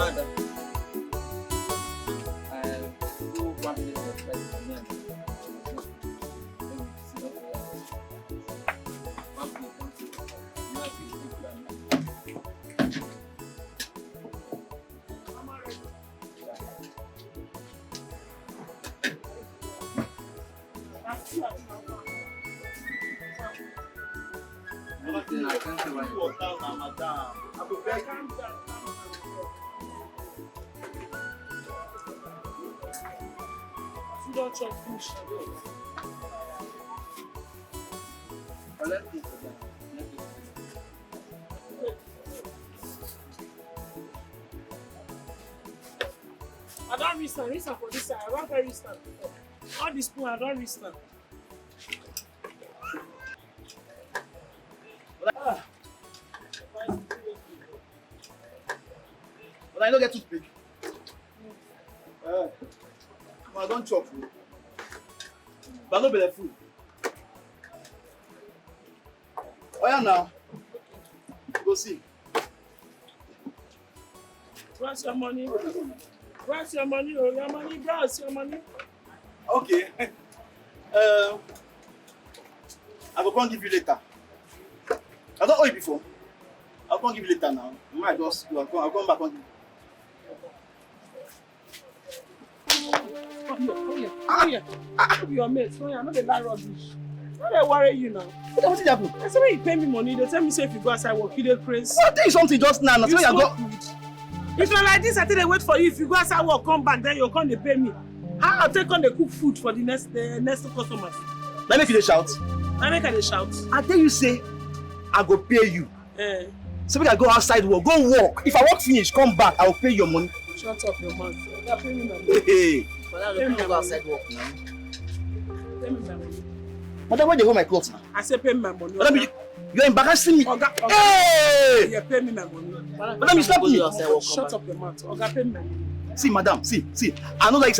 Madam, I'll do one minute of time for me. Don't chop fish. I don't restand for this side. I don't very restand. All this spoon, I don't restand. But I don't get to speak. I don't chop. But I don't be the food. Oh yeah, now. Go see. Where's your money? Where's your money? Oh, your money, where's your money? Okay. I will come give you later. I don't owe you before. I'll come give you later now. My boss, I'll come back on you. Come here. Your mates. No, you're not the lie rubbish. Why they worry you now? What did happen? I said when you pay me money, they tell me say if you go outside work, you dey crazy. I'll tell you something just now. You smoke weed. If you're like this, I think they wait for you. If you go outside work, come back, then you'll come they pay me. How I'll take on the cook food for the next customers? Let me make you shout. I make her dey shout. I tell you say, I go pay you. So we can go outside work, go work. If I work finish, come back, I will pay your money. Shut up your mouth. You pay me my money. Hey. But I don't go outside work now. Pay me my money. Madam, where they hold my clothes now? I say pay me my money. Madam, you're embarrassing me. Oga. Hey! You pay me my money. Madam, you slap me. Shut up your mouth. Oga, pay me my money. See, madam, see. I know that it's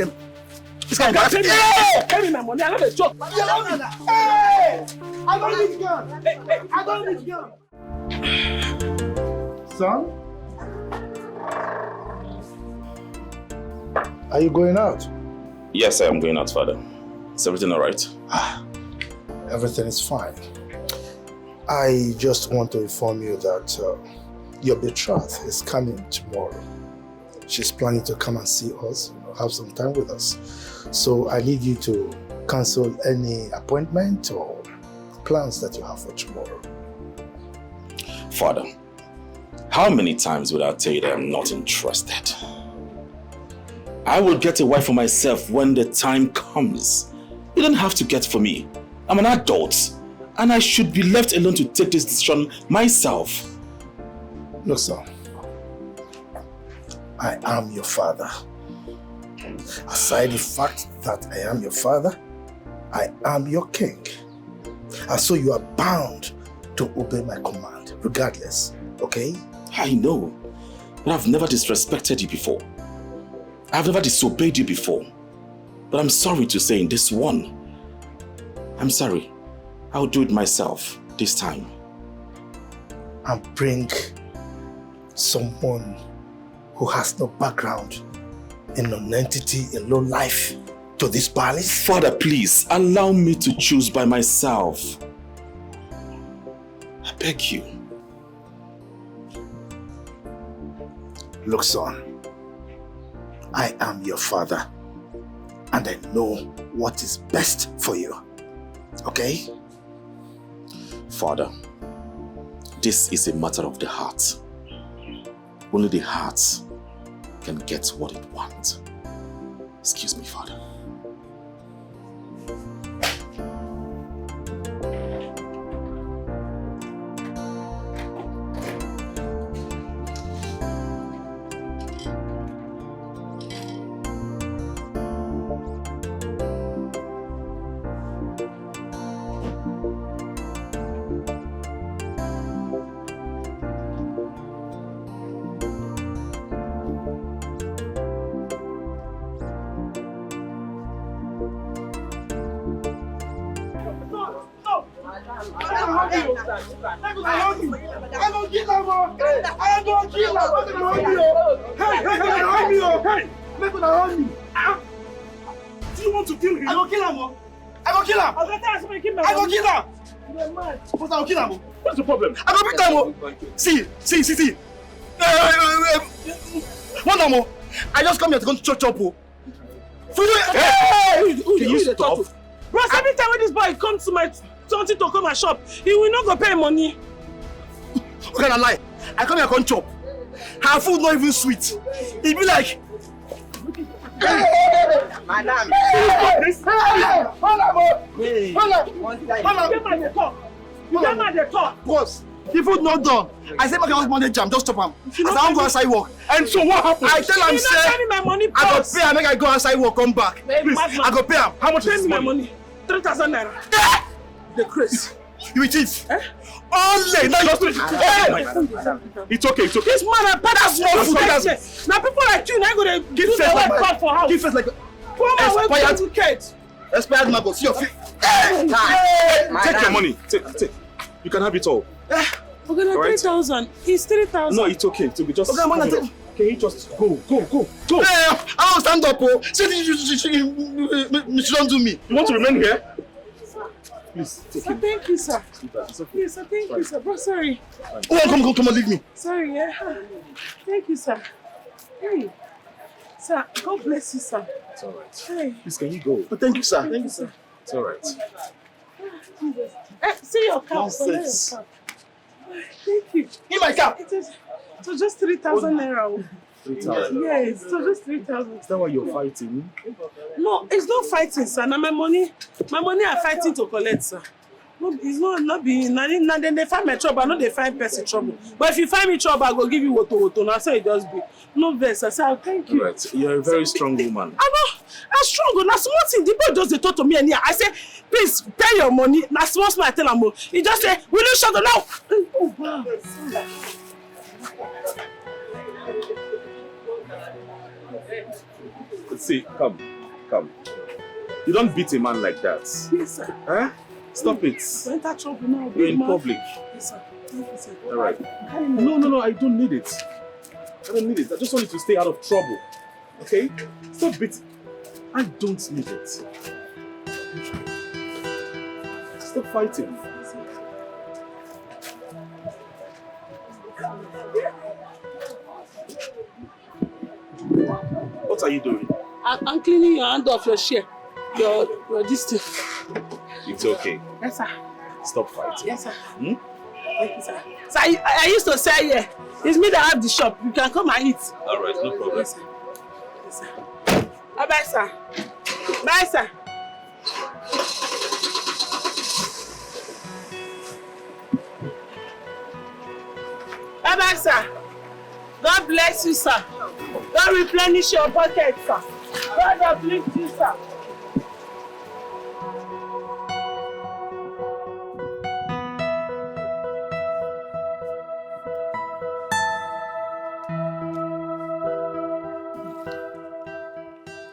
kind of embarrassing. Hey! Pay me my money. I know the joke. Hey! I don't need gun. Hey! I don't need gun. Son? Are you going out? Yes, I am going out, Father. Is everything all right? Everything is fine. I just want to inform you that your betrothed is coming tomorrow. She's planning to come and see us, have some time with us. So I need you to cancel any appointment or plans that you have for tomorrow. Father, how many times would I tell you that I'm not interested? I will get a wife for myself when the time comes. You don't have to get for me. I'm an adult, and I should be left alone to take this decision myself. Look, son, I am your father. Aside the fact that I am your father, I am your king. And so you are bound to obey my command, regardless, okay? I know, but I've never disrespected you before. I've never disobeyed you before. But I'm sorry to say in this one, I'm sorry. I'll do it myself this time. And bring someone who has no background in non-entity, in low life to this palace? Father, please, allow me to choose by myself. I beg you. Look, son, I am your father, and I know what is best for you, okay? Father, this is a matter of the heart. Only the heart can get what it wants. Excuse me, Father. Do you want to kill him? I go kill him. I go kill him. I go kill him. You're mad. But I go kill him. What's the problem? I go beat him. See. One more. I just come here to go to church up. Hey! Can you stop? Bros, every time when this boy comes to my Tonto to come and shop, he will not go pay money. Okay, I lie. I come here to chop. Her food not even sweet. It be like. Madam. Boss, the food not done. I said, my money jam, just stop him. As I don't go outside work. And so what happened? I tell him, say, I go pay him, make I go outside work, come back. Please, I go pay him. How much is my money? 3,000 naira. The Chris. You will cheat. Only. Now you're still. It's okay. This man and that's not food. Now people like you, now go to give the work back for house. Give face like expired mango. See your face. Take your money. Take. You can have it all. Okay, no, 3,000. It's 3,000. No, it's okay. It's okay. Just okay, man, can you just go? I don't stand up. See, you don't do me. You want to remain here? Please, take sir, it. thank you, sir. It's okay. Yes, sir, thank you, sir. Bro, sorry. Oh, come on, leave me. Sorry, yeah. Thank you, sir. Hey. Sir, God bless you, sir. It's all right. Hey. Please, can you go? Oh, thank you, sir. Thank you, sir. It's all right. Hey, see your cap. Nonsense. Thank you. In my cap. It was just 3,000 naira. 3,000. Yes, so just 3,000. Is that why you're fighting? No, it's not fighting, sir. Now my money are fighting to collect, sir. No, it's not being. Now then they find my trouble. I know they find person trouble. But if you find me trouble, I go give you woto. Now so it just be no verse. I say thank you. Right, you're a very strong woman. I know, I'm strong. Now small thing, the boy just they talk to me and here. I say, please pay your money. Now small I tell him. He just say, will you shut up now? Oh wow. See, come. You don't beat a man like that. Yes, sir. Huh? Stop it. Enter trouble now. You're in public. Yes, sir. Thank you, sir. All right. No, I don't need it. I just want you to stay out of trouble. Okay? Stop beating. I don't need it. Stop fighting. What are you doing? I'm cleaning your hand off your chair. Your this thing. It's okay. Yes, sir. Stop fighting. Yes, sir. Hmm? Thank you, sir. So I used to say here. It's me that have the shop. You can come and eat. All right, no problem. Yes, sir. Yes, sir. Bye, sir. Bye, sir. Bye, sir. God bless you, sir. God replenish your pocket, sir. God uplift you, sir.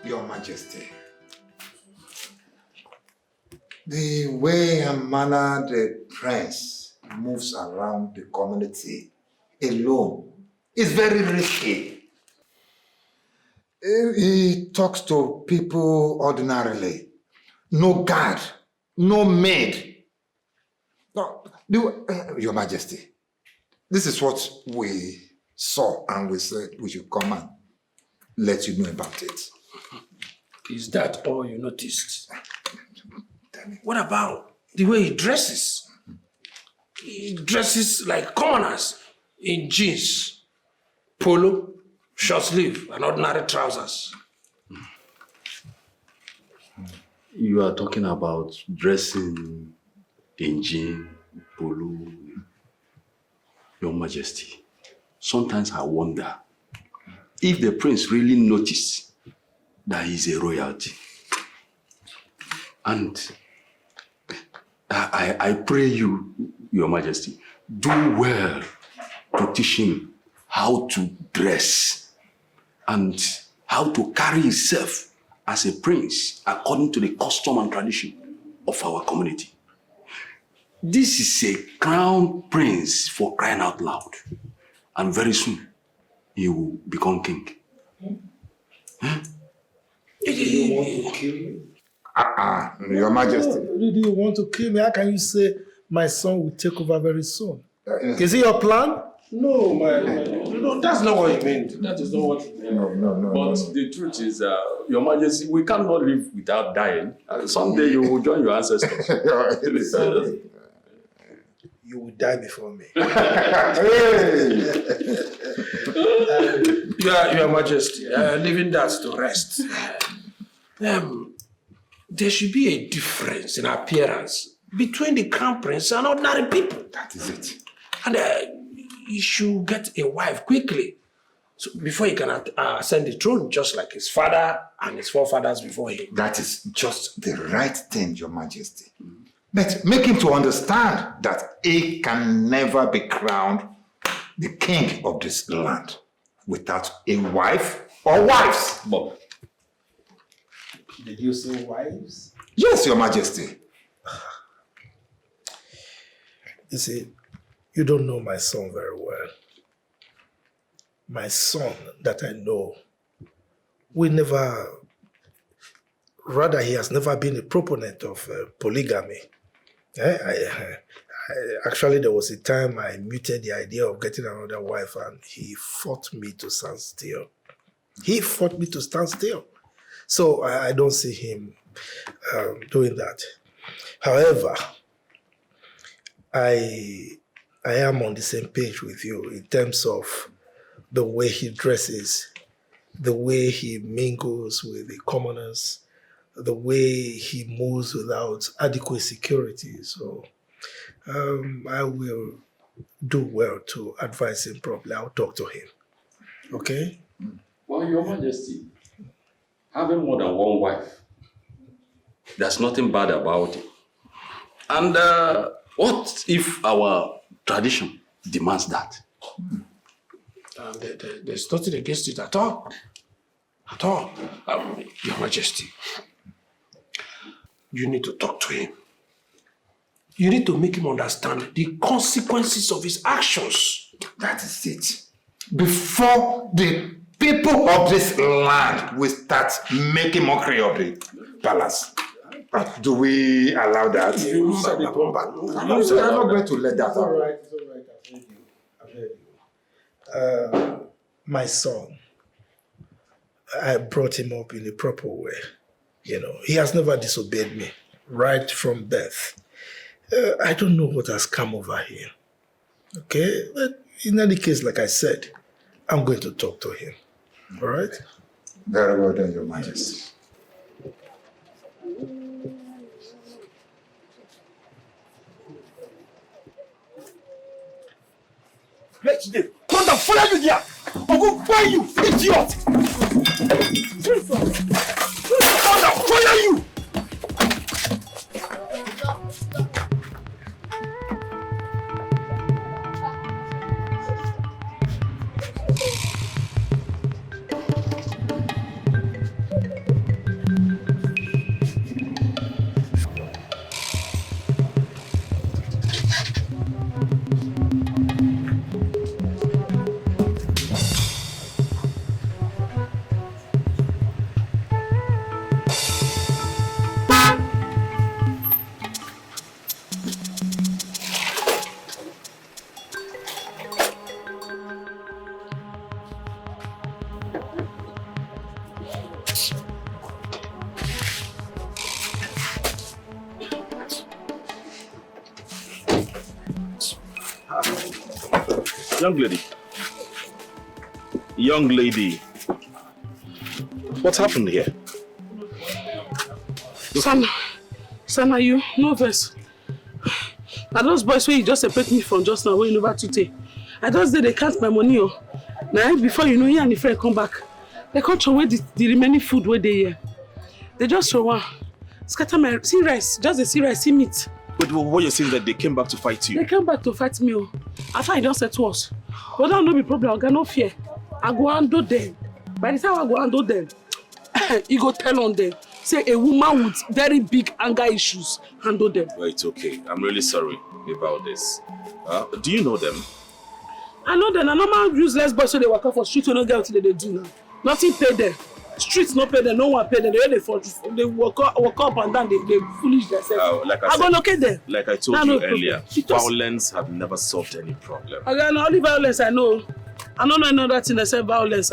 Your Majesty, the way and manner the prince moves around the community alone is very risky. He talks to people ordinarily. No guard, no maid. No, Your Majesty, this is what we saw and we said we should come and let you know about it. Is that all you noticed? What about the way he dresses? He dresses like commoners in jeans, polo, short sleeve, and ordinary trousers. You are talking about dressing in jean, polo. Your Majesty, sometimes I wonder if the prince really noticed that he's a royalty. And I pray you, Your Majesty, do well to teach him how to dress and how to carry himself as a prince according to the custom and tradition of our community. This is a crown prince for crying out loud. And very soon, he will become king. Huh? You want to kill me? Your Majesty. Really, you want to kill me? How can you say my son will take over very soon? Is it your plan? No, no, that's not what he meant. That is not what he meant. No. But the truth is, Your Majesty, we cannot live without dying. Someday you will join your ancestors. You will die before me. Your Majesty, leaving that to rest. There should be a difference in appearance between the crown prince and ordinary people. That is it. And he should get a wife quickly, so before he can ascend the throne, just like his father and his forefathers before him. That is just the right thing, Your Majesty. But make him to understand that he can never be crowned the king of this land without a wife or wives. Bob. Did you say wives? Yes, Your Majesty. You see, you don't know my son very well. My son that I know, he has never been a proponent of polygamy. Actually, there was a time I muted the idea of getting another wife and he fought me to stand still. So I don't see him doing that. However, I am on the same page with you in terms of the way he dresses, the way he mingles with the commoners, the way he moves without adequate security. So I will do well to advise him properly. I'll talk to him. Okay? Well, Your Majesty, having more than one wife, there's nothing bad about it. And what if our tradition demands that? There's nothing against it at all. At all. Your Majesty, you need to talk to him. You need to make him understand the consequences of his actions. That is it. Before the people of this land will start making mockery of the palace. Do we allow that? You said it, I'm not going to let that happen. It's all right. I've heard you. My son, I brought him up in a proper way. You know, he has never disobeyed me right from birth. I don't know what has come over him. Okay? But in any case, like I said, I'm going to talk to him. All right? Very well done, Your Majesty. Let's do. Tonto, follow you there. I'll go find you, idiot. Tonto, follow you. Young lady, what's happened here? Son, are you nervous? Are those boys where you just separate me from just now, where you never to take? I just did they count my money. Now, before you know, you and the friend come back. They can't throw away the remaining food where they here. They just throw one. Scatter my, see rice, just the see rice, see meat. But what you're saying is that they came back to fight you? They came back to fight me. After I just said to us. But that no be problem, I got no fear. I go handle them. By the time I go handle them, you go tell on them. say a woman with very big anger issues handle them. Well, it's okay. I'm really sorry about this. Do you know them? I know them. A normal useless boys so they work out for street, we don't get what they do now. Nothing pay them. Streets no pay them, no one pay them. They walk up and down, they foolish themselves. Like I go locate them. Like I told you earlier, violence have never solved any problem. Okay, no, only violence I know. I don't know another thing except violence.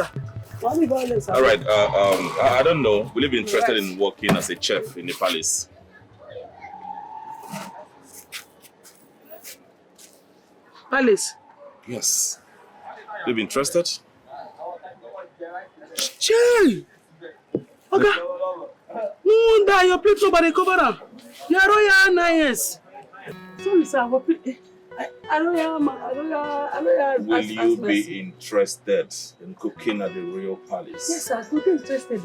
Only violence. All right. I don't know. Will you be interested in working as a chef in the palace? Palace? Yes. Will you be interested? Jay! Okay. No wonder your plate nobody cover them. You're royal nice. Sorry, sir. Will you be interested in cooking at the royal palace? Yes, sir. I'm interested.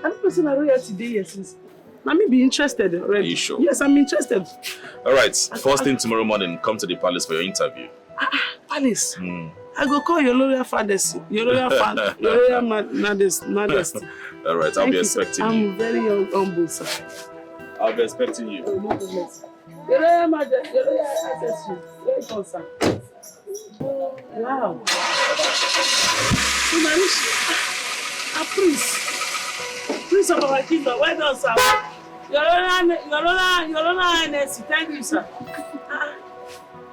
I'm not a royal today, yes. Let me be interested already. Are you sure? Yes, I'm interested. All right. First thing tomorrow morning, come to the palace for your interview. Palace? I go call your loyal fathers. Your loyal father. Your loyal majesty. All right. I'll be expecting you. I'm very humble, sir. I'll be expecting you. Oh, no problem. Your loyal majesty. Your loyal ancestry. Very good, sir. Wow. So, a priest. Priest of our kingdom. Well done, sir. Your loyal highness. Thank you, sir.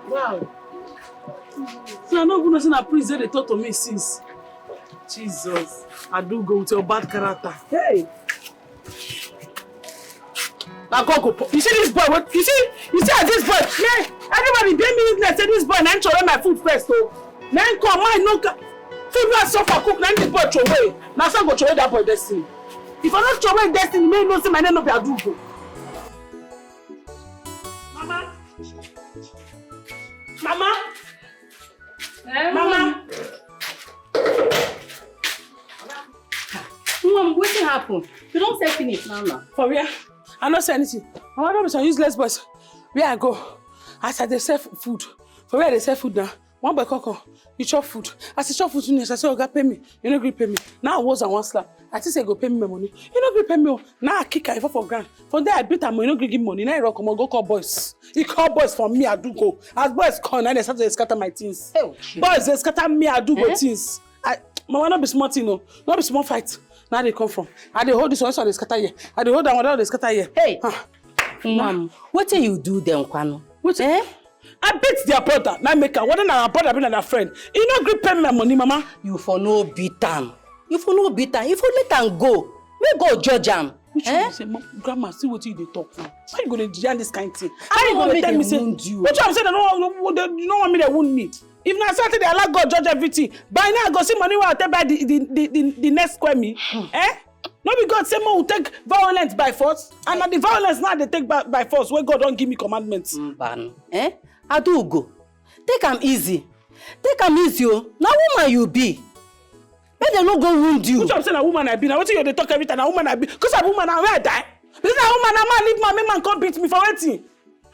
Wow. So I'm not going to say a priest they talk to me since. Jesus. I do go with your bad character. Hey. Now go. You see this boy? What you see this boy? Man, everybody pay me witness. Say this boy now throw my food first. So now come my no food not suffer cook. Now this boy throw away. Now some go throw away that boy destiny. If I not throw away destiny, may no say my name no be Adugo. Mama. Mama. Mama. Mom, what happened? You don't say finish now. For real? I don't say anything. I don't be some useless boys. Where I go, as I they sell food. For where they sell food now. One boy coco, you chop food. As you chop food, I say, oh, God, pay me. You don't agree pay me. Now I was on one slap. I just say, go pay me my money. You don't agree pay me. Now I kick her for grand. From there, I beat her money. You don't agree give money. Now I rock, go call boys. He call boys for me, I do go. As boys come, now they start to scatter my things. Oh, boys, they scatter me, I do go things. Mama, not be smart, you know. Not be small fight. Now they come from. I they hold this one, so they scatter here. I they hold that one, they scatter here. Hey, Mom, what do you do then, Kwano? What? I beat their brother. Now make her. What then our brother be their friend? You no gree pay me my money, Mama. You for no beat am. You for no beat am. You for let am go. Make go judge am. Which you say, Grandma, see what you dey talk for. Why you gonna judge this kind of thing? How you gonna tell me say? What you am saying? You don't want me to wound me. If na Saturday, I like God judge everything. By now, I go see money where I take by the next square me. No be God say more will take violence by force. And the violence now they take by force where God don't give me commandments. I do go. Take am easy. Take am easy, oh. Now woman you be. Make them no go wound you. Which I'm saying a woman I be. Now what you dey talk every time? A woman I be. Because a woman I where I die. Because a woman a man leave my man come beat me for waiting.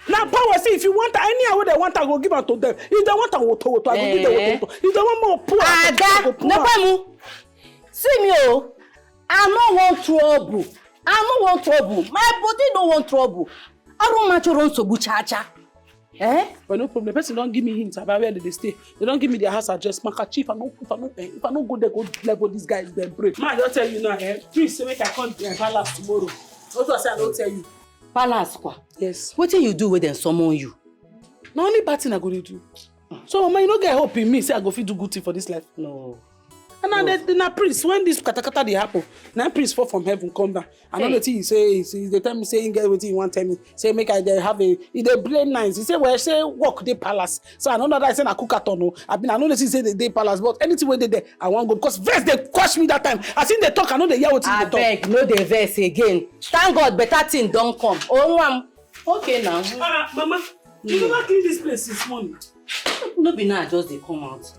Now power say if you want any way they want I go give am to them. If they want I go to I go give them water. If they want more poor I go poor. Nepamu. See me oh. I no want trouble. I no want trouble. My body no want trouble. I don't match your own sobu cha-cha. But no problem. The person don't give me hints about where they stay. They don't give me their house address. Makachi, if I don't go there, go level these guys, then break. Man, I don't tell you now, please say make I come to palace tomorrow. What I say, I don't tell you. Palace kwa? Yes. What do you do when they summon you? The only bad thing I go to do. So, man, you don't get hope in me. Say I go fit do good thing for this life. No. And now the priest, when this katakata they happen, now priest fall from heaven, come down. I know the thing he say, they tell me say he get what he want tell me. Say make I they have a they brain nice. He say well say walk the palace. So I know that I say I cook at no. I know the thing say the palace, but anything where they there, I want go because verse they quash me that time. I seen they talk, I know they hear what they talk. I beg, no the verse again. Thank God better thing don't come. Oh okay now. Mama, you never clean this place this morning. No be now just they come out.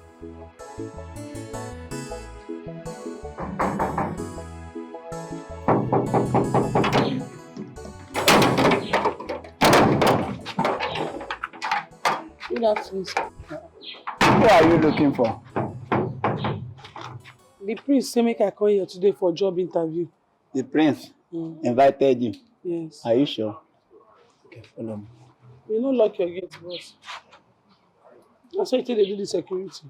Good afternoon. Who are you looking for? The prince say make I come here today for a job interview. The prince? invited you. Yes. Are you sure? Okay, follow me. You don't lock your gate, boss. That's why you think they do the security.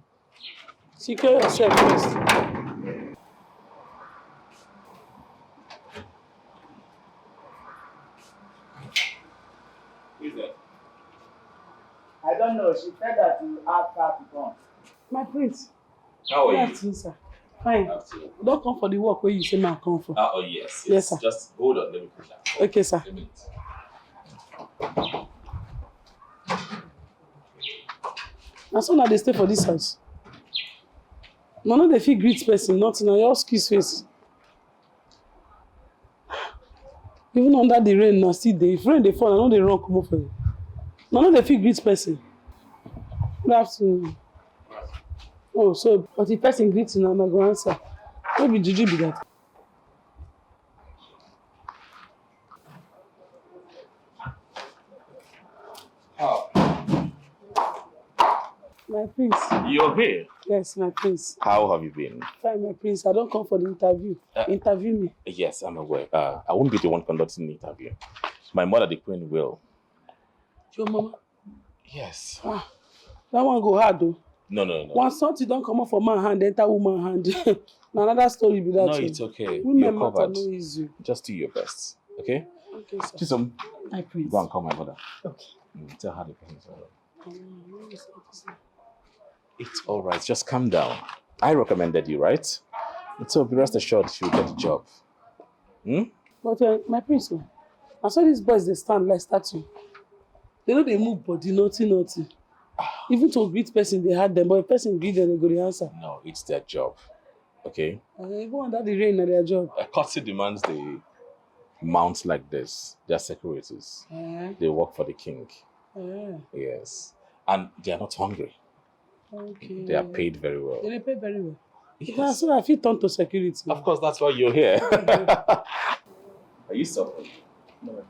Secure yourself first. Who is that? I don't know. She said that you asked her to come. My prince. How are you? Yes, sir. Fine. Absolutely. Don't come for the work where you say man come for. Oh, yes. Yes, sir. Just hold on. Let me put that. Okay, sir. A minute. And so now they stay for this house. None of the fit greet person, nothing. Now you all kiss face. Even under the rain, now still there. If rain they fall, I know they run come up for you. None of the fit greet person. You have to. Oh, so but if person greets you now, I go answer. Maybe Juju be that. Oh, My prince. you're here. Yes, my prince. How have you been? Fine, my prince. I don't come for the interview. Interview me. Yes, I'm aware. I won't be the one conducting the interview. My mother, the queen, will. Your mama? Yes. Ah, that one go hard though. No. Once something don't come up for man hand, enter woman hand. Na another story be that. No, it's okay. Women You're matter covered. no easy. Just do your best, okay? Okay, sir. Chisom, My prince. go and call my mother. Okay. Tell her the things are all. It's all right. Just calm down. I recommended you, right? So be rest assured she'll get the job. But my prince, I saw these boys they stand like statue. They know they move body, nothing. Even to greet person, they had them, but if person greet them, they go the answer. No, it's their job. Okay? Even under the rain, na their job. A courtesy demands they mount like this. They're securities. They work for the king. Yes. And they are not hungry. Okay. They are paid very well. They pay very well. Yes. So I feel turn to security. Of course, that's why you're here. Are you suffering? No.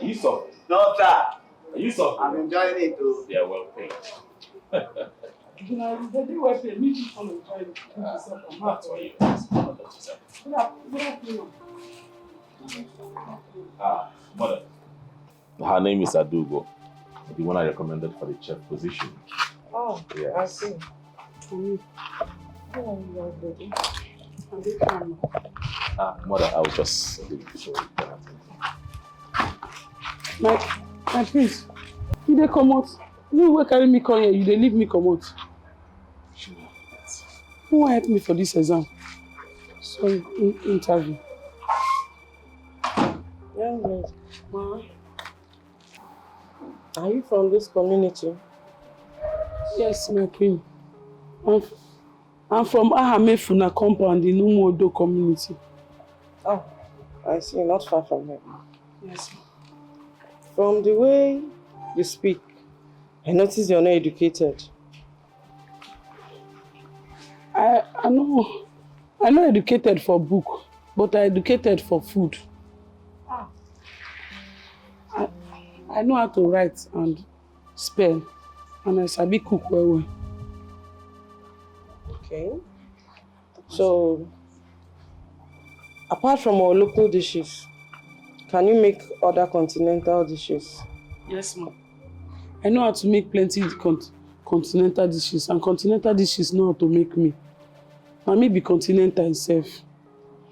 Are you suffering? No, sir. Are you suffering? I'm enjoying it too. They are well paid. They do well pay. Me too come enjoy it. That's why you're here. Mother. Her name is Adugo, the one I recommended for the chef position. Oh, yes. I see. Mother, I will just leave you so you can attend. My prince, you dey comot. You wey carry me come here, you dey leave me comot. Who wan help me for this exam? So interview. Young lady, Ma, are you from this community? Yes, my queen. I'm from Ahamefuna compound in Umodo community. Oh, I see, not far from here. Yes. From the way you speak, I notice you're not educated. I'm not educated for book, but I educated for food. I know how to write and spell, and I sabi cook well. Okay. So, apart from our local dishes, can you make other continental dishes? Yes, ma'am. I know how to make plenty continental dishes, and continental dishes know how to make me. I may be continental itself.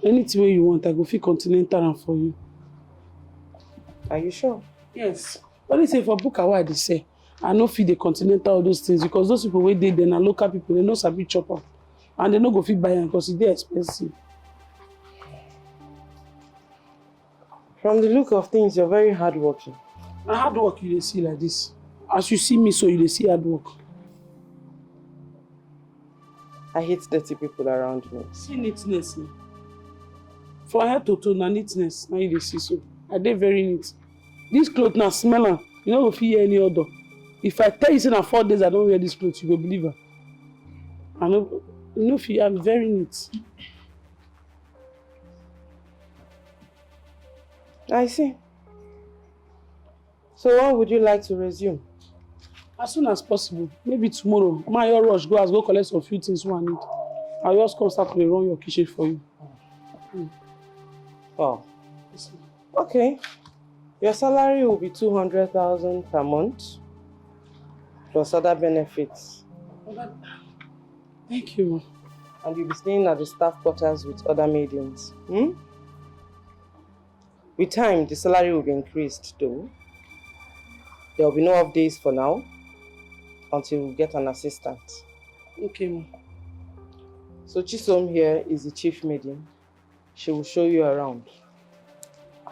Anything you want, I go fit continental and for you. Are you sure? Yes. What they say for book I dey say, I no fit the continental all those things because those people wey dey there na local people, they no sabi chop am, and they no go fit buy am because e dey expensive. From the look of things, you're very hardworking. Na hard work you dey see like this. As you see me, so you dey see hard work. I hate dirty people around me. See neatness now. From head to toe, na neatness. Now you dey see so. I dey very neat. This cloth na smell am. You no go fit hear any odor. If I tell you say na 4 days I don't wear this cloth, you go believe am. I no, you know, feel I'm very neat. I see. So when would you like to resume? As soon as possible. Maybe tomorrow. My rush go collect some few things I need. I'll just come start to run your kitchen for you. Oh. Okay. Your salary will be 200,000 per month, plus other benefits. Thank you. And you'll be staying at the staff quarters with other maidens. With time, the salary will be increased though. There will be no off days for now, until we get an assistant. Okay. So Chisom here is the chief maiden. She will show you around.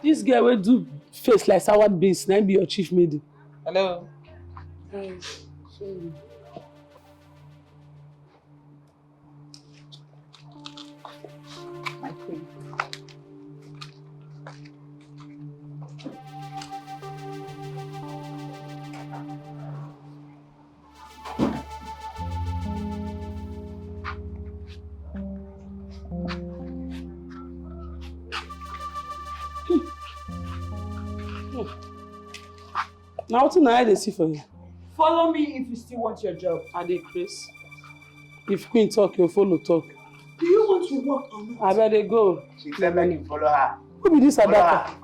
This girl will do face like sour beans, now be your chief maiden. Hello. Hi. Sorry. My queen. Now what I dey see for you? Follow me if you still want your job. I dey craze. If queen talk, you follow talk. Do you want to work or not? I better go. She said make you follow her. Who be this Follow Adaka? her.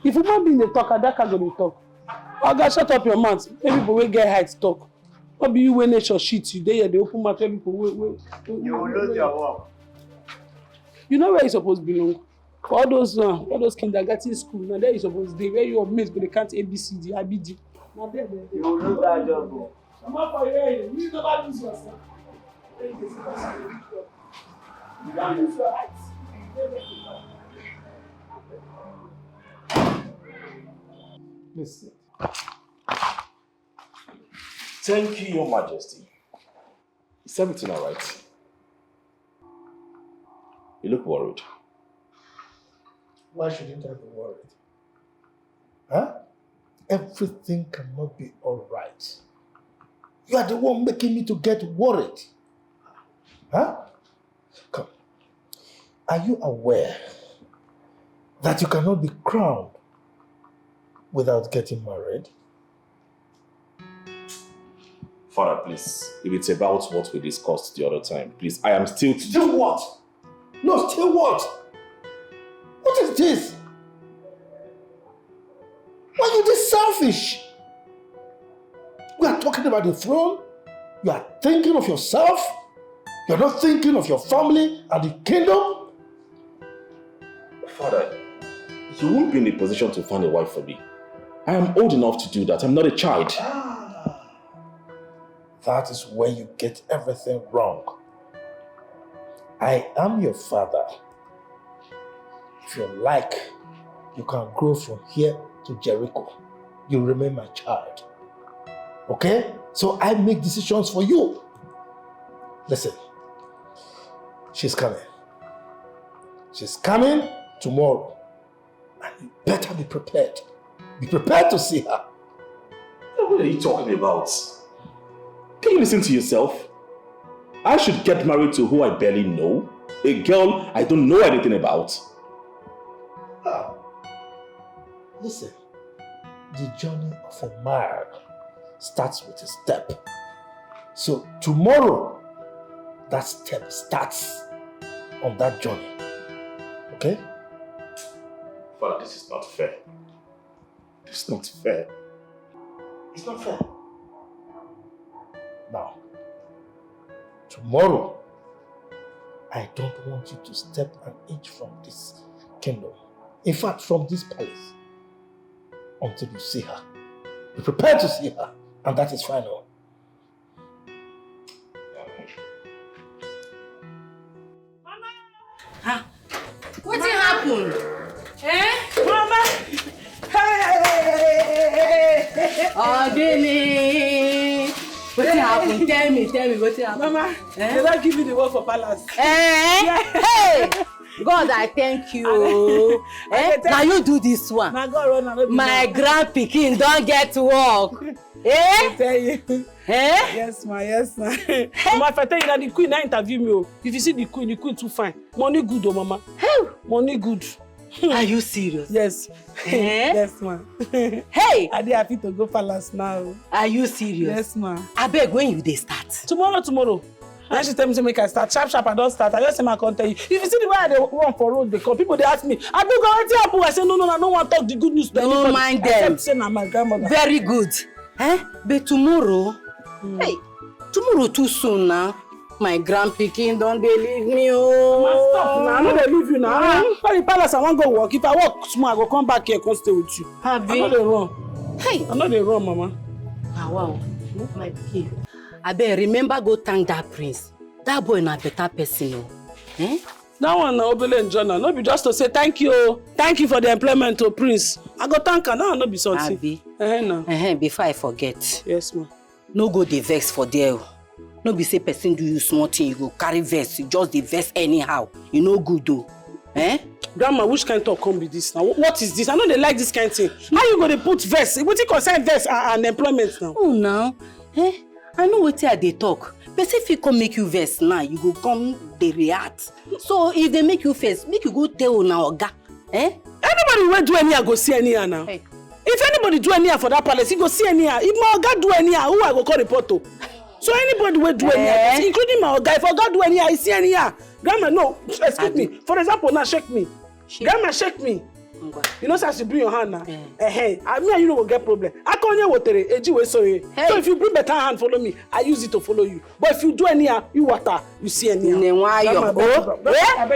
If you want be in the talk, Adaka go dey talk. Oga, shut up your mouth. Maybe people wey get height talk. What be you wey nature shit you? They open mouth. People wey. You will lose your work. You know where you supposed belong. For all those kindergarten school, now there you supposed be where your mates go dey count ABCD, IBD. Now there. You will lose that job. Come on for here. You never lose yourself. You don't lose your height. Listen. Thank you, Your Majesty. Is everything all right? You look worried. Why shouldn't I be worried? Huh? Everything cannot be all right. You are the one making me to get worried. Huh? Come. Are you aware that you cannot be crowned without getting married? Father, please, if it's about what we discussed the other time, please, I am still... Still what? No, still what? What is this? Why are you this selfish? We are talking about the throne. You are thinking of yourself. You're not thinking of your family and the kingdom. Father, you won't be in a position to find a wife for me. I am old enough to do that. I'm not a child. That is where you get everything wrong. I am your father. If you like, you can grow from here to Jericho. You remain my child. Okay? So I make decisions for you. Listen. She's coming. She's coming tomorrow. And you better be prepared. Be prepared to see her. What are you talking about? Can you listen to yourself? I should get married to who I barely know. A girl I don't know anything about. Listen, the journey of a man starts with a step. So tomorrow, that step starts on that journey. Okay? Father, this is not fair. It's not fair. It's not fair. Now, tomorrow, I don't want you to step an inch from this kingdom. In fact, from this palace. Until you see her. Be prepared to see her. And that is final. Mama! Huh? What happened? Eh? Mama! Hey! Oh, Denny! What happened? Tell me what happened. Mama, did I give you the word for palace? Eh? Yeah. Hey! God, I thank you. Now you do this one. My grand pikin don't get to work. I tell you. Eh? Yes, ma. Mama, if I tell you that the queen now interview me, if you see the queen too fine. Money good, oh, mama. Money good. Are you serious? Yes. Eh? Yes, ma. Hey! I dey happy to go palace now. Are you serious? Yes, ma. I beg when you dey start. Tomorrow. And she tell me, say, make I start. Sharp, I don't start. I just say, I can't tell you. If you see the way I run for road, they come. People, they ask me, I do go, what's up? I say, no, I don't want to talk the good news to anybody. Don't mind them. Except say, my grandmother. Very good. But tomorrow, hey, tomorrow too soon now. My grandpikin don't they leave me, oh. Stop now, I know they leave you now. When the palace, I want to go work. If I work small, I go come back here and stay with you. Happy. I know they run. Hey. I know they run, Mama. Wow. My pikin. I better remember go thank that prince. That boy na better person, oh. That one na Obele and Jonah. No be just to say thank you. Thank you for the employment to Prince. I go thank her. Now no be something. Abi. No. Before I forget. Yes, ma. No go the vex for there. No be say person do you small thing, you go carry vex. You just the vex anyhow. You no good though. Grandma, which kind of talk come be this now? What is this? I know they like this kind of thing. How you going to put vex? What you concern vex and employment now? Oh, now. I know what they talk. But if you come make you vex now, you go come they react. So if they make you vex, make you go tell now oga. Anybody will do anyhow go see anyhow now. Hey. If anybody do anyhow for that palace, he go see anyhow. If my oga do anyhow, who I go call report to? So anybody will do anyhow, including my oga. If oga do anyhow, I see anyhow. Grandma, no, excuse me. For example, now shake me. Grandma, shake me. You know, as you bring your hand now. I mean, you know, will get problem. I can't hear water. So if you bring better hand, follow me. I use it to follow you. But if you do anyhow, you water, you see anyhow.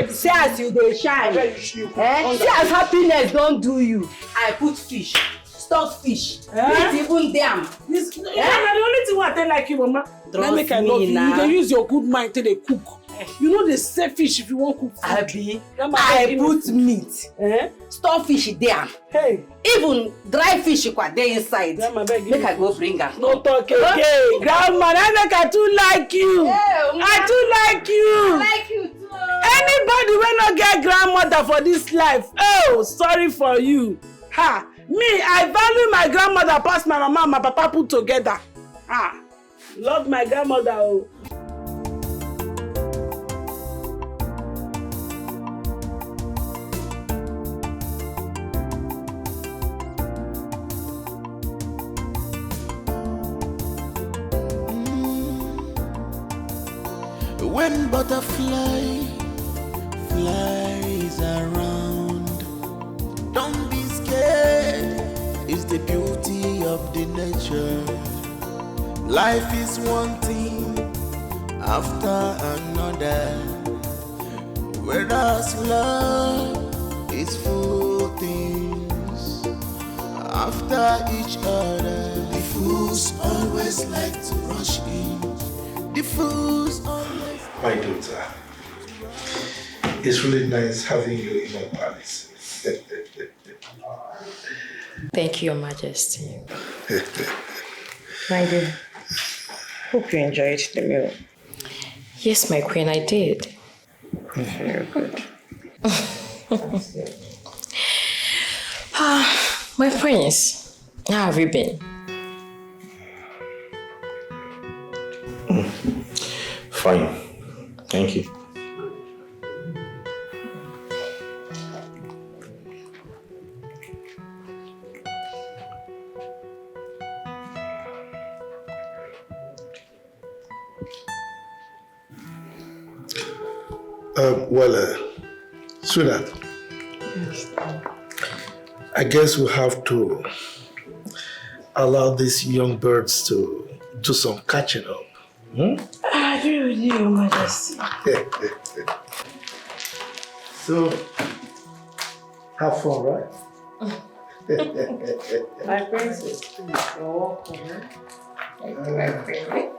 See as you dey shine. See as happiness don't do you. I put fish. Stock fish. It's even damn. The only thing I tell like you, Mama. Let me kind of you. You can use your good mind till they cook. You know they say fish if you want cook food. Abi, I put meat. Stock fish there. Hey. Even dry fish there inside. Grandma, make I go bring her. No talk again. Grandma, I too like you. I too like you. I like you too. Anybody will not get grandmother for this life. Oh, sorry for you. Ha. Me, I value my grandmother past my mama and my papa put together. Love my grandmother. Oh. When butterfly flies around, don't be scared, it's the beauty of the nature. Life is one thing after another, whereas love is full things after each other. The fools always like to rush in. The fools always... My daughter, it's really nice having you in my palace. Thank you, Your Majesty. My dear, hope you enjoyed the meal. Yes, my queen, I did. Very good. My prince, how have you been? Fine. Thank you. Sweetheart, I guess we have to allow these young birds to do some catching up. I agree with you, Your Majesty. So, have fun, right? My princess, you're welcome. Thank you, my queen.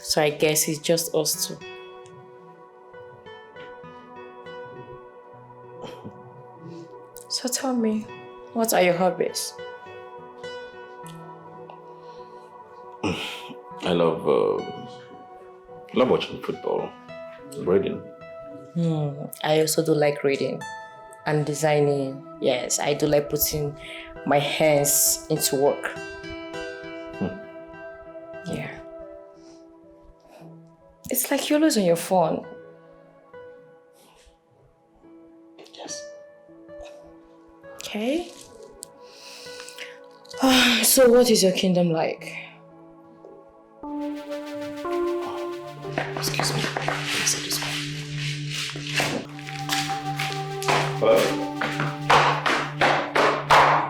So I guess it's just us two. So tell me, what are your hobbies? I love watching football, reading. I also do like reading and designing. Yes, I do like putting my hands into work. Yeah. It's like you're always on your phone. Yes. Okay. So what is your kingdom like? Excuse me. Let me see this one. Hello?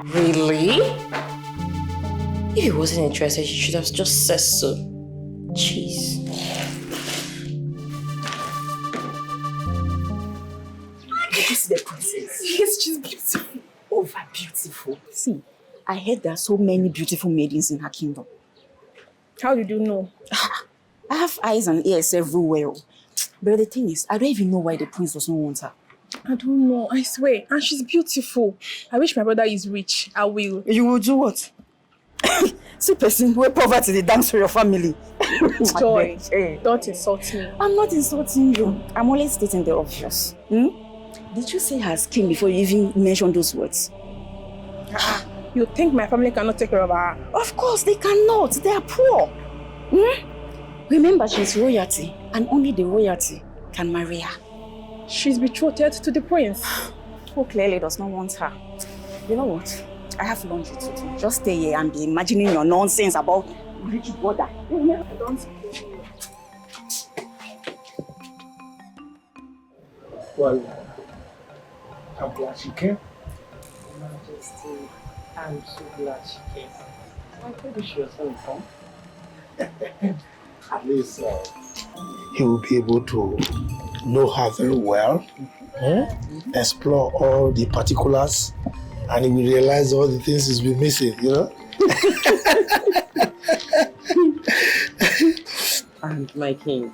Really? If he wasn't interested, he should have just said so. Jeez. Did you see the princess? Yes, she's beautiful. Over beautiful. See, I heard there are so many beautiful maidens in her kingdom. How did you know? I have eyes and ears everywhere. But the thing is, I don't even know why the prince does not want her. I don't know, I swear. And she's beautiful. I wish my brother is rich. I will. You will do what? See, person, where poverty they dance for your family. Joy, don't insult me. I'm not insulting you. I'm only stating the obvious. Did you say her skin before you even mentioned those words? You think my family cannot take care of her? Of course they cannot. They are poor. Remember, she's royalty, and only the royalty can marry her. She's betrothed to the prince. Who clearly does not want her. You know what? I have laundry to do. Just stay here and be imagining your nonsense about rich brother. Don't. Well, I'm glad she came. Majesty, I'm so glad she came. I thought she was going to come. At least he will be able to know her very well, explore all the particulars, and he will realize all the things he's been missing, you know? And my king,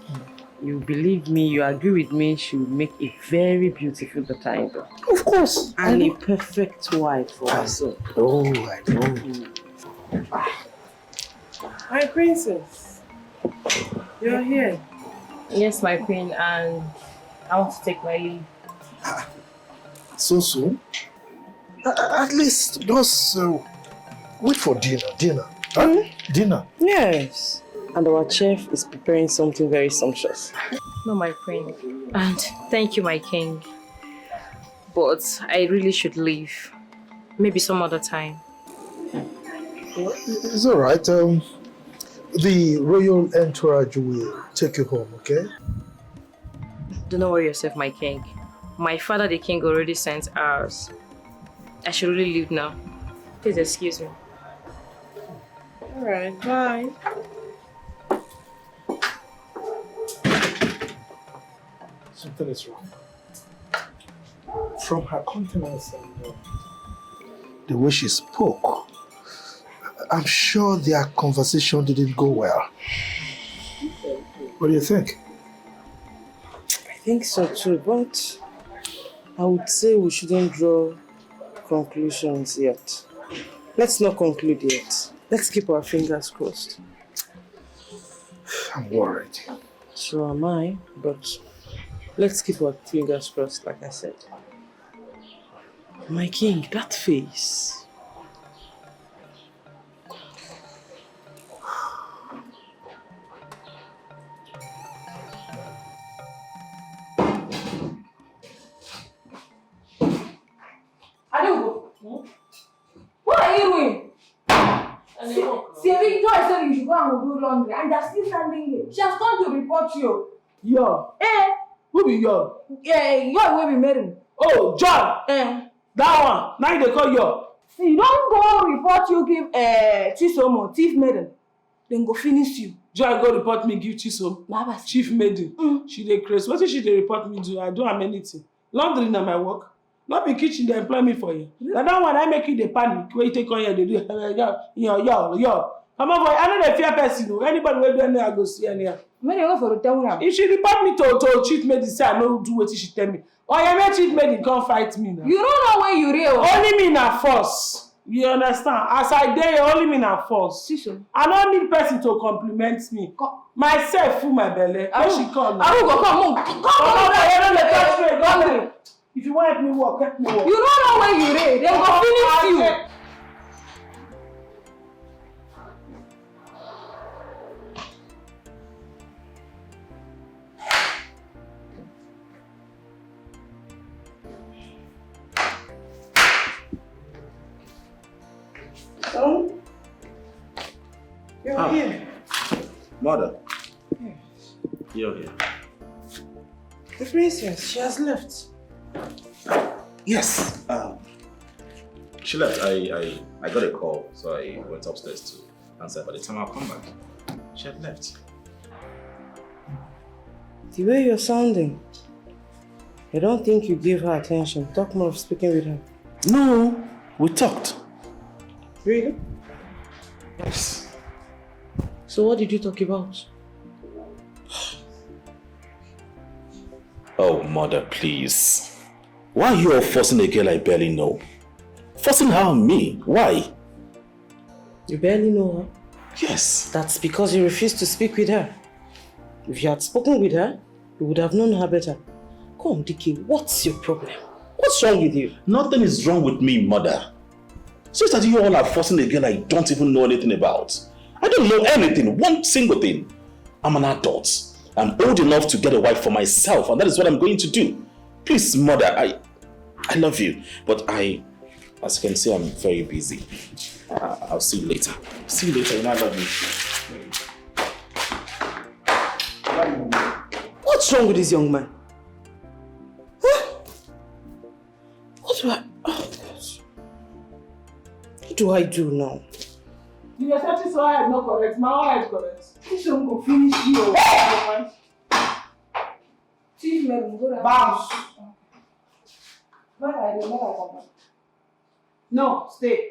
you believe me, you agree with me, she will make a very beautiful daughter-in-law. Of course. And a perfect wife for her son. Oh, I know. My princess, you're here. Yes, my queen, and I want to take my leave. So soon? At least just wait for dinner. Huh? Dinner? Yes. And our chef is preparing something very sumptuous. No, my queen. And thank you, my king. But I really should leave. Maybe some other time. It's all right. The royal entourage will take you home, okay? Do not worry yourself, my king. My father, the king, already sent ours. I should really leave now. Please excuse me. All right, bye. Something is wrong. From her countenance and the way she spoke, I'm sure their conversation didn't go well. What do you think? I think so too, but I would say we shouldn't draw conclusions yet. Let's not conclude yet. Let's keep our fingers crossed. I'm worried. So am I, but let's keep our fingers crossed, like I said. My king, that face. What are you doing? Saving Joy said you should go and do laundry, and they're still standing here. She has come to report you. Yo. Who be yo? Yo will be married. Oh, John. That one. Now they call yo. You don't go report you give Chisomo, thief maiden. Then go finish you. Joy go report me give Chisom. Chief maiden. She dey crazy. What if she dey report me do? I don't have anything. Laundry na my work. Not be kitchen they employ me for you. That one I make you the panic. Where you take on here they do yo. Come on boy, I know the fear person. Anybody will do anything I go see anyhow. If she report me to chief maiden, say I no do what she tell me. Or you make chief maiden come fight me now. You don't know where you real. Only me na force. You understand? As I dare, only me na force. I don't need person to compliment me. Myself full my belly. When she come. I will go come. Come. If you want help me work, help me work. You don't know where you real. They go finish you. Son? You're here. Mother. Yes. You're here. The princess, she has left. Yes. She left. I got a call, so I went upstairs to answer. By the time I come back, she had left. The way you're sounding, I don't think you give her attention. Talk more of speaking with her. No, we talked. Really? Yes. So what did you talk about? Oh, mother, please. Why are you all forcing a girl I barely know? Forcing her on me? Why? You barely know her? Yes. That's because you refused to speak with her. If you had spoken with her, you would have known her better. Come, Dikeh, what's your problem? What's wrong with you? Nothing is wrong with me, mother. It's just that you all are forcing a girl I don't even know anything about. I don't know anything, one single thing. I'm an adult. I'm old enough to get a wife for myself, and that is what I'm going to do. Please, mother, I love you, but as you can see, I'm very busy. I'll see you later. See you later, and I love you. What's wrong with this young man? Huh? What do I do now? The research is why I'm not correct. My own is correct. This one go finish you. Chief men go bounce. Where I come back? No, stay.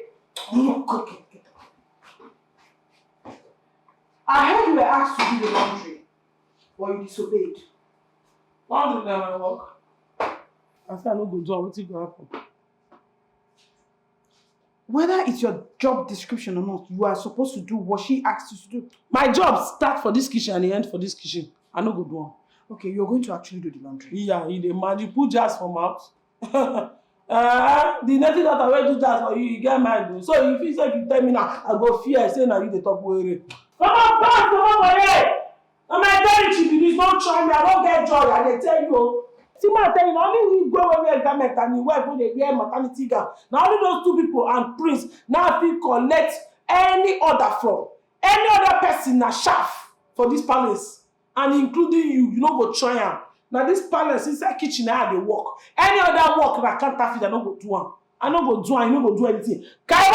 Okay. I heard you were asked to do the laundry, but you disobeyed. Laundry na my work. I said I no go do am, wetin go happen? Whether it's your job description or not, you are supposed to do what she asked you to do. My job starts for this kitchen and it ends for this kitchen. I no go do am. Okay, you're going to actually do the laundry. Yeah, you dey mad. You put jazz for mouth. The native daughter wey do jazz for you get mind o. So if you tell me now, I go fear say na you dey talk were. Come on, back, come on, boy. Na my territory be this. Don't try me. I don't get joy. I dey tell you. See, I tell you, only we go where we wear garment and the wife when they wear maternity gown. Now only those two people and Prince now fit collect any order from any other person na shaft for this palace, and including you. You no go try am. Now this palace inside kitchen na dey work. Any other work na counterfeit, I no go do am. I no go do am. You no go do anything. Can you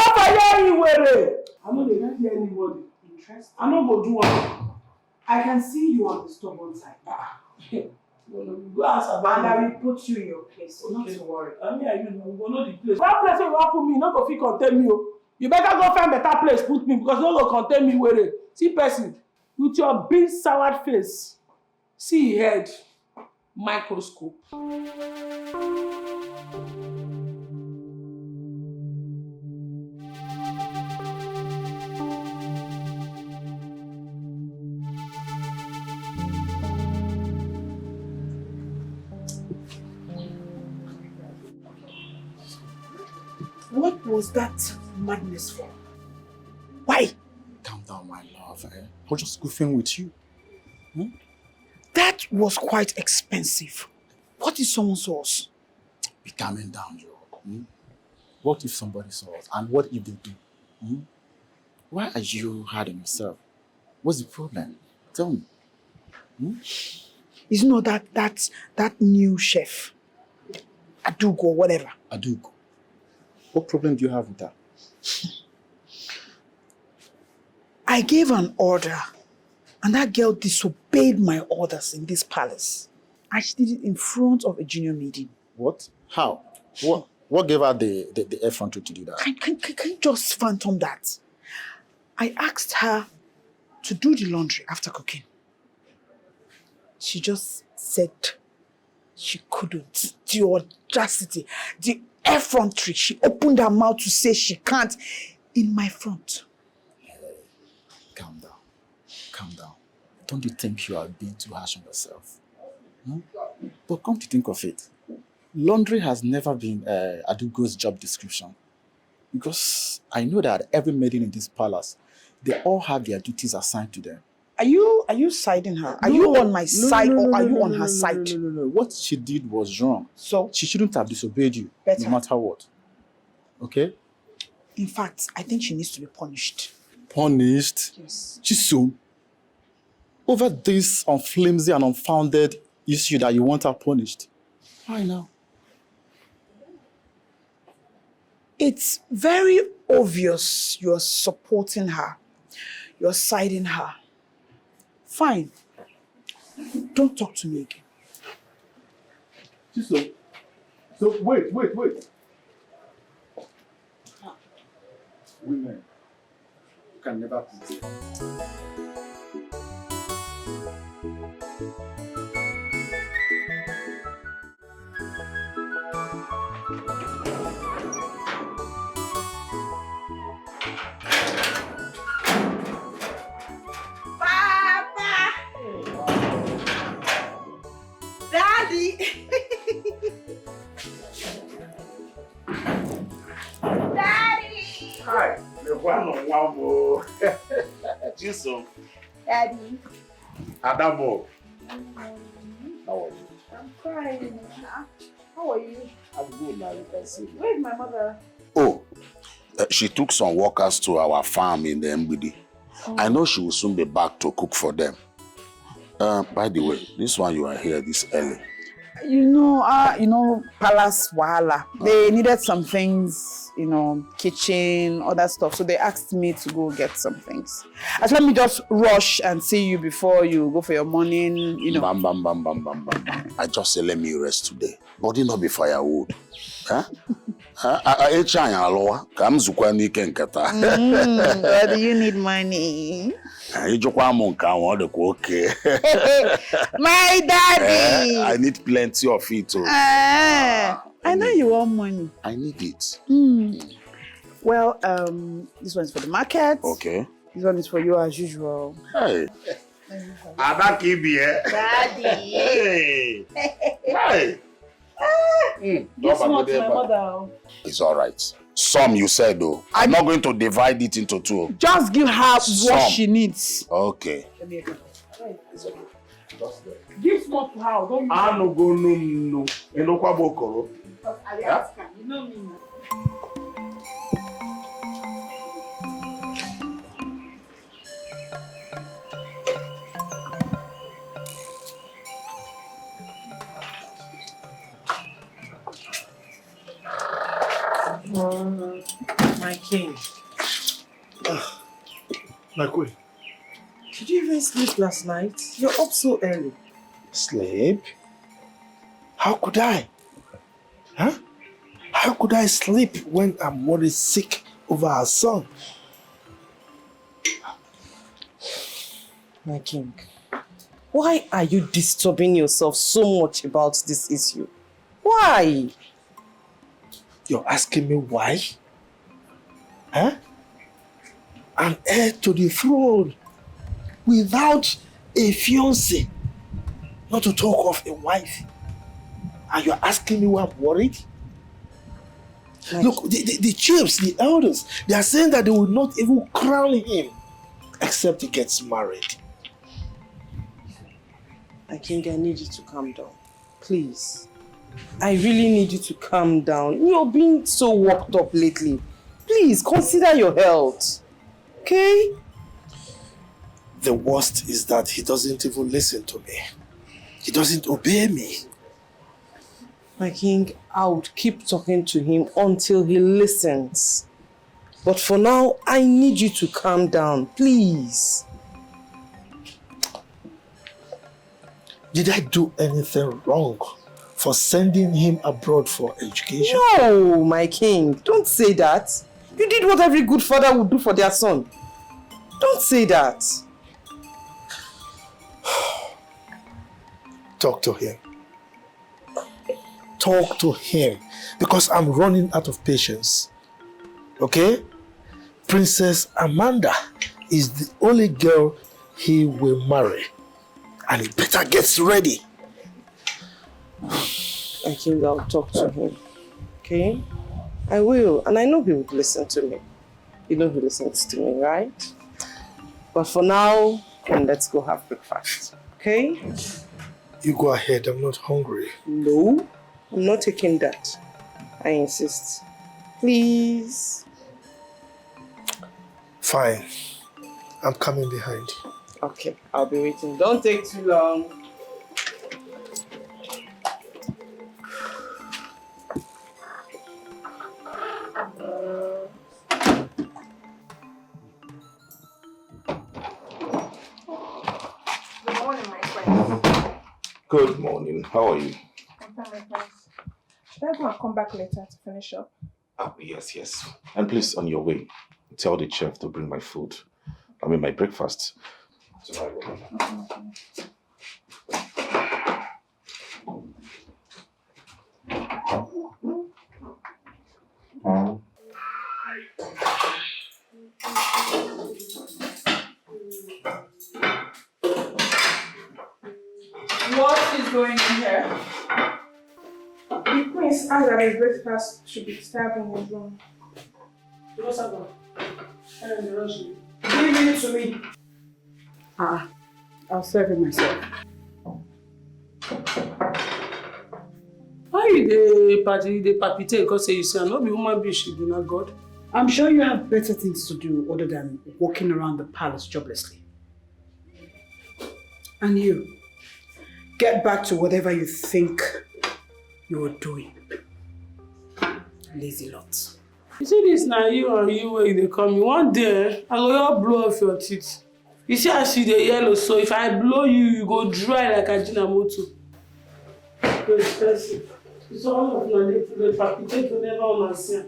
hear me, were? I no dey hear anybody. Interesting. I no go do am. I can see you on the stubborn side. Go ask about and I will put you in your place. So okay. Not to worry. I mean, you know, we go know the place. That place where you want put me, not to fit contain me. You better go find better place put me because no go contain me. Where see person with your big soured face, see head, microscope. What was that madness for? Why? Calm down, my love. I was just goofing with you. That was quite expensive. What if someone saw us? Be calming down, Joe. What if somebody saw us? And what if they do? Why are you hard on yourself? What's the problem? Tell me. Is not that new chef, Adugo or whatever. Adugo. What problem do you have with that? I gave an order, and that girl disobeyed my orders in this palace. And she did it in front of a junior maiden. What? How? What gave her the effrontery to do that? Can you just phantom that? I asked her to do the laundry after cooking. She just said she couldn't. The audacity, the effrontery. She opened her mouth to say she can't in my front. Calm down. Calm down. Don't you think you are being too harsh on yourself? But come to think of it, laundry has never been Adugo's job description. Because I know that every maiden in this palace, they all have their duties assigned to them. Are you siding her? Are you on my side or are you on her side? No. What she did was wrong. So? She shouldn't have disobeyed you, no matter what. Okay? In fact, I think she needs to be punished. Punished? Yes. Chisom, over this flimsy and unfounded issue that you want her punished. Why now? It's very obvious you're supporting her. You're siding her. Fine. Don't talk to me again. Chisom, so wait. Women can never please. Papa! Daddy! Daddy! Hi, the one on one more. Chisom. Daddy. Adamo. How are you? I'm fine. How are you? I'm good now, you can see. Where's my mother? Oh, she took some workers to our farm in the MBD. Oh. I know she will soon be back to cook for them. By the way, this one you are here this early. You know, Palace Wahala. They needed some things, kitchen, other stuff. So they asked me to go get some things. I said, let me just rush and see you before you go for your morning, Bam, bam, bam, bam, bam, bam. I just say, let me rest today. Body not be firewood. Huh? Where do you need money? My daddy! I need plenty of it. I know you want money. I need it. Well, this one's for the market. Okay. This one is for you as usual. Hey. Daddy! Hey. Hey. Guess what, my mother? It's all right. Some you said though. I'm not going to divide it into two. Just give her what she needs. Okay. Give small to her. Don't no. Because I ask her. You know me now. My king. My queen. Did you even sleep last night? You're up so early. Sleep? How could I? Huh? How could I sleep when I'm worried sick over our son? My king, why are you disturbing yourself so much about this issue? Why? You're asking me why? Huh? An heir to the throne without a fiancé, not to talk of a wife. And you're asking me why I'm worried? Look, the chiefs, the elders, they are saying that they will not even crown him except he gets married. My king, I need you to calm down. Please. I really need you to calm down. You're being so worked up lately. Please, consider your health. Okay? The worst is that he doesn't even listen to me. He doesn't obey me. My king, I would keep talking to him until he listens. But for now, I need you to calm down, please. Did I do anything wrong for sending him abroad for education? No, my king, don't say that. You did what every good father would do for their son. Don't say that. Talk to him. Talk to him, because I'm running out of patience. Okay? Princess Amanda is the only girl he will marry. And he better get ready. I think I'll talk to him. Okay? I will. And I know he would listen to me. You know he listens to me, right? But for now, let's go have breakfast. Okay? You go ahead. I'm not hungry. No, I'm not taking that. I insist. Please. Fine. I'm coming behind. Okay, I'll be waiting. Don't take too long. Good morning, my friends. Good morning. How are you? I'm fine, my friends. Should I go and come back later to finish up? Oh, yes. And please, on your way, tell the chef to bring my food. I mean, my breakfast. What is going on here? The prince asked that his breakfast should be served in his room. Give it to me. I'll serve it myself. Why you dey palpitate because say you say no be human being she be not God? I'm sure you have better things to do other than walking around the palace joblessly. And you, get back to whatever you think you're doing. Lazy lot. You see this now, you where they come me. One day, I go just blow off your teeth. You see I see the yellow, so if I blow you, you go dry like a Ajinomoto. So expensive. It's all of my they palpitate whenever I'm see.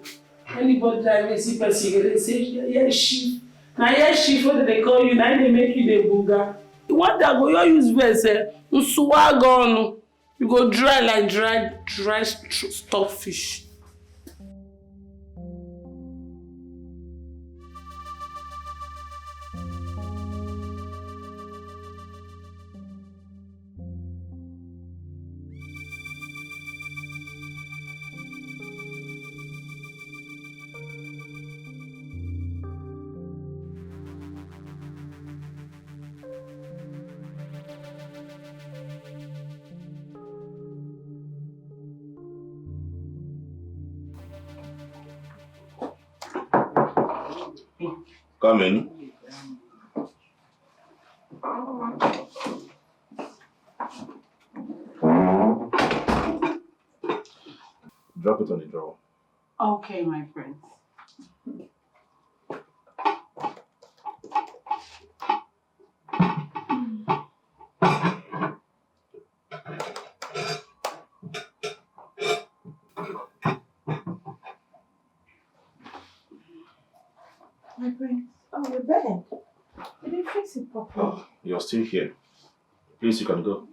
Anybody that see person, they say, yeah, she. Now, yeah, she, what they call you, now they make you the booger. What that go, you use verse, you swag on. You go dry like dry stockfish. Come in. Drop it on the drawer. Okay, my friends. My prince, your bed. You didn't fix it properly. Oh, you're still here. Please, you can go.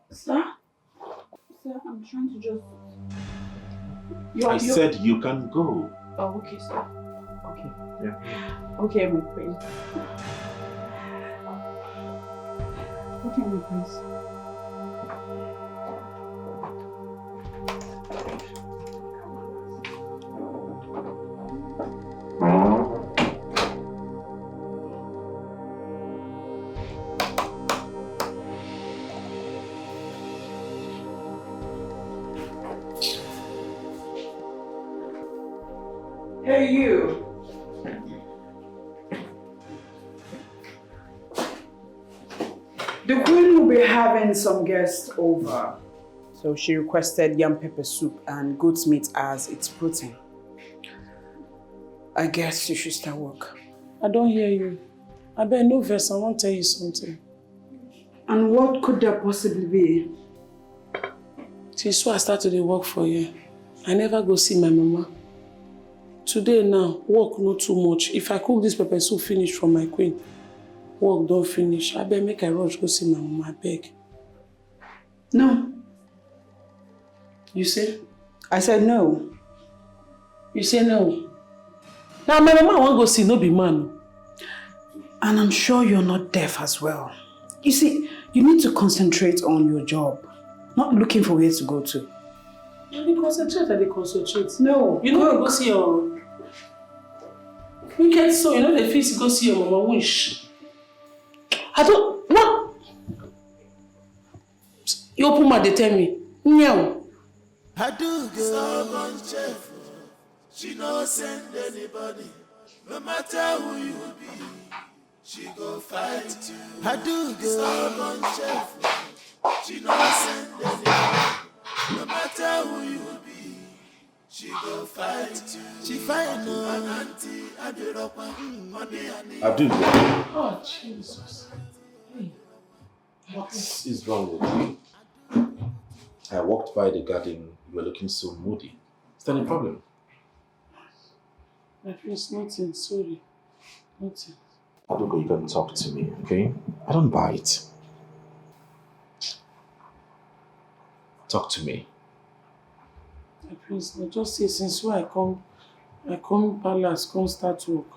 Sir, I'm trying to just... I said you can go. Oh, okay, sir. Okay. Yeah. Okay, my prince. Okay, my prince. Hey, you. The queen will be having some guests over. So she requested yam pepper soup and goat's meat as its protein. I guess you should start work. I don't hear you. I bet no verse, I want to tell you something. And what could there possibly be? Since I started to work for you, I never go see my mama. Today now, work not too much. If I cook this pepper soup finish for my queen, work don't finish. I better make a rush go see my mama, I beg. No. You say? I said no. You say no? Now my mama won't go see, no be man. And I'm sure you're not deaf as well. You see, you need to concentrate on your job, not looking for where to go to. They concentrate and they concentrate. No. You know, go see your... Wicked so, you know the face go see your mama wish. I don't... What? You open my, they tell me. No. I do go. She no send anybody. No matter who you be, she go fight you. I do go stubborn chef. She no send anybody. No matter who you be, she go fight you. She fight no auntie. I do rock money. Abdul. Oh, Jesus. Hey. What is wrong with you? I walked by the garden. You were looking so moody. Is there any problem? My friends, nothing. Sorry. Nothing. Adugo, you can talk to me, okay? I don't bite. Talk to me. My friends, I just say since when I come palace, come start work.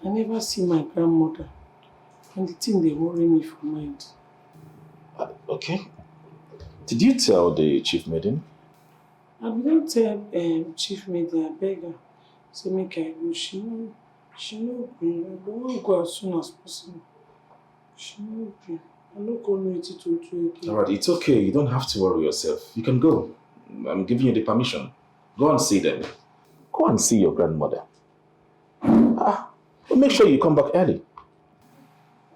I never see my grandmother. And the thing they worry me for mind. Okay. Did you tell the chief maiden? I didn't tell chief maiden, I beg her. Say make I go. She no gree. I go want go as soon as possible. She no gree. I no go know it to do again. Alright, it's okay. You don't have to worry yourself. You can go. I'm giving you the permission. Go and see them. Go and see your grandmother. But make sure you come back early.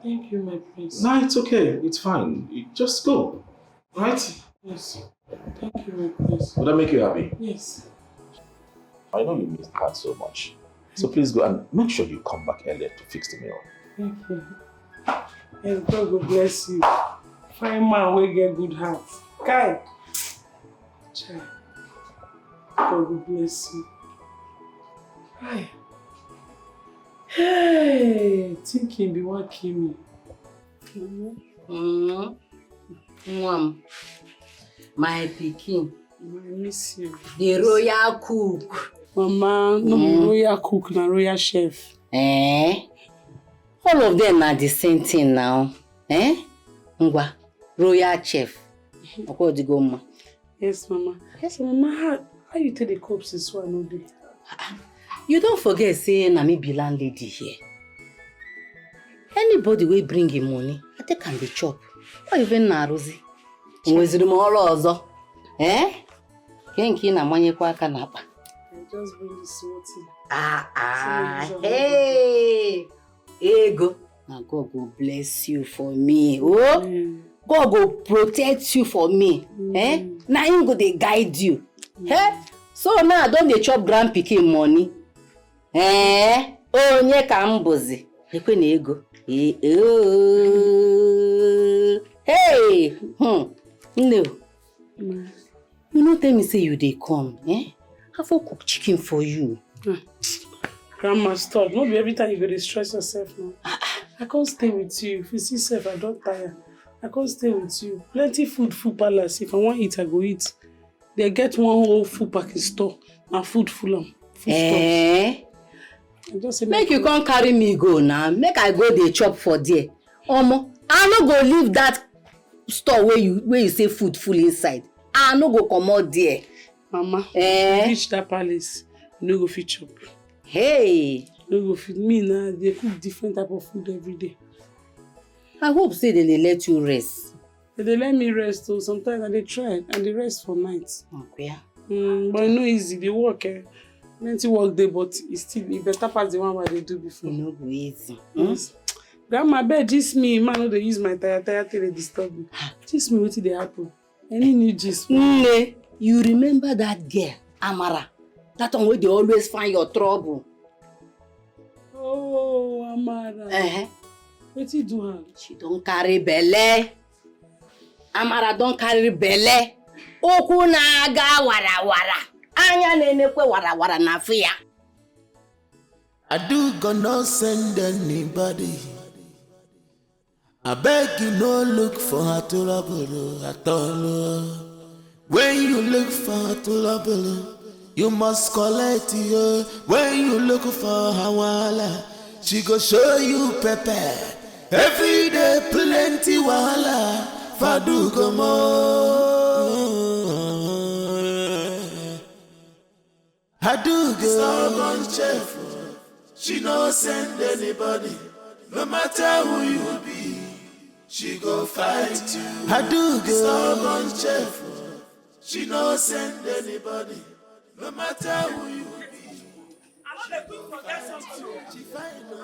Thank you, my prince. No, it's okay. It's fine. You just go. Right? Yes. Thank you, my prince. Would that make you happy? Yes. I know you missed her so much. So please go and make sure you come back earlier to fix the meal. Thank you. And God will bless you. Fine man will get good heart. Kai. Child. God will bless you. Hi. Hey, thinking be what kill me. Mom, my pikin. I miss you. The royal cook. Mama, no royal cook, na royal chef. All of them are the same thing now. Ngwa, royal chef. Yes, Mama. Yes, Mama. How you take the cups this one all day? You don't forget saying na me be landlady here. Anybody will bring him money, I think can be chop. Or even na Rosie. Nweziri m ọrụ ọzọ. Kenki na manyekwa aka na akpa. I just bring this water. Hey. Ego. Now God will bless you for me. Oh, God will protect you for me. Now him go dey guide you. So now don't dey chop grand pikin money. Onye ka mbozi. Ekwe na ego. Hey. No. You no tell me say you dey come. I for cook chicken for you. Grandma, stop. Not be every time you go to stress yourself now. I can't stay with you. If you see self, I don't tire. I can't stay with you. Plenty food palace. If I want to eat, I go eat. They get one whole food packet store and food full of food stuff. Make you come carry me go now. Make I go dey chop for there. Omo, I no go leave that store where you say food full inside. I no go come out there. Mama, you reach that palace, you no go fit chop. Hey, no go fit me now. They cook different type of food every day. I hope say they let you rest. They let me rest too. Sometimes I try and they rest for nights. Okay. But it's not easy. They work. Plenty work day, but it's better pass the one where they do before. No go easy. Yes. Grandma, bed, just me. Man, no, they use my tire till they disturb me. Just me, what did they happen? Any new gist? You remember that girl, Amara? That one where they always find your trouble. Oh, Amara. What did you do her? She don't carry belle. Amara don't carry belle. Oku naga wara wara. Anya nenekwe wara wara na fiya. I do gonna send anybody. I beg you no look for her trouble at all. When you look for her trouble, you must collect you. When you look for her wala, she go show you pepper. Every day plenty wala. Fadu I do go stubborn chef. She no send anybody. No matter who you be, she go fight you. I do go stubborn chef. She no send anybody. No matter who you be. know the quick forget something.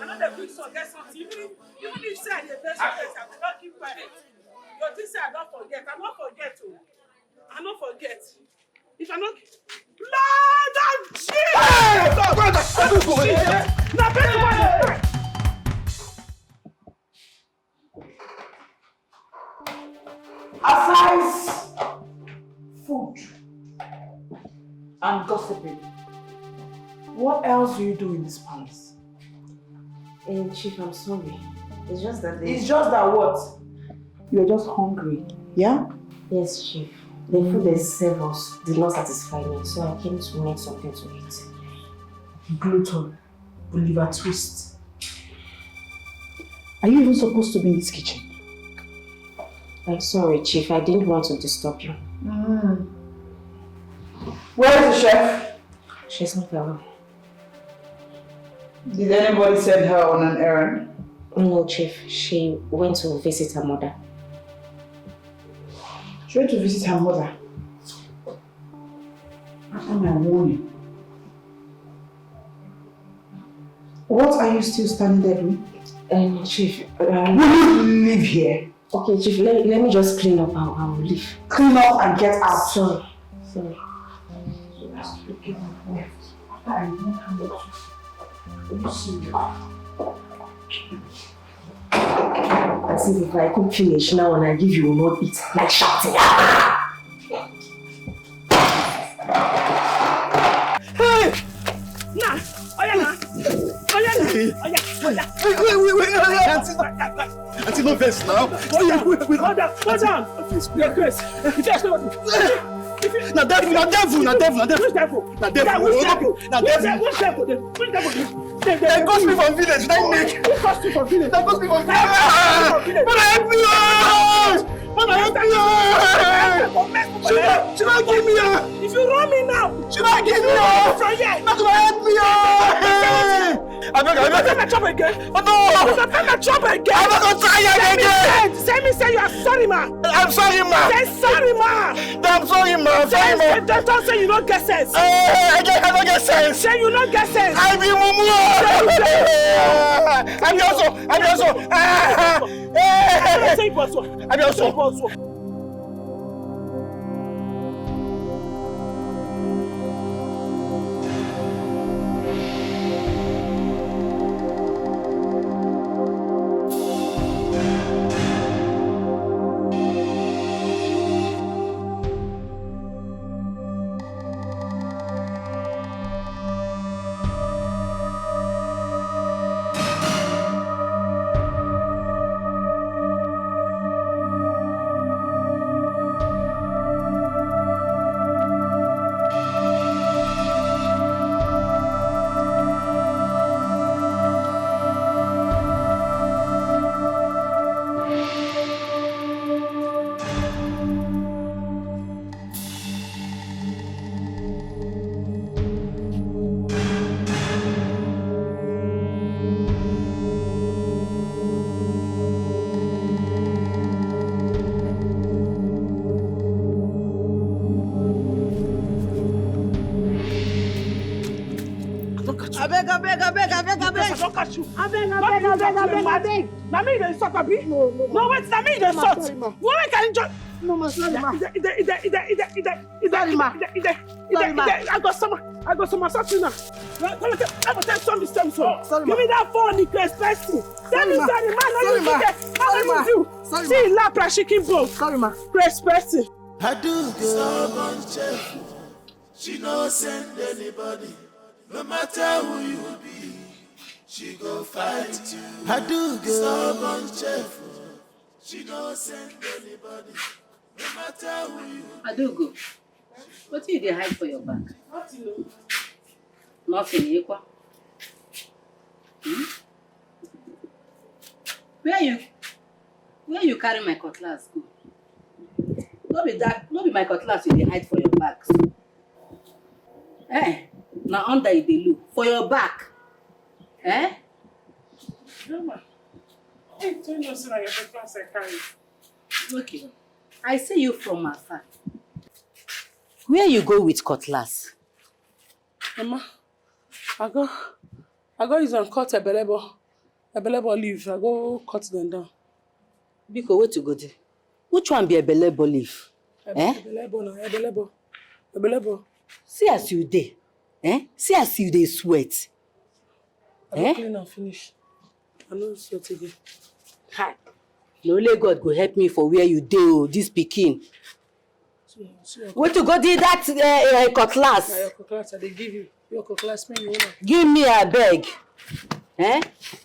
I know the quick forget something. Even if say I dey best forget, I will not keep quiet. Your thing say I don't forget. I don't forget. I don't forget. If I don't, Lord of Jesus! Hey, brother, now better one. Aside food and gossiping, what else do you do in this palace? Chief, I'm sorry. It's just that It's just that what? You're just hungry, yeah? Yes, Chief. The food they serve us did not satisfy me, so I came to make something to eat. Gluten, liver twist. Are you even supposed to be in this kitchen? I'm sorry, Chief. I didn't want to disturb you. Where is the chef? She's not around. Did anybody send her on an errand? No, Chief. She went to visit her mother. She went to visit her mother? After my warning. What are you still standing there doing? Chief, will you leave here? Okay, Chief, let me just clean up. I will leave. Clean up and get out. Sorry. As if I could finish now and I give you will not eat, like shouting. Hey! Nah! Auntie, no vex now. Hold down. Your grace. Na devil. Which devil? They got me from village. Who cost you from village? They got me from village. Mama, help me out! Should I give me out? If you run me now, should I give me out? From here. Not gonna help me out! I beg. Not chop again. Oh no! Not chop again. I'm not gonna try again. Say you are sorry, ma. I'm sorry, ma. Say sorry, ma. I'm sorry, ma. Don't say you don't get sense. I don't get sense. Say you don't get sense. I be mumu. I'm also. I don't catch you. I beg. Na me dey insult abi? No, wait, na me dey insult. Woman can enjoy. No, ma, sorry, ma. I got some something now. Let me tell some. Sorry, give me that phone, you person. Tell me, sorry, man. Sorry, ma. Sorry, see, lapra chicken bowl. Sorry, ma. Press person. I do stubborn chef. She no send anybody. No matter who you be, she go fight you. I do stubborn chef. She no send anybody. No matter who you be. Adugo, what do you hide for your back? Nothing, Ekwa. Where you carry my cutlass go? No be my cutlass you dey hide for your back. So. Now under you dey look for your back. Okay. I see you from afar. Where you go with cutlass? Mama, I go use and cut a belebo leaf. I go cut them down. Biko, where to go there? Which one be a belebo leaf? Belebo. See as you dey. See as you dey sweat. I go clean and finish. I know sweat again. Hi. No only God go help me for where you dey, oh, this pikin. Where to go do that cutlass? Your cutlass, I dey give you. Your cutlass, man, you wanna. Give me a beg.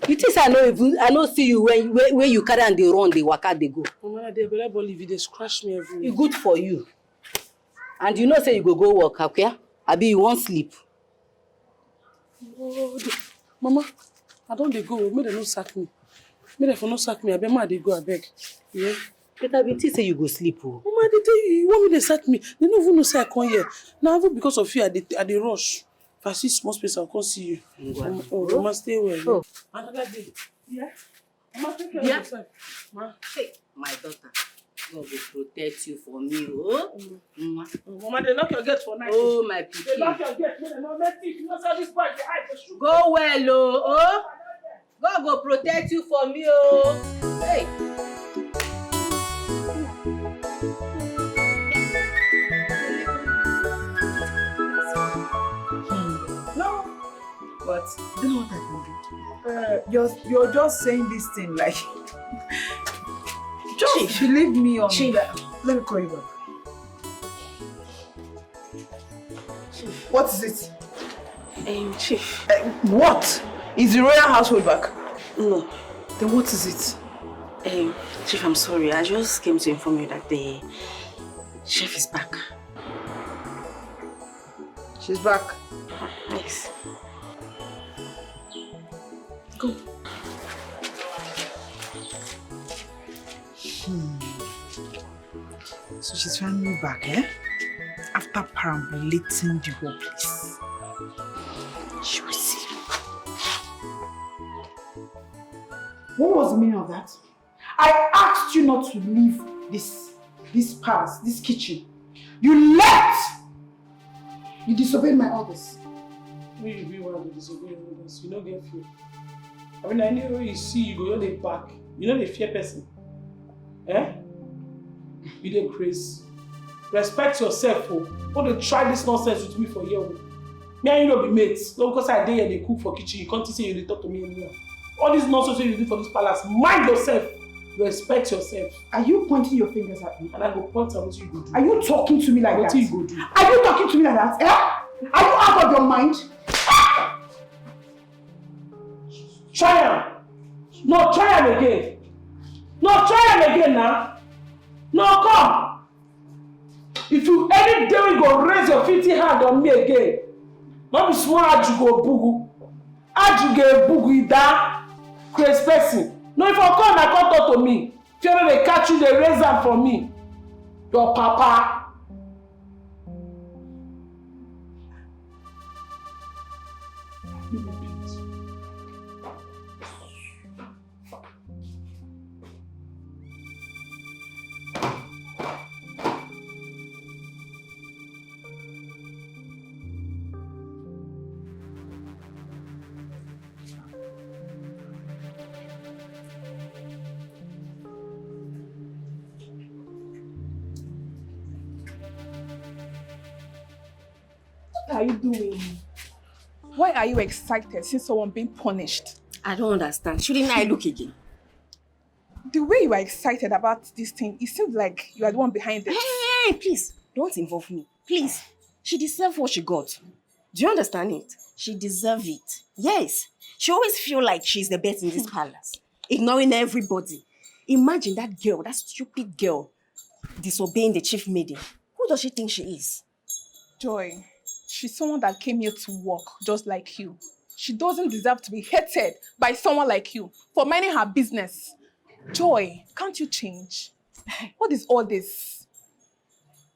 You think I no see you when you carry and they run, they waka, they go. Mama, they belebo leaf, they scratch me everywhere. It's good for you. And you know say you go work, okay? Abi you won't sleep. Oh, Mama, I don't dey go. Make them no sack me. Make them for no sack me. I beg, they go, I beg. Yeah. But I be say you go sleep. Oh. Mama, they tell you want me to sack me. They don't even know say I come here. Now, because of you, I dey rush. If I see small space, I'll come see you. Mama, stay well. Oh. Another day. Yeah. Mama, take care of yourself. Ma. Hey, my daughter. God will protect you for me, oh. Mama, they knock your gate for night. Oh, my pikin. They knock your gate. They no let you. You know how this boy dey hide for shoe. Go well, oh. God will protect you for me, oh. Hey. No, but you know what I can do? You're just saying this thing like. Just believe me on that. Let me call you back. What is it? Chief. What? Is the royal household back? No. Then what is it? Chief, I'm sorry. I just came to inform you that the chef is back. She's back? Yes. Go. So she's finally back, after perambulating the whole place. She will see. What was the meaning of that? I asked you not to leave this palace, this kitchen. You left! You disobeyed my orders. When you be one of the disobeying orders, you don't get fear. I mean, anywhere you see, you go on the back. You know the fear person. You dey crazy. Respect yourself, oh. Don't dey try this nonsense with me for here. Me and you no be mates. No, because I dey here, they cook for kitchen. You can't say you dey talk to me anymore. All this nonsense you do for this palace, mind yourself. Respect yourself. Are you pointing your fingers at me? And I go point at what you go do. Are you talking to me like that? What you go do? Are you talking to me like that? Are you out of your mind? Try am. No, try am again. No, try am again now. No, come. If you any day you go raise your 50 hand on me again, not be small aju go bugu. Aju go bugu ida crazy person. No, if I come, I come talk to me. If you know they catch you, they raise am for me. Your papa. What are you doing? Why are you excited since someone being punished? I don't understand. Shouldn't I look again? The way you are excited about this thing, it seems like you are the one behind it. Hey, please, don't involve me. Please. She deserves what she got. Do you understand it? She deserves it. Yes. She always feels like she's the best in this palace, ignoring everybody. Imagine that girl, that stupid girl, disobeying the chief maiden. Who does she think she is? Joy, she's someone that came here to work just like you. She doesn't deserve to be hated by someone like you for minding her business. Joy, can't you change? What is all this?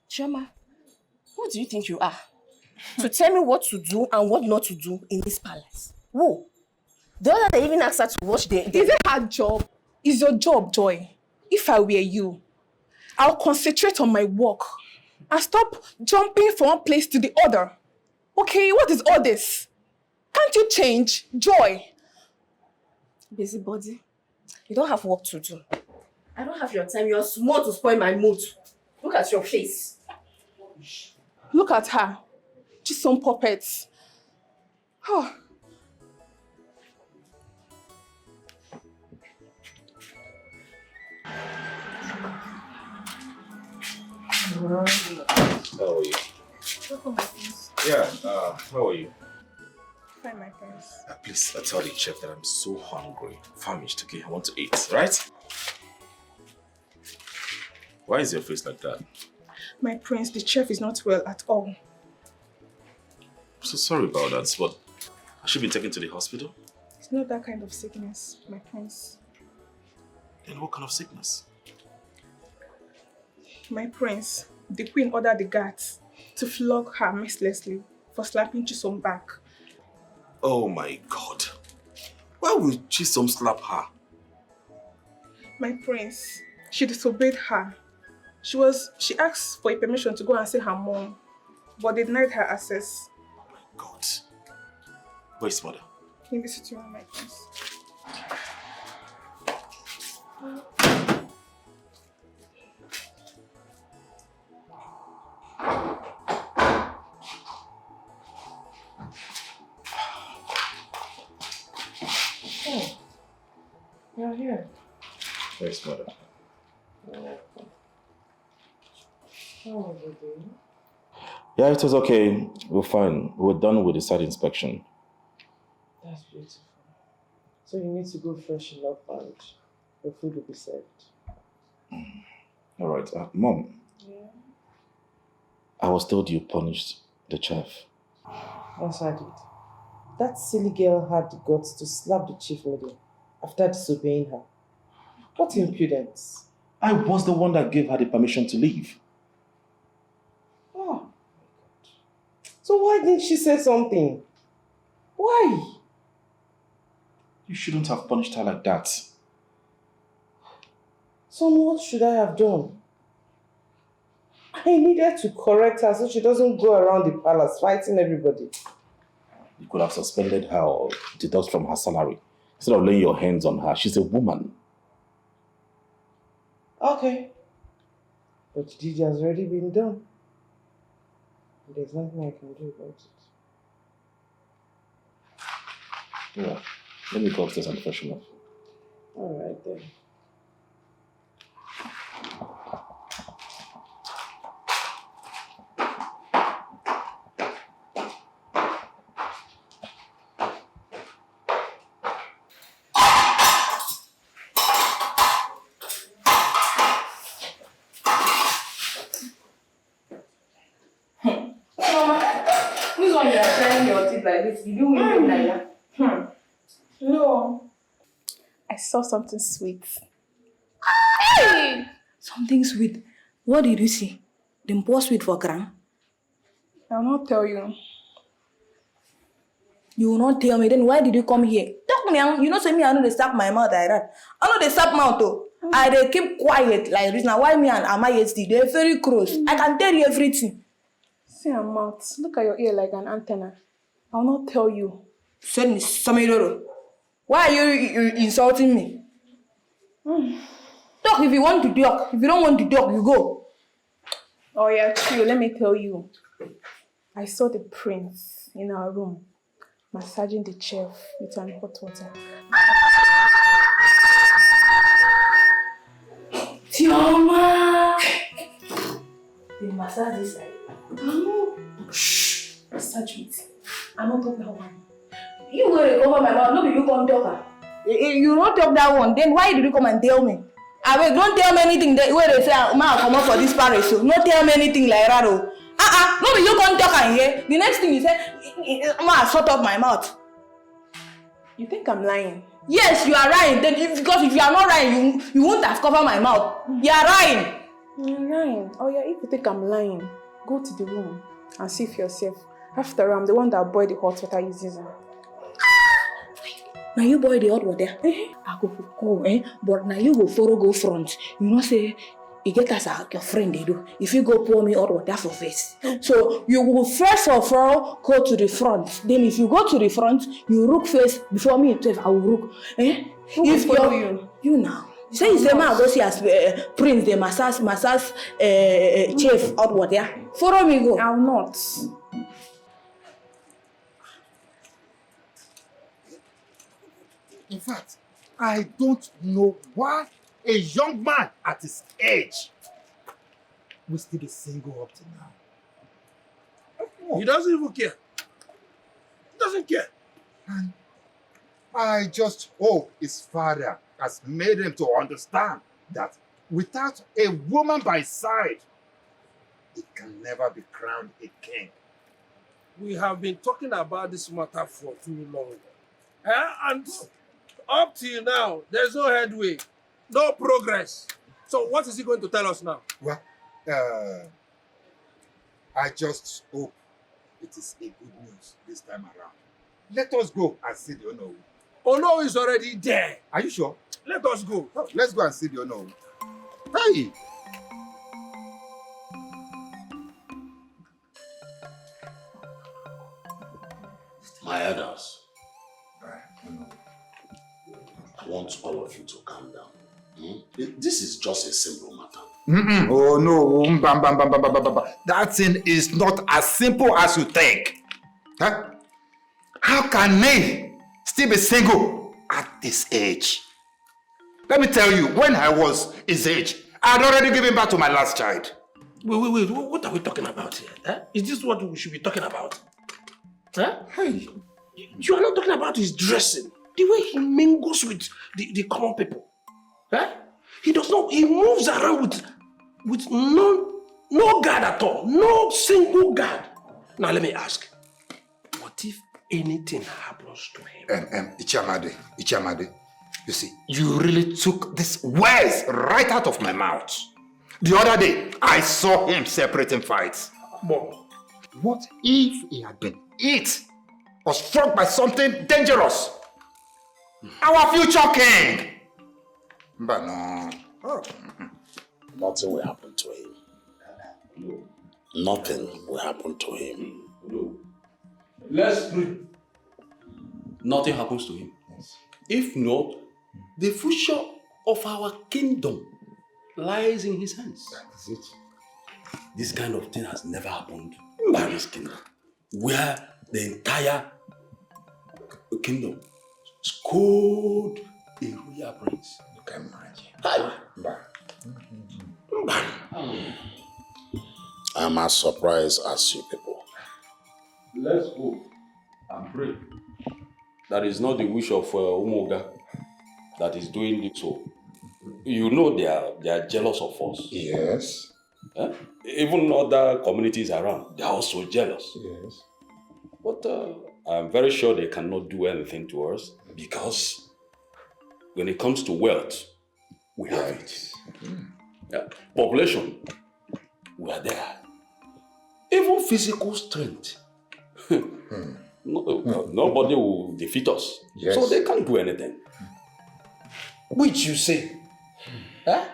Chioma, who do you think you are? To tell me what to do and what not to do in this palace? Who? The other day even asked her to watch the... Is it her job? It's your job, Joy. If I were you, I'll concentrate on my work and stop jumping from one place to the other. Okay, what is all this? Can't you change? Joy. Busybody, you don't have work to do. I don't have your time. You're small to spoil my mood. Look at your face. Look at her. Just some puppets. Oh. How are you? Welcome, my friends. Yeah, how are you? Fine, my friends. Please tell the chef that I'm so hungry, famished, okay? I want to eat, right? Why is your face like that? My prince, the chef is not well at all. I'm so sorry about that, but has she been taken to the hospital? It's not that kind of sickness, my prince. Then what kind of sickness? My prince, the queen ordered the guards to flog her mercilessly for slapping Chisom back. Oh my God. Why would Chisom slap her? My prince, she disobeyed her. She asked for a permission to go and see her mom, but they denied her access. Oh my God. Where's mother? In the sitting room, my prince. Oh, you're here. Where's mother? How was your day? Yeah, it was okay. We're fine. We're done with the site inspection. That's beautiful. So you need to go freshen up and your food will be served. All right. Mom. Yeah. I was told you punished the chef. Yes, I did. That silly girl had the guts to slap the chief lady after disobeying her. What impudence. I was the one that gave her the permission to leave. Oh, my God. So why didn't she say something? Why? You shouldn't have punished her like that. So what should I have done? I needed to correct her so she doesn't go around the palace fighting everybody. You could have suspended her or deduct from her salary instead of laying your hands on her. She's a woman. Okay. But the deed has already been done. There's nothing I can do about it. Yeah. Let me go upstairs and freshen up. All right then. This one you are trying your teeth like this. You do win like that. No. I saw something sweet. Hey! Something sweet. What did you see? Them pour sweet for Kran? I'll not tell you. You will not tell me. Then why did you come here? Talk me, you know, say me, I know they stop my mouth like that. I know they stop mouth though. I they keep quiet like this. Now why me and Ama they're very close. I can tell you everything. See your mouth. Look at your ear like an antenna. I'll not tell you. Send me Samidoro. Why are you insulting me? Talk if you want to talk. If you don't want to talk, you go. Oh yeah, true. Let me tell you. I saw the prince in our room massaging the chef with hot water. Tioma! They massage this side. No. Shh. Massage it. I'm not talking that one. You go to cover my mouth. No, you come talk. You don't talk that one. Then why did you come and tell me? I mean, don't tell me anything where they say, "Ma, come up for this parish." So, not tell me anything like that. No, you come talk and hear. The next thing you say, "Ma, shut up my mouth." You think I'm lying? Yes, you are lying. Then, because if you are not lying, you won't have covered my mouth. You are lying. I'm lying. Oh yeah, if you think I'm lying, go to the room and see for yourself. After I'm the one that boiled the hot water using. Now you boil the hot water. I go for but now you go follow go front. You know say you get as your friend they do. If you go pour me hot water for face. So you will first of all go to the front. Then if you go to the front, you look face before me. I will look. Who If will follow you now. Say you say man go see as prince the massage chef hot water. Follow me go. I'll not. In fact, I don't know why a young man at his age will still be single up to now. He doesn't even care. He doesn't care. And I just hope his father has made him to understand that without a woman by his side, he can never be crowned a king. We have been talking about this matter for too long. And up till now, there's no headway, no progress. So what is he going to tell us now? Well, I just hope it is a good news this time around. Let us go and see the Ono. Ono is already there. Are you sure? Let us go. No, let's go and see the Ono. Hey! My elders, I want all of you to calm down. This is just a simple matter. Oh no, that thing is not as simple as you think. Huh? How can he still be single at this age? Let me tell you, when I was his age, I had already given birth to my last child. Wait, what are we talking about here? Huh? Is this what we should be talking about? Huh? Hey, you are not talking about his dressing, the way he mingles with the common people. Huh? He does not, he moves around with no guard at all, no single guard. Now let me ask, what if anything happens to him? Ichamade, you see, you really took this words right out of my mouth. The other day, I saw him separating fights. But what if he had been hit or struck by something dangerous? Our future king! But no. Nothing will happen to him. Nothing will happen to him. Let's pray. Nothing happens to him. If not, the future of our kingdom lies in his hands. That is it. This kind of thing has never happened in this kingdom, where the entire kingdom scored a royal prince. You can imagine. I'm as surprised as you people. Let's hope and pray that is not the wish of Umoga that is doing this. So, you know they are jealous of us. Yes. Even other communities around, they are also jealous. Yes. But I'm very sure they cannot do anything to us because when it comes to wealth, we have it. Yeah. Population, we are there. Even physical strength, nobody will defeat us. Yes. So they can't do anything. Witch, you say? Huh?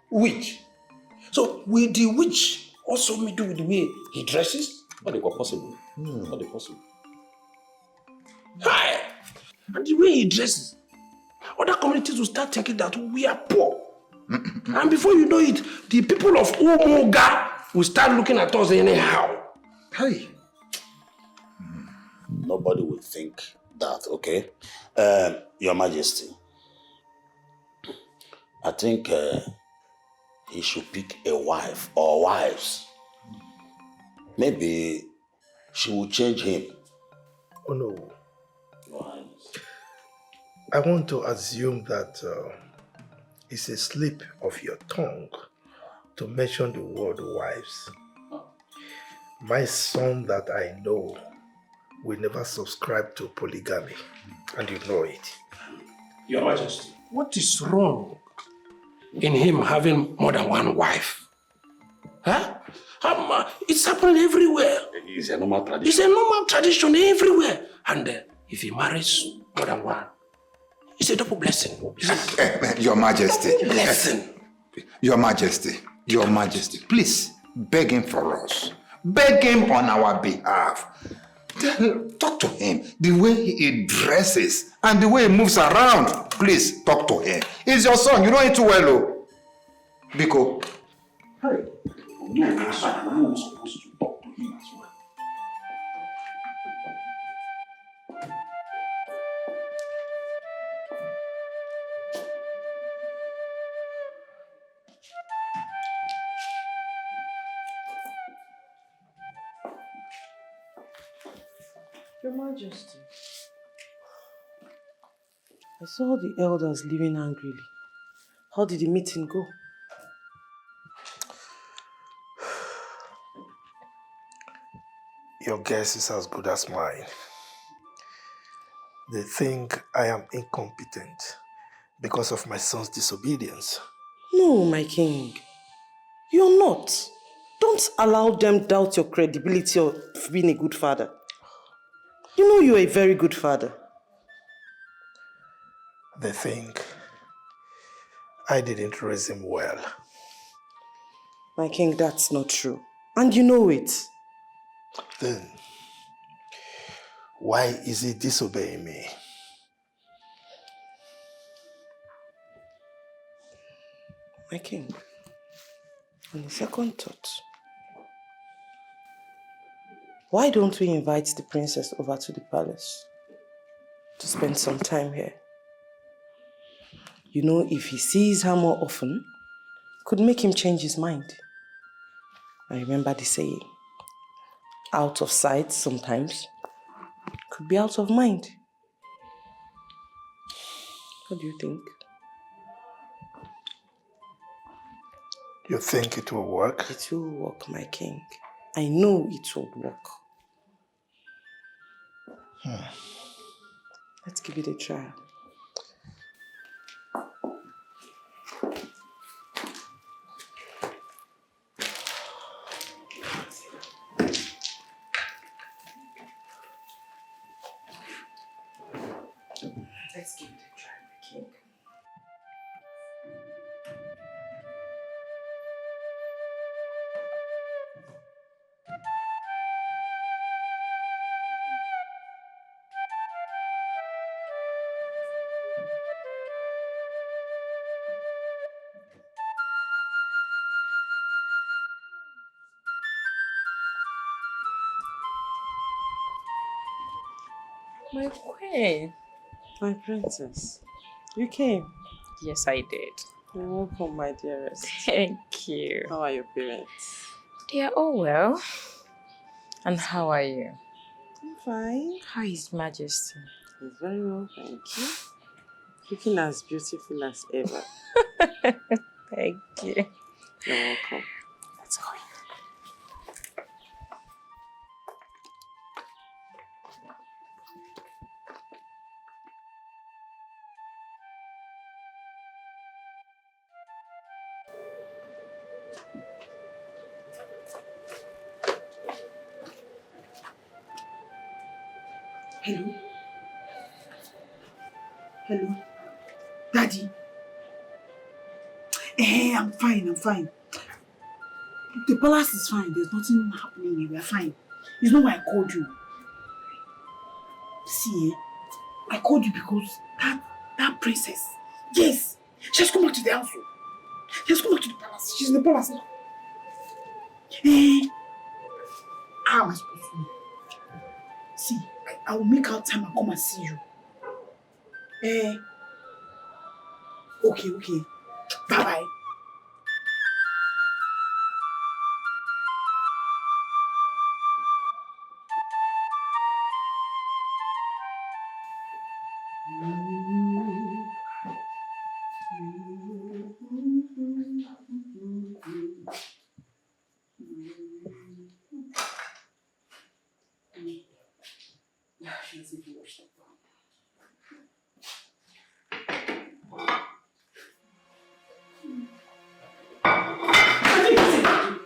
Witch. So will the witch also me do with the way he dresses? Not possible. Not possible. Hi! And the way he dresses, other communities will start thinking that we are poor. And before you know it, the people of Umoga will start looking at us anyhow. Hey. Nobody will think that, okay? Your Majesty, I think he should pick a wife or wives. Maybe she will change him. Oh no. I want to assume that it's a slip of your tongue to mention the word wives. My son that I know will never subscribe to polygamy, and you know it. Your Majesty, what is wrong in him having more than one wife? Huh? It's happening everywhere. It's a normal tradition. It's a normal tradition everywhere. And if he marries more than one, it's a double blessing. Your Majesty. Blessing. Your Majesty, Your Majesty, please beg him for us. Beg him on our behalf. Talk to him. The way he dresses and the way he moves around. Please talk to him. He's your son. You know him too well, oh. Biko. Hey. You're supposed to talk to him as well. Your Majesty, I saw the elders leaving angrily. How did the meeting go? Your guess is as good as mine. They think I am incompetent because of my son's disobedience. No, my king. You're not. Don't allow them doubt your credibility of being a good father. You know you're a very good father. They think I didn't raise him well. My king, that's not true. And you know it. Then, why is he disobeying me? My king, on the second thought, why don't we invite the princess over to the palace to spend some time here? You know, if he sees her more often, could make him change his mind. I remember the saying, out of sight sometimes could be out of mind. What do you think? You think it will work? It will work, my king. I know it will work. Let's give it a try. Let's give it a try, my king. My queen. My princess. You came? Yes, I did. You're welcome, my dearest. Thank you. How are your parents? They are all well. And how are you? I'm fine. How is Majesty? He's very well, thank you. Looking as beautiful as ever. Thank you. You're welcome. Let's go. Hello? Hello? Daddy? Hey, I'm fine. The palace is fine. There's nothing happening here. We are fine. It's not why I called you. See, I called you because that princess, yes, she has come back to the house. She has come back to the palace. She's in the palace now. How am I supposed to know? See, I will make out time and come and see you. Okay. Bye-bye.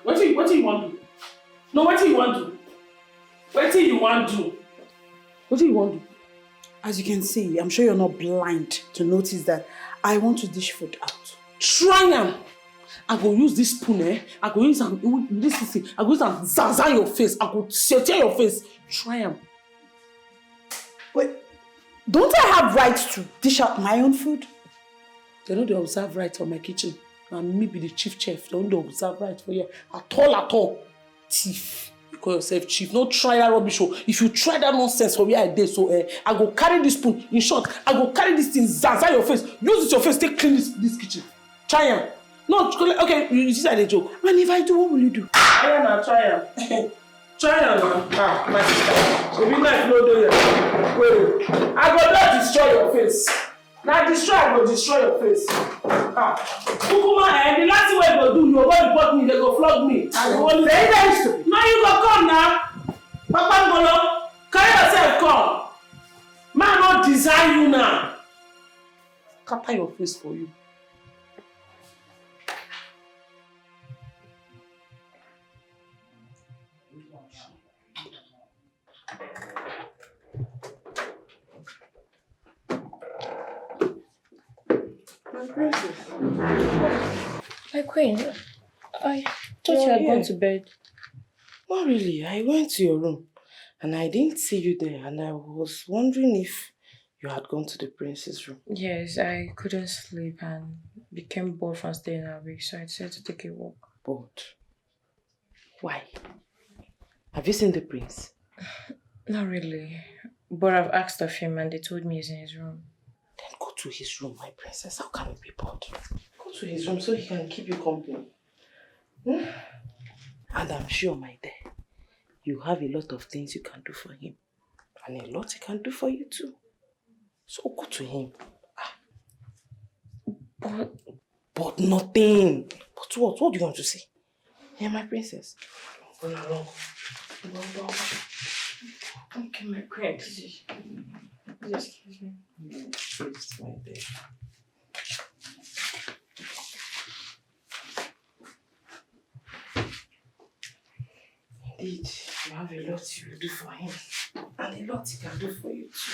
What do you want to do? No, what do you want to do? What do you want to do? What do you want to do? As you can see, I'm sure you're not blind to notice that I want to dish food out. Try am. I go use this spoon, I go use this thing. I go use and zaza your face. I go tear your face. Try am. Wait, don't I have rights to dish out my own food? They don't observe right for my kitchen. And me be the chief chef. They don't observe right for you at all. Thief. You call yourself chief. No try that rubbish. If you try that nonsense for where I did, so I go carry this spoon. In short, I go carry this thing, zaza your face. Use it your face, take clean this kitchen. Try am. No, okay, you see that joke. And if I do, what will you do? Try am. Try am, man. My sister. If you like, no do it. Wait. I go not destroy your face. Now I go destroy your face. Kukuma, the last thing I go do, you go report me, they go flog me. Very stupid. Now you go come now. Papa Ngolo, carry yourself come. Man not design you now. Scatter your face for you. My queen, I thought you had gone to bed. Not really. I went to your room and I didn't see you there, and I was wondering if you had gone to the prince's room. Yes, I couldn't sleep and became bored from staying awake, so I decided to take a walk. Bored? Why? Have you seen the prince? Not really, but I've asked of him and they told me he's in his room. Then go to his room, my princess. How can we be bored? Go to his room so he can keep you company. And I'm sure, my dear, you have a lot of things you can do for him. And a lot he can do for you too. So go to him. But nothing. But what? What do you want to say? Yeah, my princess. Go along. Okay, my queen. Please excuse me. It's my dear. Indeed, you have a lot you will do for him. And a lot he can do for you too.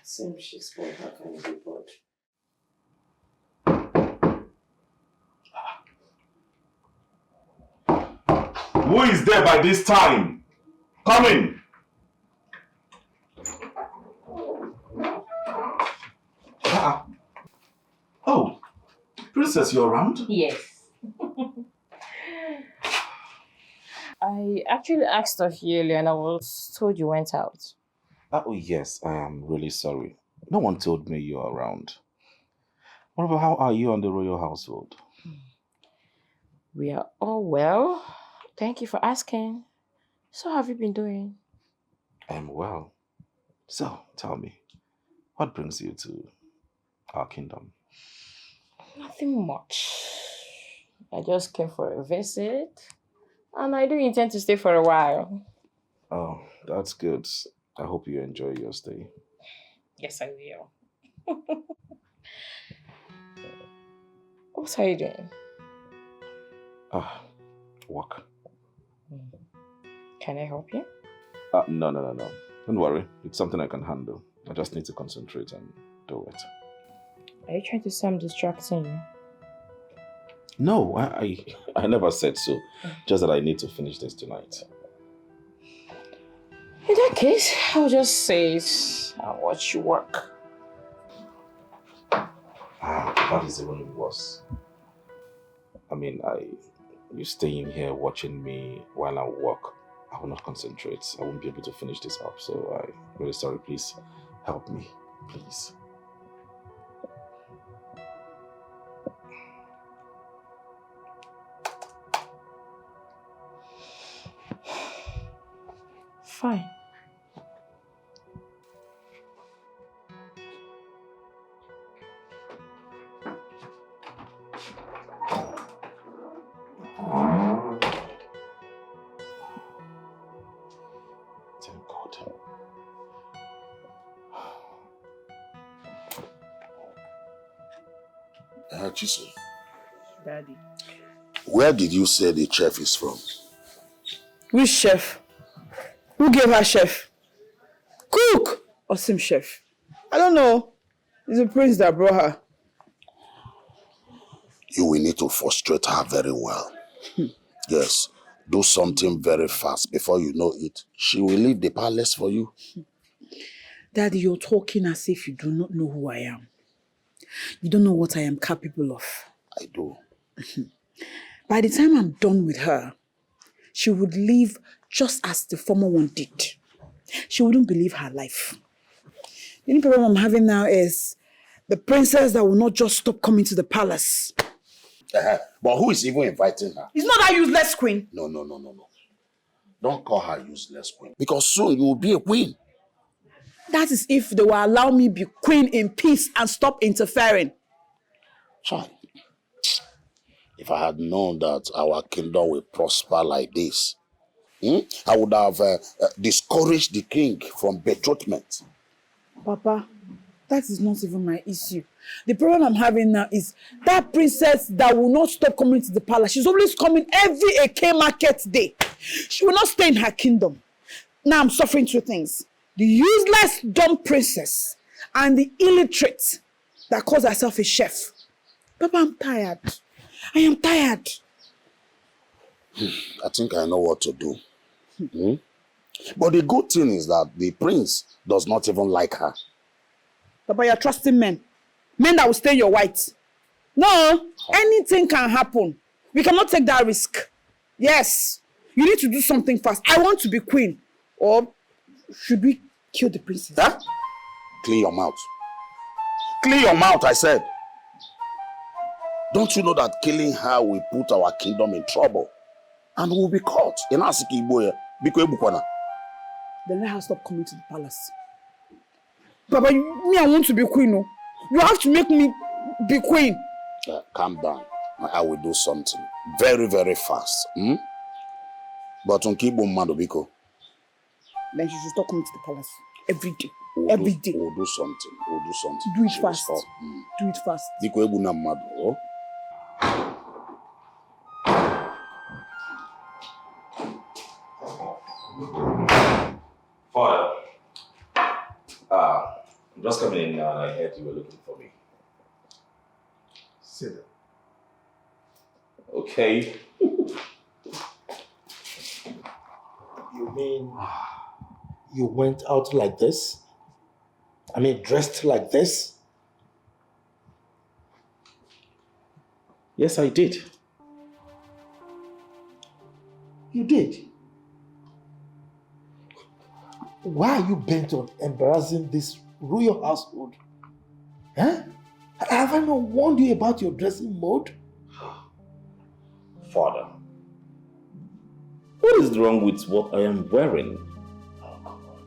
Same Shakespeare, how can you be bored? Who is there by this time? Come in. Oh, princess, you're around? Yes. I actually asked of you earlier and I was told you went out. Oh, yes, I am really sorry. No one told me you're around. What about how are you on the royal household? We are all well. Thank you for asking. So how have you been doing? I'm well. So, tell me, what brings you to our kingdom? Nothing much. I just came for a visit and I do intend to stay for a while. Oh, that's good. I hope you enjoy your stay. Yes, I will. What are you doing? Work. Can I help you? No. Don't worry. It's something I can handle. I just need to concentrate and do it. Are you trying to say I'm distracting you? No, I never said so. Just that I need to finish this tonight. In that case, I'll just say it and watch you work. That is even worse. I mean, you staying here watching me while I work, I will not concentrate. I won't be able to finish this up. So I'm really sorry. Please help me, please. Fine. Thank God. Chisom, Daddy. where did you say the chef is from? Which chef? Who gave her chef? Cook or some chef? I don't know. It's the prince that brought her. you will need to frustrate her very well. Yes, do something very fast. Before you know it, she will leave the palace for you. Daddy, you're talking as if you do not know who I am. You don't know what I am capable of. I do. By the time I'm done with her, she would leave just as the former one did. She wouldn't believe her life. The only problem I'm having now is the princess that will not just stop coming to the palace. But who is even inviting her? It's not that useless queen. No. Don't call her useless queen. Because soon you will be a queen. That is if they will allow me be queen in peace and stop interfering. Child, if I had known that our kingdom will prosper like this, I would have discouraged the king from betrothment. Papa, that is not even my issue. The problem I'm having now is that princess that will not stop coming to the palace. She's always coming every Eke market day. She will not stay in her kingdom. Now I'm suffering two things. The useless dumb princess and the illiterate that calls herself a chef. Papa, I'm tired. I am tired. I think I know what to do. But the good thing is that the prince does not even like her. Papa, you're trusting men. Men that will stay your white. No, anything can happen. We cannot take that risk. Yes, you need to do something fast. I want to be queen. Or should we kill the princess? Huh? Clean your mouth. Clean your mouth, I said. Don't you know that killing her will put our kingdom in trouble? And we'll be caught. Then let her stop coming to the palace. Papa, I want to be queen. No? You have to make me be queen. Calm down. I will do something very, very fast. But on Kibo Madobiko. Then she should stop coming to the palace every day. We'll do something. Do it fast. Do it fast. Biko Ebu na Mado. Oh? Father, I'm just coming in now and I heard you were looking for me. Sit down. Okay. You mean you went out like this? I mean, dressed like this? Yes, I did. You did? Why are you bent on embarrassing this royal household? Huh? Have I not warned you about your dressing mode? Father, what is wrong with what I am wearing? Oh, come on.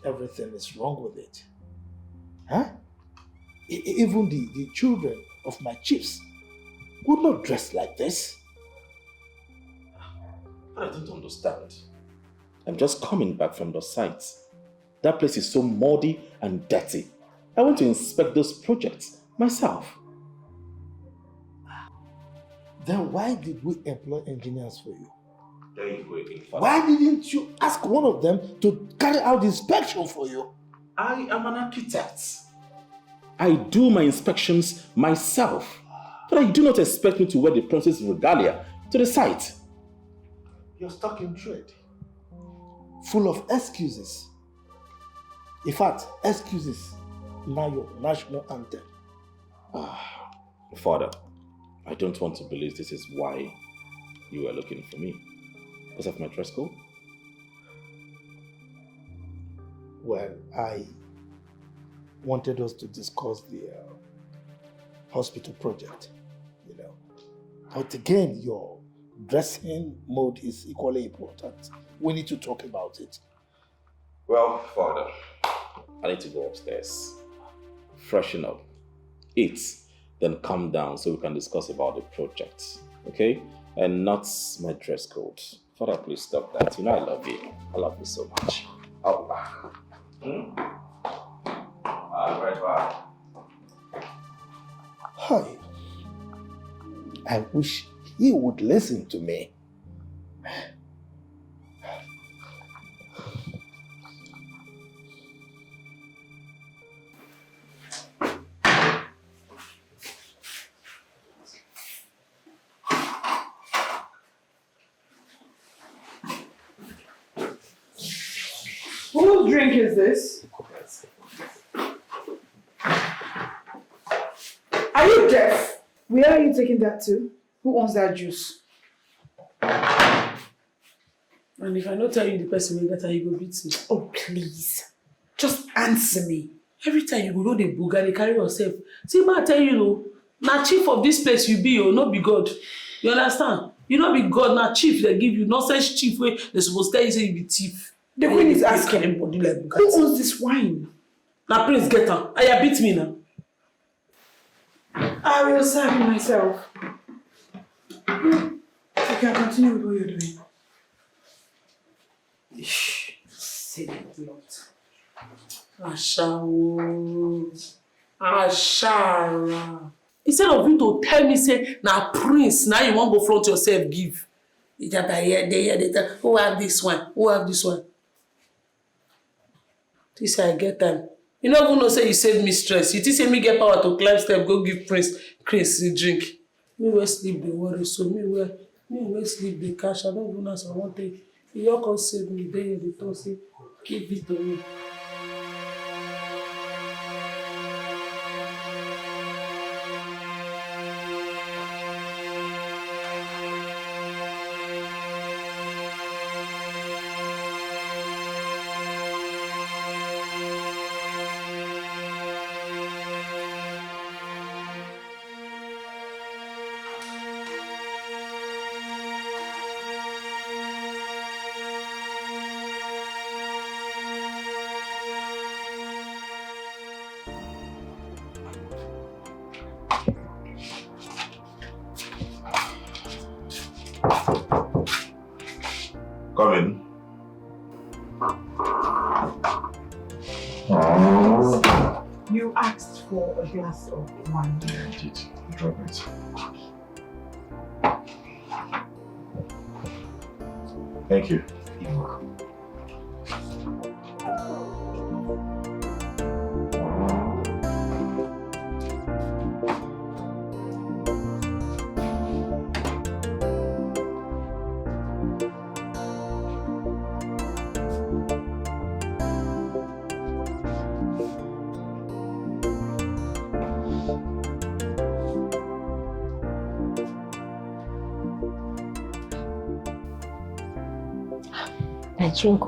Everything is wrong with it. Huh? Even the children of my chiefs would not dress like this. I don't understand. I'm just coming back from the site. That place is so muddy and dirty. I want to inspect those projects myself. Then why did we employ engineers for you? There you go again, Father. Why didn't you ask one of them to carry out the inspection for you? I am an architect. I do my inspections myself. But I do not expect me to wear the princess regalia to the site. You're stuck in trade. Full of excuses. In fact, excuses now your national anthem. Father, I don't want to believe this is why you are looking for me. Because of my dress code? Well, I wanted us to discuss the hospital project, you know. But again, your dressing mode is equally important. We need to talk about it. Well, Father, I need to go upstairs, freshen up, eat, then come down so we can discuss about the project, okay? And not my dress code. Father, please stop that. You know I love you. I love you so much. I'll be back. I'll be right back. Hi. I wish he would listen to me. Whose drink is this? Are you deaf? Where are you taking that to? Who owns that juice? And if I don't tell you the person will get her, he will beat me. Oh, please. Just answer me. Every time you go the booga, they carry yourself. See, man, I tell you, now chief of this place you be, not be God. You understand? You not be God, now chief they give you nonsense chief where they supposed to tell you say you be thief. The queen is asking, anybody like who owns this wine? Now prince get her. I beat me now. I will serve you myself. You can continue with what you're doing. Say that lot. Ashara. Instead of you to tell me, say, now prince, now you won't go front yourself, give. You just they tell, who have this one? Who have this one? This I get time. You don't even know, say you save me stress. You think say me get power to climb step, go give prince Chris a drink. Me will sleep the worry, so me will sleep the cash. I don't even answer one thing. You all can save me, then you don't say, give it to me. Come in. You asked for a glass of wine. Yeah, I did. Drop it. Thank you. You're welcome. Drink.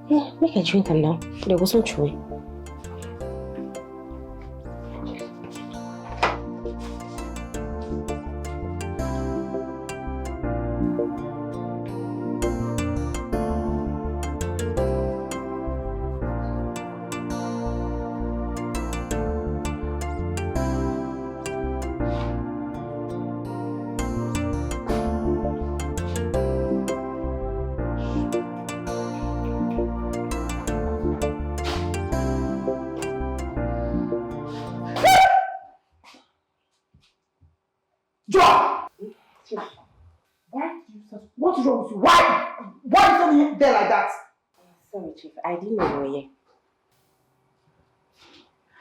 Yeah, make a drink now. There was no choice. What is wrong with you? Why? Why is you there like that? Sorry, Chief. I didn't know you were here.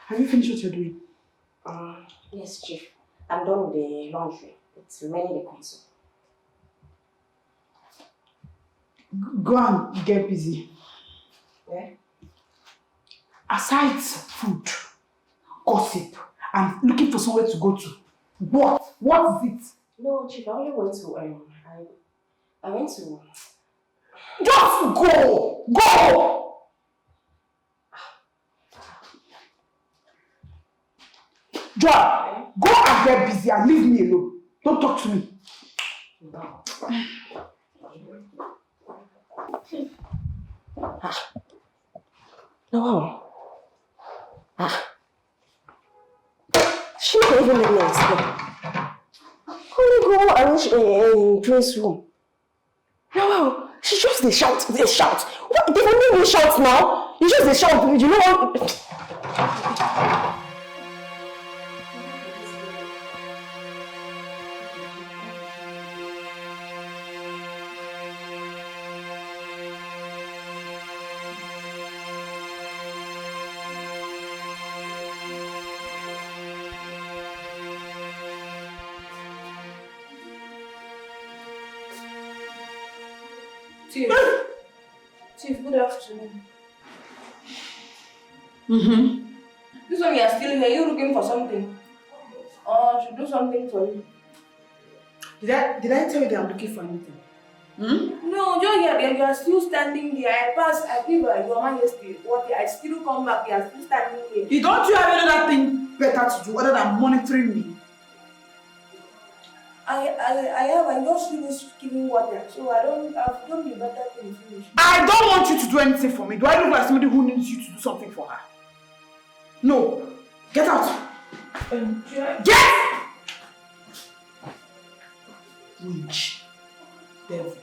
Have you finished what you're doing? Yes, Chief. I'm done with the laundry. It's remaining the console. Go and get busy. Yeah? Aside food, gossip, and looking for somewhere to go to, what is it? No, Chief, I only went to, I went to... Just go! Go! Joy, go and get busy and leave me alone. Don't talk to me. No. No. She can't even let me explain. Only go arrange Prince's room. No, she just they shout. What? They don't even shout now. You just they shout. You know what? Chief, good afternoon. Mm-hmm. This one you are still here. You looking for something? Oh, I should do something for you. Did I tell you that I'm looking for anything? No, you're here. You are still standing there. I passed. I give your man yesterday. What? I still come back. You are still standing here. You don't you have any other thing better to do other than monitoring me? I have. I just finished giving water, so I've done the better thing finish. I don't want you to do anything for me. Do I look like somebody who needs you to do something for her? No. Get out. Get! Witch. Devil.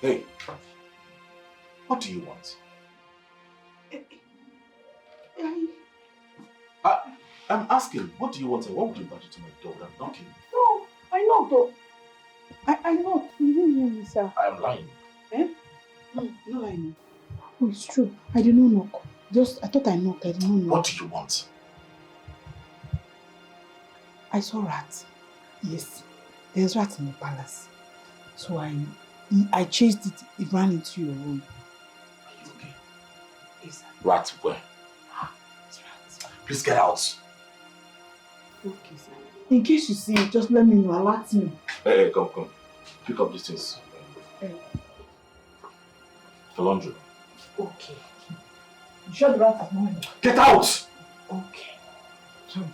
Hey, what do you want? I'm asking, what do you want and what would you budget to my door without knocking? No, I knocked though. I knocked. You didn't hear me, sir. I am lying. Eh? No, not lying. Oh, it's true. I did not knock. I thought I knocked. I did not knock. What do you want? I saw rats. Yes, there's rats in the palace. So I chased it. It ran into your room. Are you okay? Yes, sir. Rats where? It's rats. Please get out. Okay, sir. In case you see it, just let me know. Alert me. Hey, come. Pick up these things. The laundry. Okay. You sure the rats are not in? Get out! Okay. Sorry.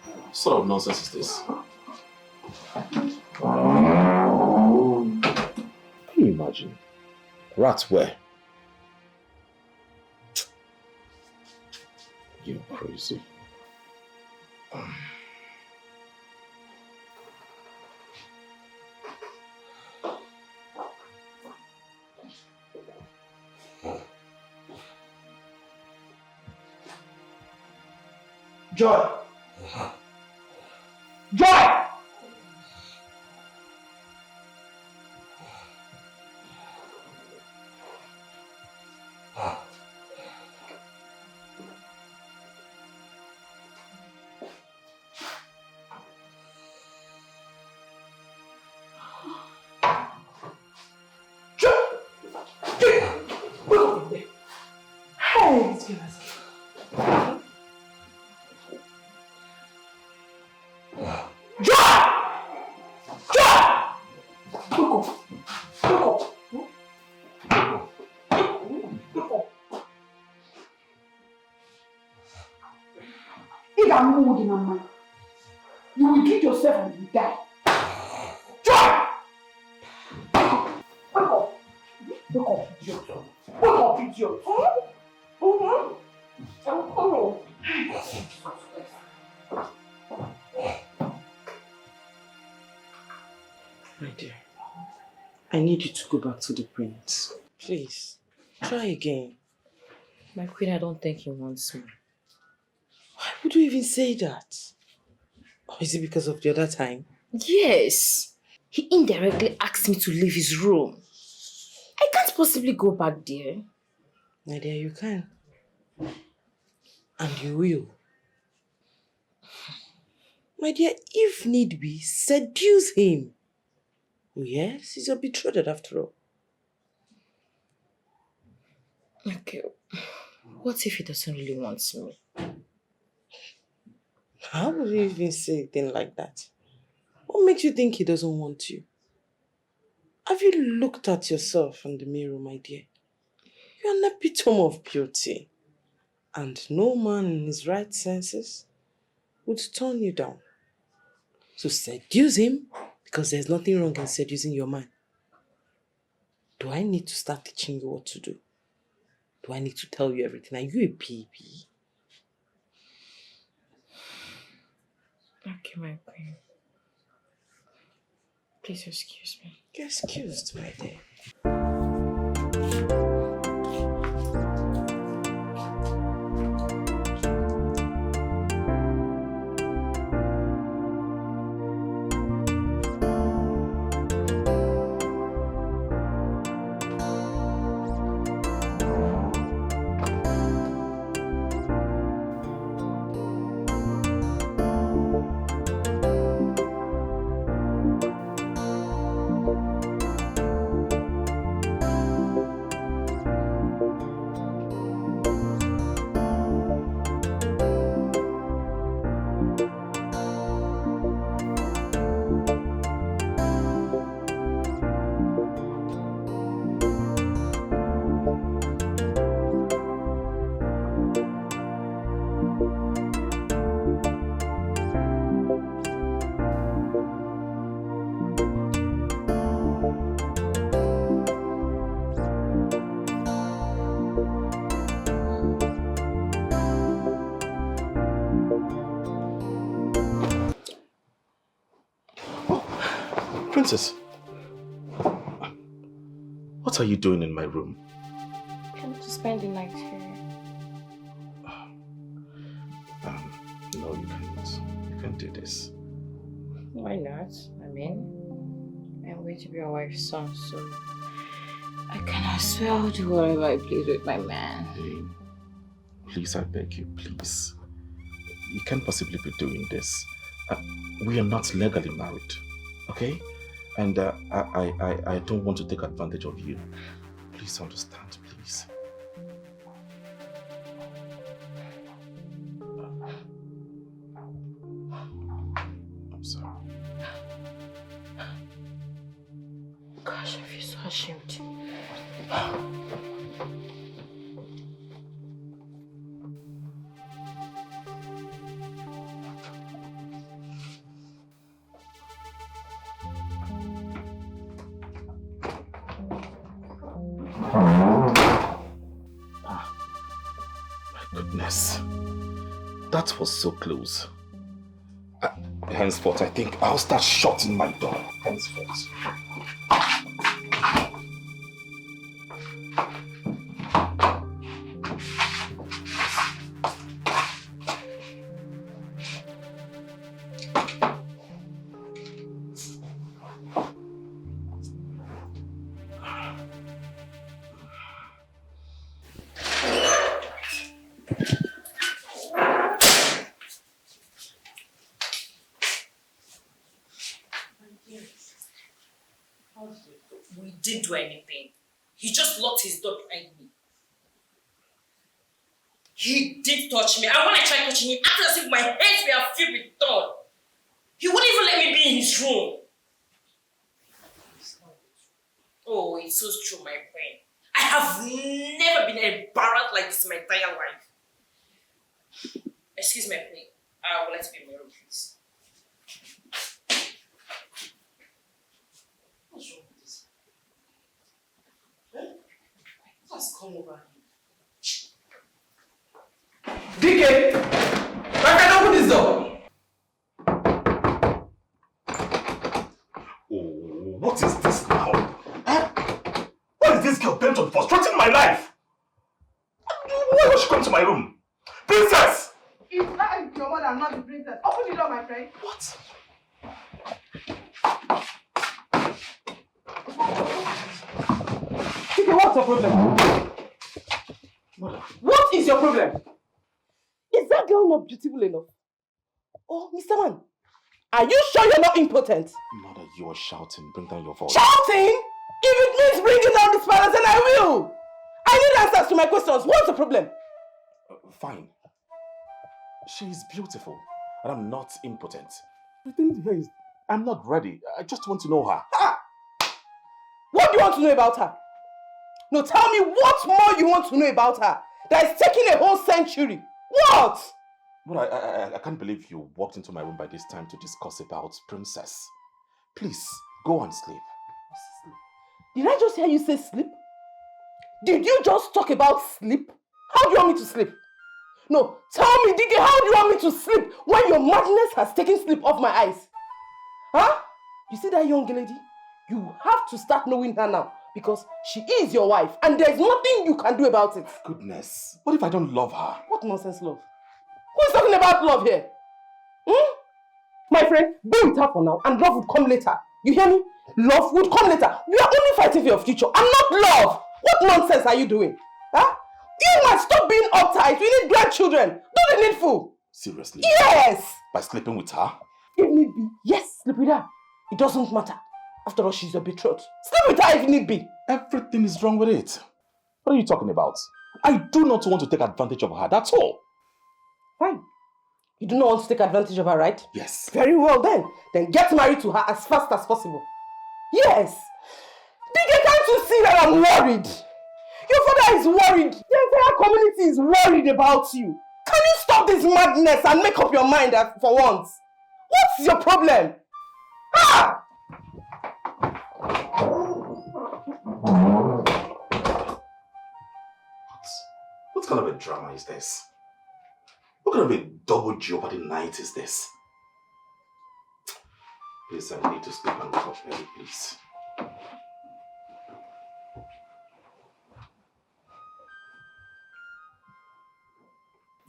What sort of nonsense is this? Can you imagine? Rats where? You're crazy. Joy! Joy! You will treat yourself and you die. Joy! Wake up! Wake up, idiot! Wake up, idiot! My dear, I need you to go back to the prince. Please, try again. My queen, I don't think he wants me. Why would you even say that? Or is it because of the other time? Yes. He indirectly asked me to leave his room. I can't possibly go back there. My dear, you can. And you will. My dear, if need be, seduce him. Yes, he's your betrothed after all. Okay. What if he doesn't really want me? How would you even say a thing like that? What makes you think he doesn't want you? Have you looked at yourself in the mirror, my dear? You're an epitome of beauty. And no man in his right senses would turn you down. So seduce him, because there's nothing wrong in seducing your man. Do I need to start teaching you what to do? Do I need to tell you everything? Are you a baby? Okay, my queen. Please excuse me. You're excused, my dear. Princess, what are you doing in my room? Come to spend the night here. No, you can't. You can't do this. Why not? I mean, I'm going to be your wife's son, so I can as well do whatever I please with my man. Hey, please, I beg you, please. You can't possibly be doing this. We are not legally married, okay? And I don't want to take advantage of you. Please understand, please. I'm sorry. Gosh, I feel so ashamed. Goodness, that was so close. Henceforth, I think I'll start shutting my door. Henceforth. We didn't do anything. He just locked his door behind me. He did touch me, and when I tried touching him, it acted as if my hands were filled with thorn. He wouldn't even let me be in his room. Oh, it's so true, my friend. I have never been embarrassed like this in my entire life. Excuse me, please. I would like to be in my room, please. What's wrong with this? Just come over Dikeh! I can open this door! Oh, what is this now? Huh? What is this girl bent on frustrating my life? Why would she come to my room? Princess! It's not your mother, not the princess. Open the door, my friend. What? Dikeh, what's your problem? What is your problem? Is that girl not beautiful enough? Oh, Mr. Man, are you sure you're not impotent? Mother, you are shouting. Bring down your voice. Shouting? If it means bringing down this palace, then I will. I need answers to my questions. What's the problem? Fine. She is beautiful, and I'm not impotent. The thing here is, I'm not ready. I just want to know her. Ah! What do you want to know about her? No, tell me what more you want to know about her that is taking a whole century. What? But I can't believe you walked into my room by this time to discuss about Princess. Please, go and sleep. Did I just hear you say sleep? Did you just talk about sleep? How do you want me to sleep? No, tell me, Dikeh, how do you want me to sleep when your madness has taken sleep off my eyes? Huh? You see that young lady? You have to start knowing her now because she is your wife and there's nothing you can do about it. Goodness, what if I don't love her? What nonsense love? Who is talking about love here? My friend, be with her for now and love would come later. You hear me? Love would come later. We are only fighting for your future and not love. What nonsense are you doing? Huh? You must stop being uptight. We need grandchildren. Do the needful. Seriously? Yes! By sleeping with her? If need be, yes, sleep with her. It doesn't matter. After all, she's your betrothed. Sleep with her if need be. Everything is wrong with it. What are you talking about? I do not want to take advantage of her, that's all. Fine. You do not want to take advantage of her, right? Yes. Very well then. Then get married to her as fast as possible. Yes. Dikeh, can't you see that I'm worried? Your father is worried. The entire community is worried about you. Can you stop this madness and make up your mind for once? What's your problem? Ah! What kind of a drama is this? What kind of a double jeopardy night is this? Please, I need to sleep and wake up early, please.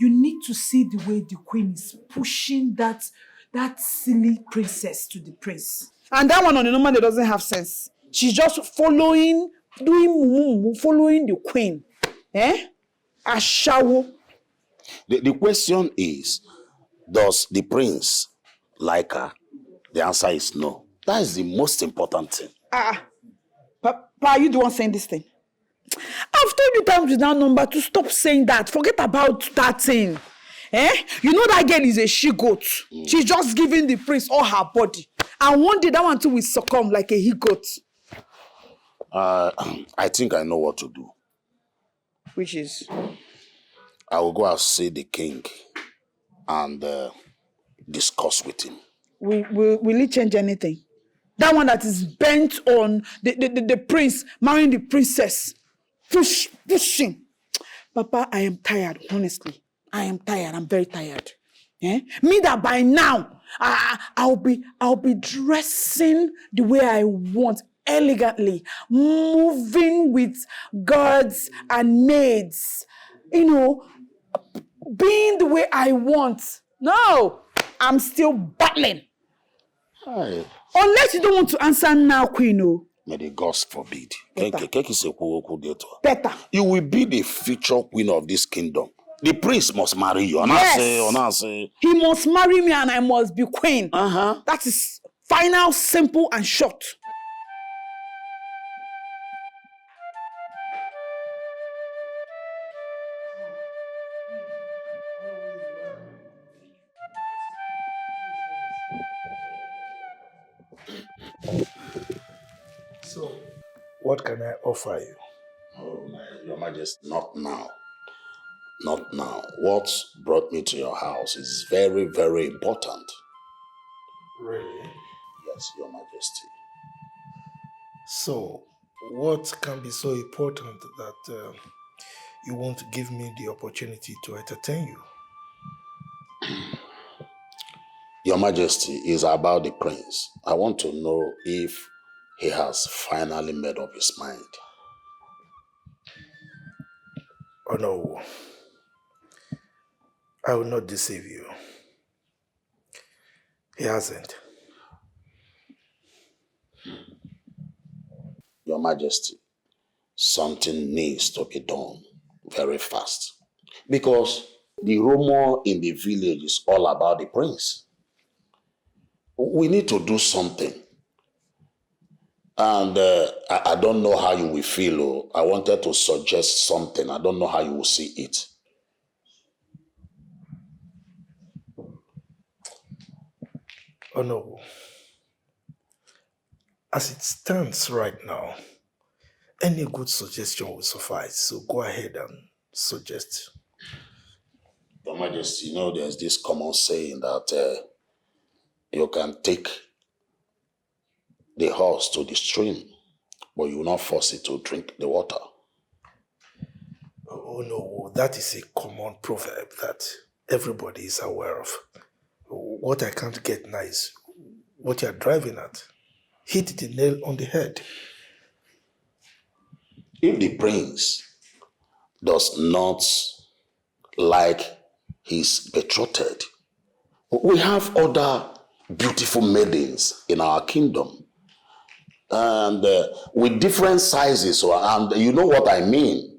You need to see the way the queen is pushing that silly princess to the prince. And that one on the normal day doesn't have sense. She's just following the queen. Ashawo. The question is, does the prince like her? The answer is no. That is the most important thing. Pa, are you the one saying this thing? I've told you times without number to stop saying that. Forget about that thing. You know that girl is a she-goat. She's just giving the prince all her body. And one day that one too will succumb like a he-goat. I think I know what to do. Which is? I will go and see the king and discuss with him. Will it change anything? That one that is bent on the prince marrying the princess. Pushing. Papa, I am tired, honestly. I am tired. I'm very tired. Me that by now, I'll be dressing the way I want, elegantly, moving with guards and maids, being the way I want. No, I'm still battling. Hi. Unless you don't want to answer now, Queen. May the gods forbid. Better. You will be the future queen of this kingdom. The prince must marry you. Yes. He must marry me and I must be queen. That is final, simple, and short. So, what can I offer you? Oh, Your Majesty, not now. Not now. What brought me to your house is very, very important. Really? Yes, Your Majesty. So, what can be so important that you won't give me the opportunity to entertain you? Your Majesty, is about the prince. I want to know if he has finally made up his mind. Oh no. I will not deceive you. He hasn't. Your Majesty, something needs to be done very fast. Because the rumor in the village is all about the prince. We need to do something. And I don't know how you will feel. I wanted to suggest something. I don't know how you will see it. Oh no. As it stands right now, any good suggestion will suffice. So go ahead and suggest. Your Majesty, there's this common saying that you can take the horse to the stream, but you will not force it to drink the water. Oh no, that is a common proverb that everybody is aware of. What I can't get now is what you're driving at. Hit the nail on the head. If the prince does not like his betrothed, we have other beautiful maidens in our kingdom. And with different sizes, and you know what I mean.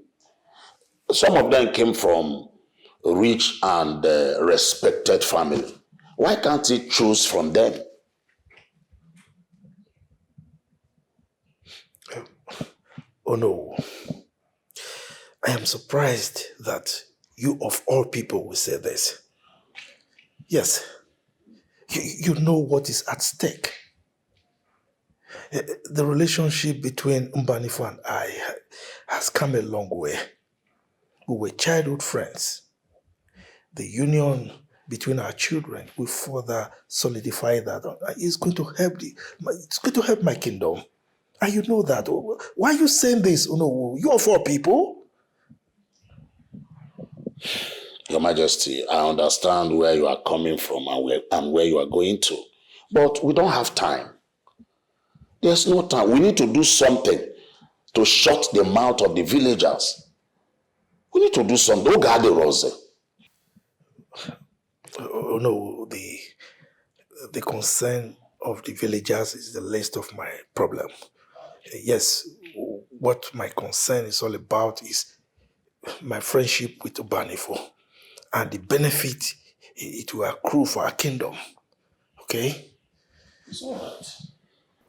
Some of them came from rich and respected family. Why can't he choose from them? Oh no. I am surprised that you of all people will say this. Yes, you know what is at stake. The relationship between Mbanifu and I has come a long way. We were childhood friends. The union between our children will further solidify that. It's going to help my kingdom. And you know that. Why are you saying this? Oh no, you of all people? Your Majesty, I understand where you are coming from and where you are going to. But we don't have time. There's no time. We need to do something to shut the mouth of the villagers. We need to do something. Don't guard the rose. Oh, no, the concern of the villagers is the least of my problem. Yes, what my concern is all about is my friendship with Obanifo and the benefit it will accrue for our kingdom. Okay? It's all right.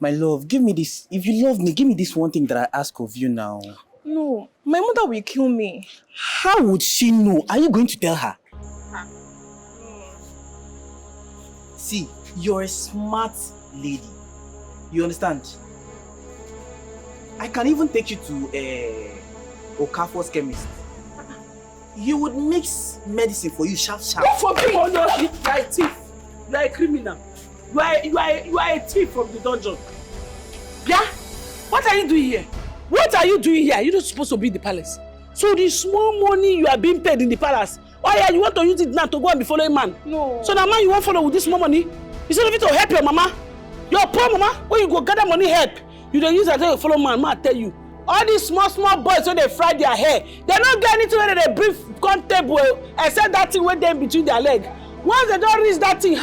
My love, give me this. If you love me, give me this one thing that I ask of you now. No, my mother will kill me. How would she know? Are you going to tell her? See, you're a smart lady. You understand? I can even take you to Okafor's chemist. He would mix medicine for you sharp. Go for me! Oh no, you are a thief. You are a criminal. You are a thief from the dungeon. Yeah? What are you doing here? What are you doing here? You're not supposed to be in the palace. So the small money you are being paid in the palace, oh yeah, you want to use it now to go and be following man? No. So the man you want to follow with this small money? Instead of it to help your mama, your poor mama, when you go gather money help, you don't use it to follow man. Man, I tell you. All these small boys when they fry their hair, they don't get anything when they breathe comfortable except that thing with them between their leg. Once they don't reach that thing,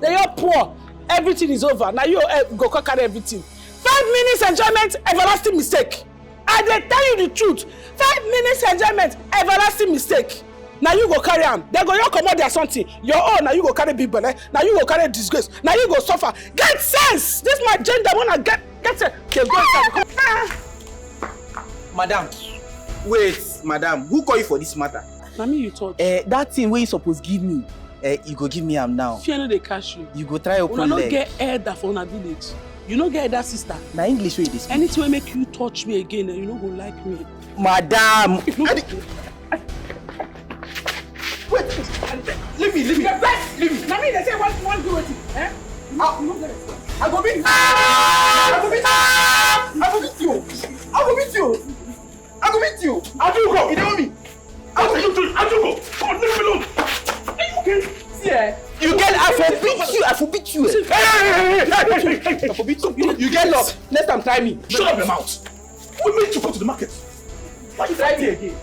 they are poor. Everything is over. Now you go carry everything. 5 minutes enjoyment, everlasting mistake. I dey tell you the truth. 5 minutes enjoyment, everlasting mistake. Now you go carry am. They go you come out there something. Your own, now you go carry big belly. Now you go carry disgrace. Now you go suffer. Get sense. This my gender wanna get sense. Okay, go inside. Madam, wait, madam. Who call you for this matter? Na me you talk. That thing where you supposed give me, you go give me am now. Fear no dey catch you. You go try open leg. Una no get elder for una village. You no get elder sister. Na English wey you dey speak. Anything wey make you touch me again, you no go like me. Madam. Wait, leave me. Leave me. Na me dey say one do wetin? Eh? I go beat you. I go beat you. I do go. You know me. I do go. Come on, leave me alone. Are you okay? Yeah. You get I for beat you. Hey. I for beat you. You get lost. Next time try me. Shut up your mouth. We made you go to the market. Why you try me again?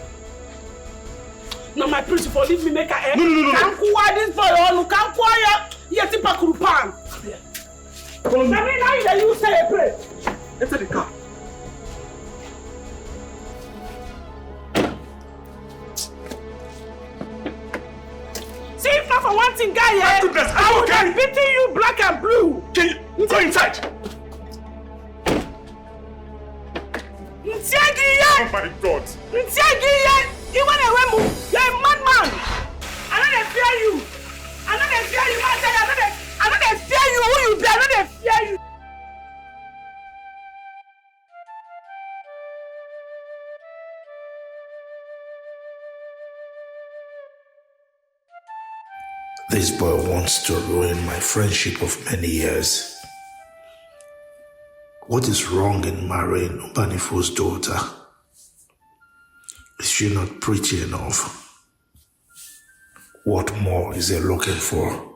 No, my principal, leave me make a No. Can't quiet this boy on. Can't quiet. Yeti pakurupan. Follow me. I mean, now you say a prayer. Enter the car. See, if not for one thing, guy, I would have beaten you black and blue. Can you go inside? Oh my God. You want to remove? You're a madman. I don't fear you. I don't fear you. I don't fear you. Who you be? I don't fear you. This boy wants to ruin my friendship of many years. What is wrong in marrying Obanifo's daughter? Is she not pretty enough? What more is he looking for?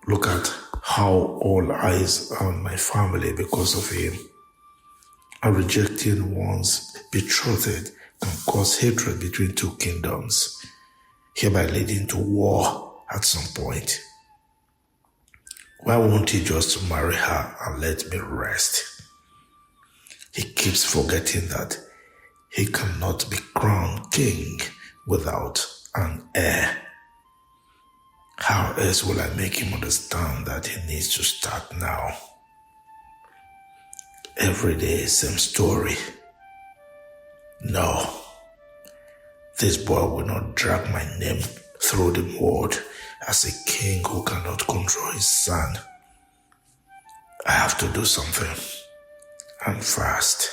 Look at how all eyes are on my family because of him. And rejecting one's betrothed can cause hatred between two kingdoms, hereby leading to war at some point. Why won't he just marry her and let me rest? He keeps forgetting that he cannot be crowned king without an heir. How else will I make him understand that he needs to start now? Every day, same story. No. This boy will not drag my name through the mud as a king who cannot control his son. I have to do something, and fast.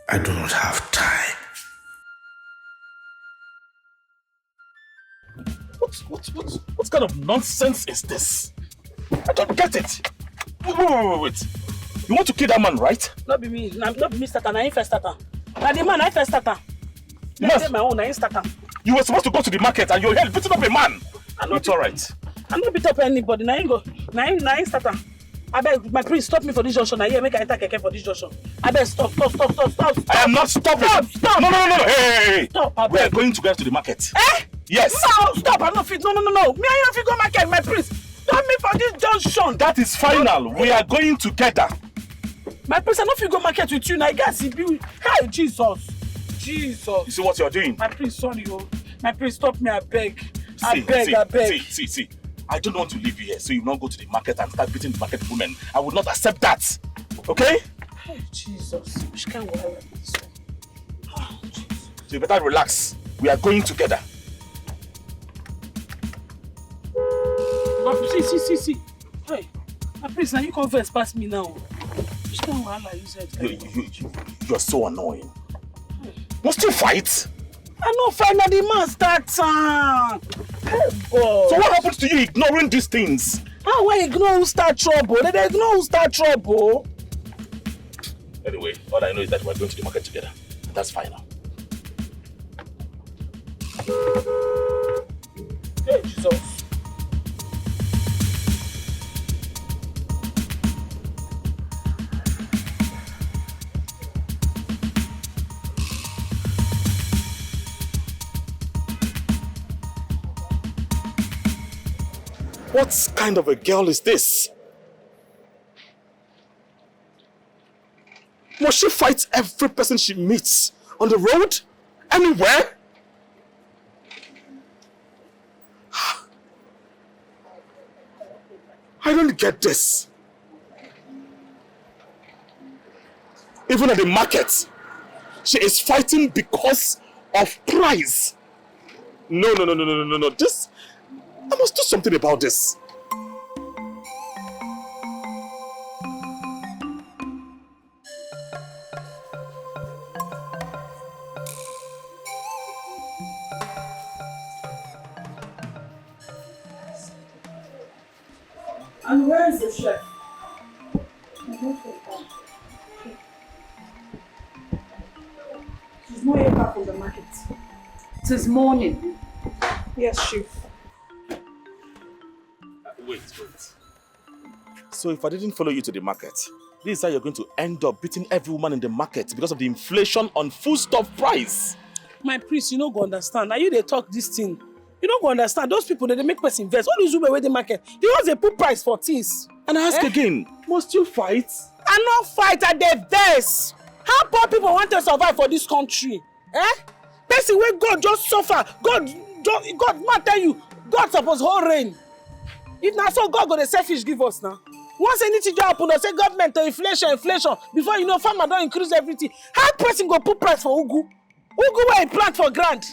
I do not have time. What kind of nonsense is this? I don't get it. Wait. You want to kill that man, right? Not be me, starter. I first starter. Now the man, I first starter. Yes. My own, I starter. You were supposed to go to the market and your head beating up a man. It's all right. I'm not beat up anybody. Now you go. Now you start. I beg, my priest, stop me for this junction. Now here, make I enter keke for this junction. I beg, stop. I am not stopping. Stop. No. Hey. Stop. We are going together to the market. Eh? Yes. No, stop. I'm not fit. No. Me and you not fit go market, my priest. Stop me for this junction. That is final. We are going together. My priest, I not fit go market with you. Now, guys, hi, Jesus. You see what you're doing? My priest, sorry, my priest, stop me, I beg. I beg. See. I don't want to leave you here, so you not go to the market and start beating the market women. I would not accept that. Okay? Oh, Jesus. Which kind of wire is this? Oh, Jesus. So you better relax. We are going together. But see. Hey, my priest, now you come first past me now. Which kind of wire you said? You're so annoying. Must you fight? I know finally the man starts. Oh God. So what happens to you ignoring these things? How I ignore who start trouble? They ignore who start trouble. Anyway, all I know is that we're going to the market together. That's final. Hey, Jesus. What kind of a girl is this? Must she fight every person she meets? On the road? Anywhere? I don't get this. Even at the market, she is fighting because of price. No. This... I must do something about this. And where is the chef? She's not yet back from the market. Since morning. Yes, chef. Wait. So if I didn't follow you to the market, this is how you're going to end up beating every woman in the market because of the inflation on foodstuff price. My priest, you don't go understand. Now you they talk this thing. You don't go understand. Those people, they make person invest. All these women where they market, they want they put price for things. And I ask again, must you fight? I not fight at the best. How poor people want to survive for this country? Person where God just suffer. God, man tell you, God suppose whole reign. If not so, God go the selfish give us now. Once anything just happen, they say government to inflation. Before you know, farmer don't increase everything. How person go put price for ugu? Ugu where he plant for grant,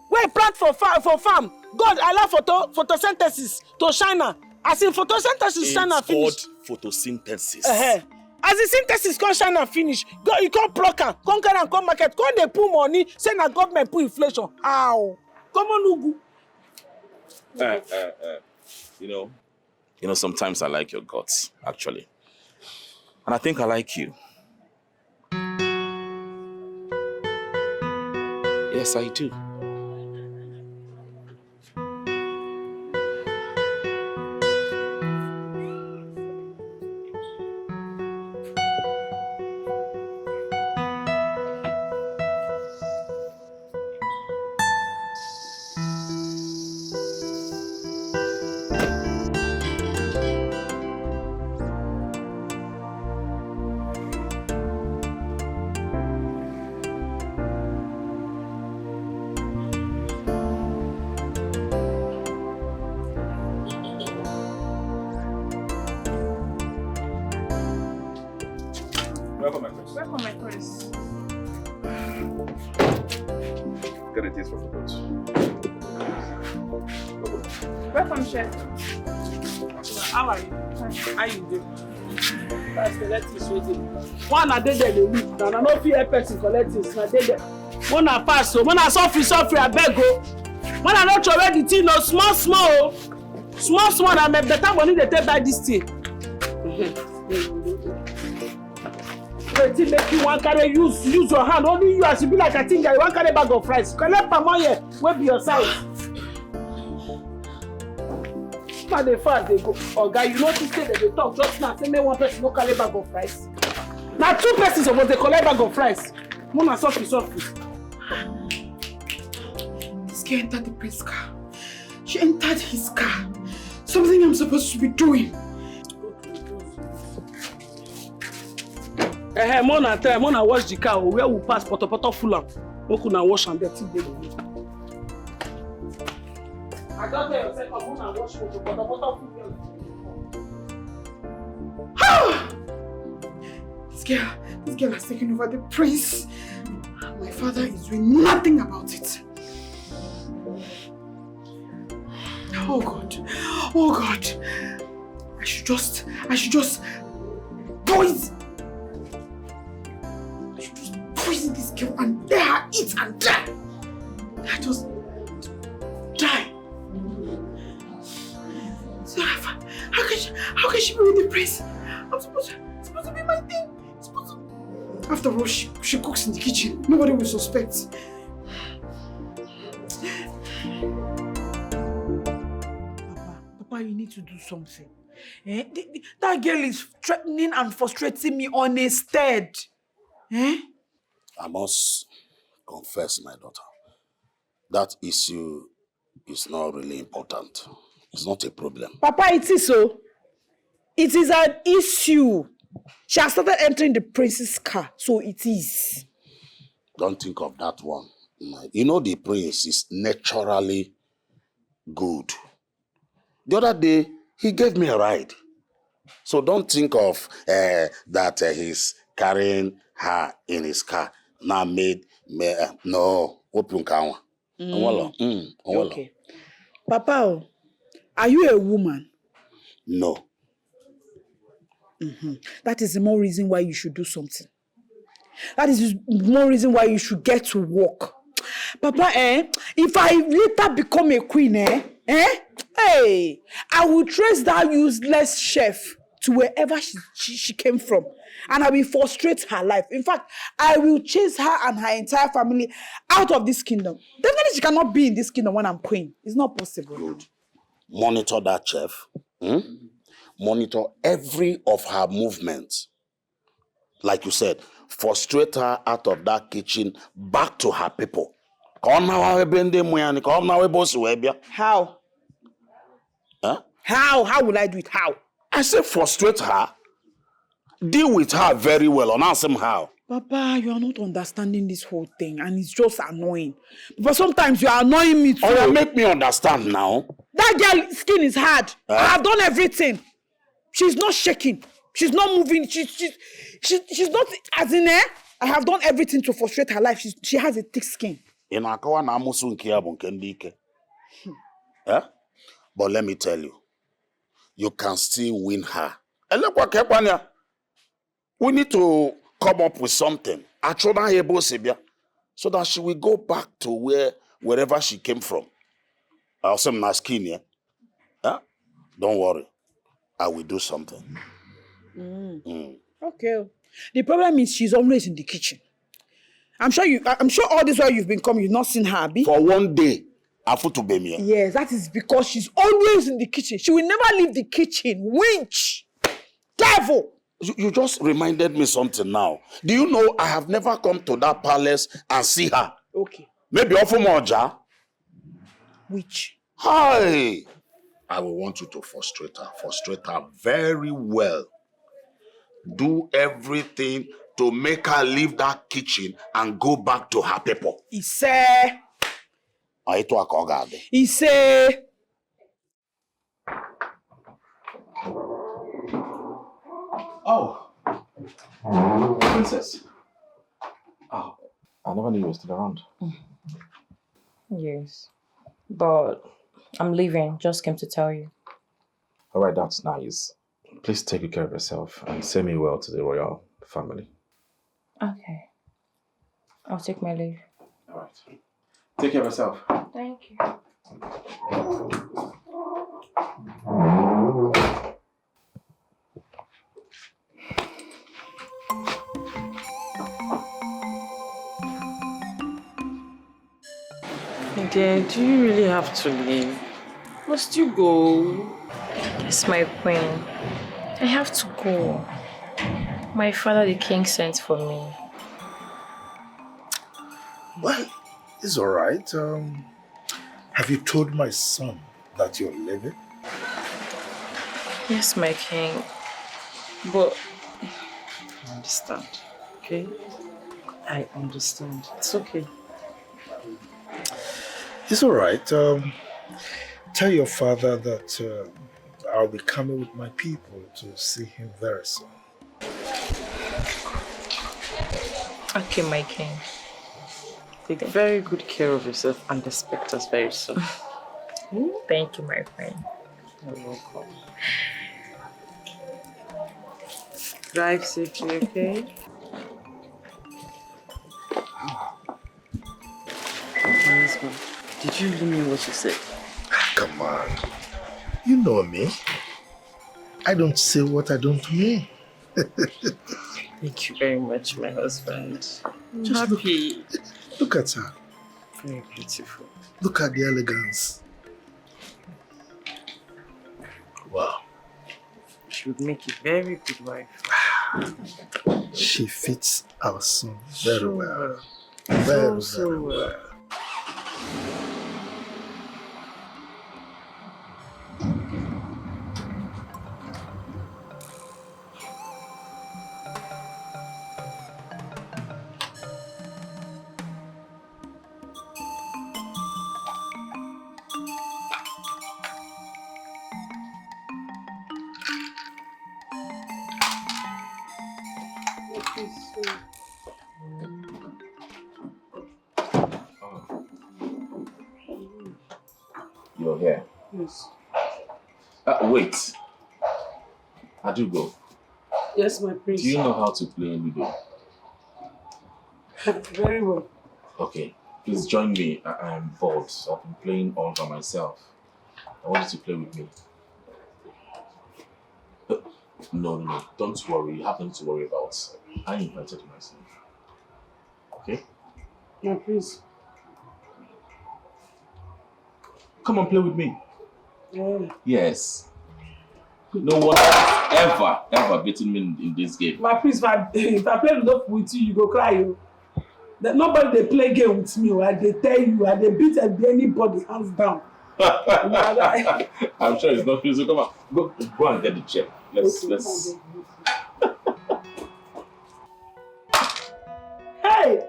where he plant for farm. God allow photosynthesis to China. As in photosynthesis China finish. It's called photosynthesis. As the synthesis come China finish, you come pluck am, come carry am come market, come dey put money, say na government put inflation. How? Come on, Ugu. You know, sometimes I like your guts, actually. And I think I like you. Yes, I do. Welcome, my prince. Welcome, my prince. Get a taste for the boat. Welcome, chef. How are you? How you doing? That's collect this waiting. One a day there they leave. Now no fear person collect this. Now they there. One a pass so. One a suffer I beg go. One a not already thing no small. Small. I make better money they take buy this thing. Wait, make you one carry use your hand. Only you as you be like I think you one carry bag of rice. Collect palm oil. Where be your size? Una dey fast dey go. Oga, you notice say they talk just now. Say make one person no carry bag of rice. Now 2 persons suppose dey collect bag of rice. Mona softly. This girl entered the prince's car. She entered his car. Something I'm supposed to be doing. Mona wash the car where we pass poto Philmond. Make una wash am there till dey go. I don't tell yourself, Mona wash poto Philmond. This girl has taken over the prince. My father is doing nothing about it. Oh God. I should just poison this girl and let her eat and die. I just die. So how can she be with the prince? I'm supposed to be my thing. After all, she cooks in the kitchen. Nobody will suspect. Papa, you need to do something. That girl is threatening and frustrating me on a stead. I must confess, my daughter, that issue is not really important. It's not a problem. Papa, it is so. It is an issue. She has started entering the prince's car, so it is. Don't think of that one. You know the prince is naturally good. The other day, he gave me a ride. So don't think of that he's carrying her in his car. Now no. Okay. Papa, are you a woman? No. That is the more reason why you should do something. That is the more reason why you should get to work. Papa, if I later become a queen, I will trace that useless chef to wherever she came from. And I will frustrate her life. In fact, I will chase her and her entire family out of this kingdom. Definitely she cannot be in this kingdom when I'm queen. It's not possible. Good. Monitor that chef. Monitor every of her movements. Like you said, frustrate her out of that kitchen back to her people. How? Huh? How will I do it? How? I say frustrate her. Deal with her very well and ask him how. Papa, you are not understanding this whole thing and it's just annoying. But sometimes you are annoying me too. Oh, make me understand now. That girl's skin is hard. I have done everything. She's not shaking. She's not moving. She's not, as in I have done everything to frustrate her life. She has a thick skin. But let me tell you, you can still win her. We need to come up with something so that she will go back to wherever she came from. Don't worry. I will do something. Okay. The problem is she's always in the kitchen. I'm sure all this while you've been coming, you've not seen her, Abi. For one day, I put to be me. Yes, that is because she's always in the kitchen. She will never leave the kitchen. Winch! Devil! You just reminded me something now. Do you know I have never come to that palace and see her? Okay. Maybe offer more jar. Which? Hi! I will want you to frustrate her very well. Do everything to make her leave that kitchen and go back to her people. Ise. Oh, Princess. Oh, I never knew you were still around. Yes, but I'm leaving. Just came to tell you. All right, that's nice. Please take good care of yourself and send me well to the royal family. Okay. I'll take my leave. All right. Take care of yourself. Thank you. Dear, do you really have to leave? Must you go? Yes, my queen. I have to go. My father, the king, sent for me. Well, it's all right. Have you told my son that you're leaving? Yes, my king. But I understand, okay? I understand. It's okay. It's all right. Tell your father that I'll be coming with my people to see him very soon. okay, my king. Take very good care of yourself and expect us very soon. Thank you, my friend. You're welcome. Drive safely, okay? Did you really mean what you said? Come on. You know me. I don't say what I don't mean. Thank you very much, my husband. Just happy. Look at her. Very beautiful. Look at the elegance. Wow. She would make a very good wife. She fits our son very So well. well. Very, So very well. well. You're here. Yes. Wait. I do go. Yes, my prince. Do you know how to play Ludo? Very well. Okay. Please join me. I'm bored. I've been playing all by myself. I want you to play with me. No. Don't worry. You have nothing to worry about. I invited myself. Okay? My prince. Come on, play with me. Yeah. Yes. No one has ever beaten me in this game. My prince, if I play Ludo with you, you go cry. You. Nobody they play game with me. They tell you, they beat anybody hands down. I'm sure it's not physical. Come on, go and get the chair. Let's. Hey.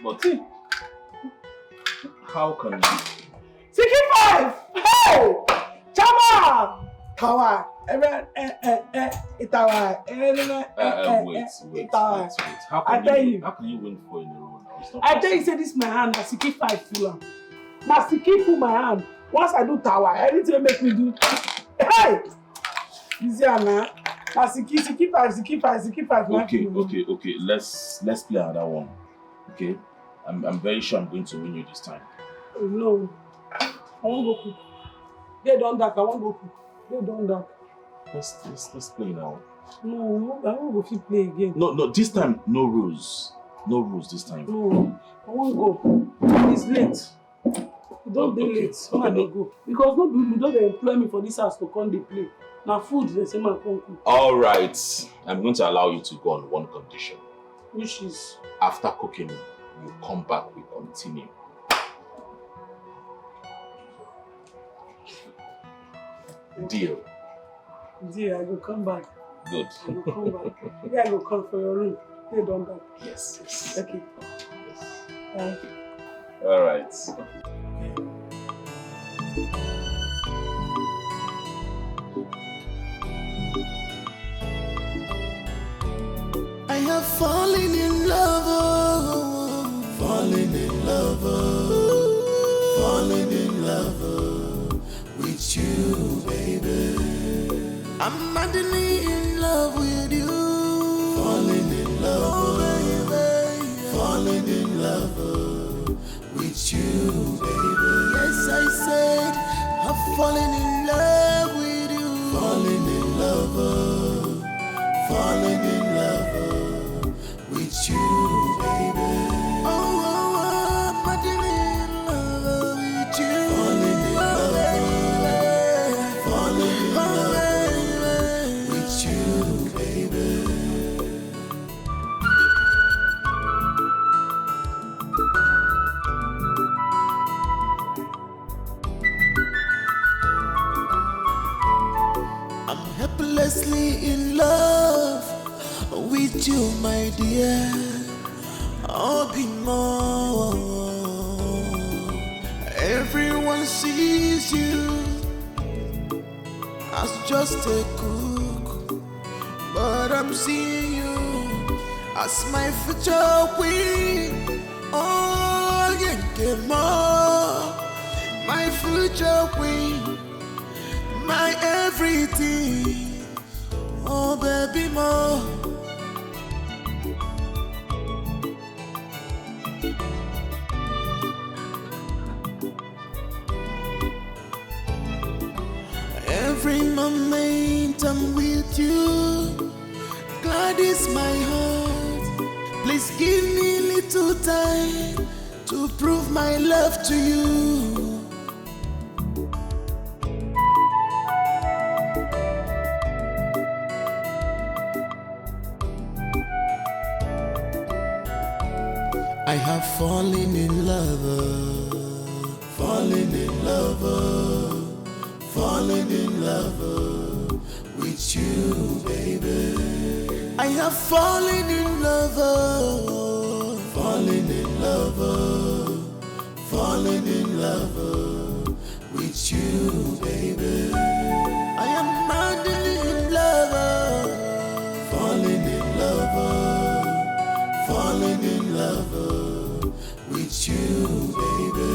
But how can you? 65! Hey! Chama! Kawa! Itawa! Wait. How can you win 4 in a row now? I tell you, say this my hand, na 65 full am. Na 60 full my hand. Once I do tower, anything make me do. Hey! Easy na. Na 65. Okay. Let's play another one. Okay. I'm very sure I'm going to win you this time. No. I won't go cook. They done that. I won't go cook. They done that. Let's play now. No, I won't go fit play again. No. This time, no rules. No rules this time. No, I won't go. It's late. You don't be late. When I go. Because no people don't employ me for this house to come dey play. Now food they say man come cook. All right. I'm going to allow you to go on one condition. Which is? After cooking, you come back, we continue. Deal. Deal, I will come back. Good. I will come back. Yeah, I will come for your room. They done that. Yes. Okay. Bye. All right. I have fallen in love, with you, baby. I'm madly in love with you. Falling in love, baby. Falling in love with you, baby. Yes, I said I'm falling in love with you. Falling in love, with you, baby. Oh, I'm madly in love with you. Falling in love. I'm helplessly in love with you, my dear. I'll be more. Everyone sees you as just a cook, but I'm seeing you as my future queen. Oh, yeah, more. My future queen, my everything. Oh, baby, more. Every moment I'm with you, glad is my heart. Please give me a little time to prove my love to you. I have fallen in love, fallen in love, fallen in love with you, baby. I have fallen in love, fallen in love, fallen in love with you, baby. I am madly in love, fallen in love, fallen in love with you, baby.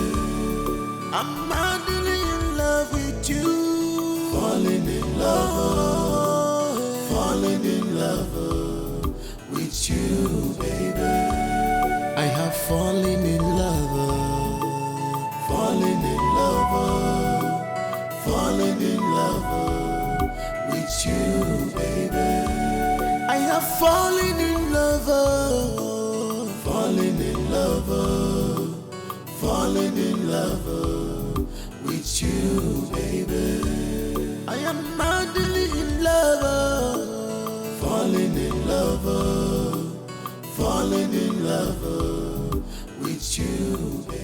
I'm madly in love with you, falling in love, falling in love with you, baby. I have fallen in love, fallen in love, fallen in love with you, baby. I have fallen in love, fallen in love, fallen in love with you, baby. I am madly in love, fallen in love, fallen in love with you, baby.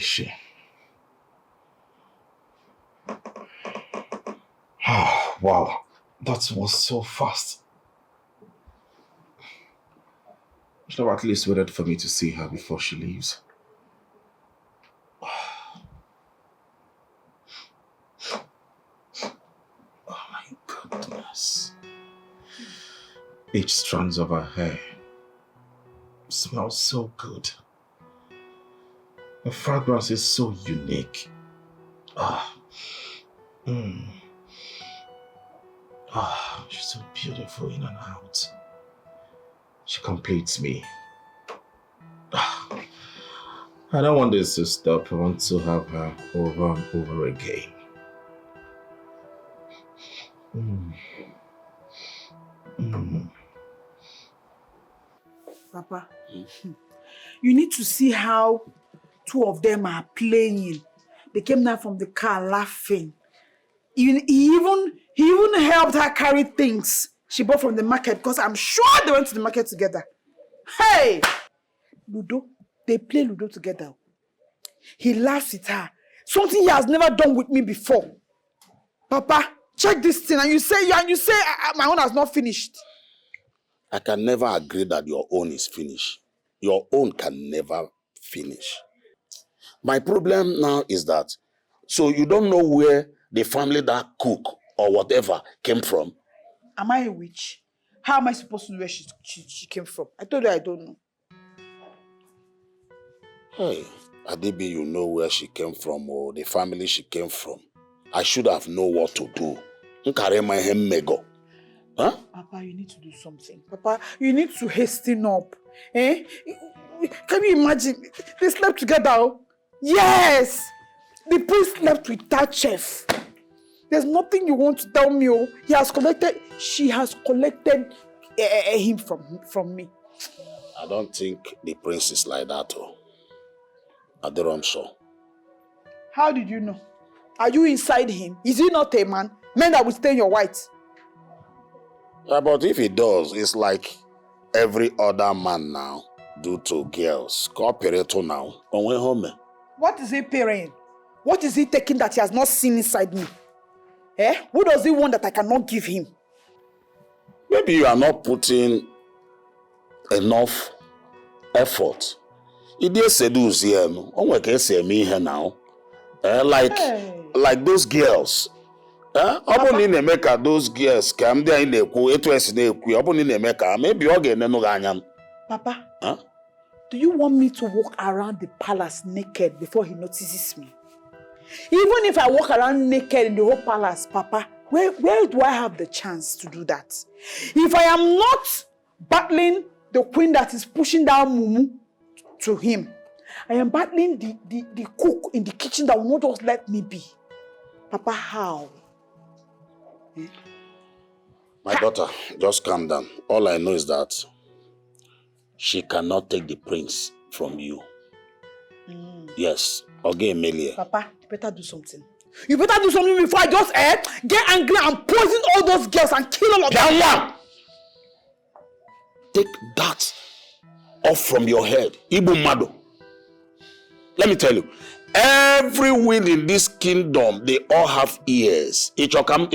She. Oh, wow, that was so fast. Should have at least waited for me to see her before she leaves. Oh my goodness. Each strand of her hair smells so good. The fragrance is so unique. She's so beautiful in and out. She completes me. I don't want this to stop. I want to have her over and over again. Papa, you need to see how two of them are playing. They came down from the car laughing. He even helped her carry things she bought from the market because I'm sure they went to the market together. Hey! Ludo, they play Ludo together. He laughs at her. Something he has never done with me before. Papa, check this thing and you say my own has not finished. I can never agree that your own is finished. Your own can never finish. My problem now is that, so you don't know where the family that cook or whatever came from? Am I a witch? How am I supposed to know where she came from? I told you I don't know. Hey, Adibi, you know where she came from or the family she came from. I should have known what to do. Huh? Papa, you need to do something. Papa, you need to hasten up. Eh? Can you imagine? They slept together. Yes! The prince slept with that chef. There's nothing you want to tell me. Oh. She has collected him from me. I don't think the prince is like that. Oh. I'm sure. How did you know? Are you inside him? Is he not a man? Men that will stain your white. Yeah, but if he does, it's like every other man now due to girls. Cooperator now. On home. What is he paying? What is he taking that he has not seen inside me? Eh? Who does he want that I cannot give him? Maybe you are not putting enough effort. It is seduce here. On can say me here now. Like those girls. Maybe those girls come there in the maybe again. Papa, huh? Do you want me to walk around the palace naked before he notices me? Even if I walk around naked in the whole palace, Papa, where do I have the chance to do that? If I am not battling the queen that is pushing down Mumu to him, I am battling the cook in the kitchen that will not just let me be. Papa, how? My daughter, just calm down. All I know is that she cannot take the prince from you. Yes. Okay, Amelia. Papa, you better do something. You better do something before I just get angry and poison all those girls and kill all of them. Take that off from your head. Ibu Mado. Let me tell you, every will in this kingdom, they all have ears. Ichokam.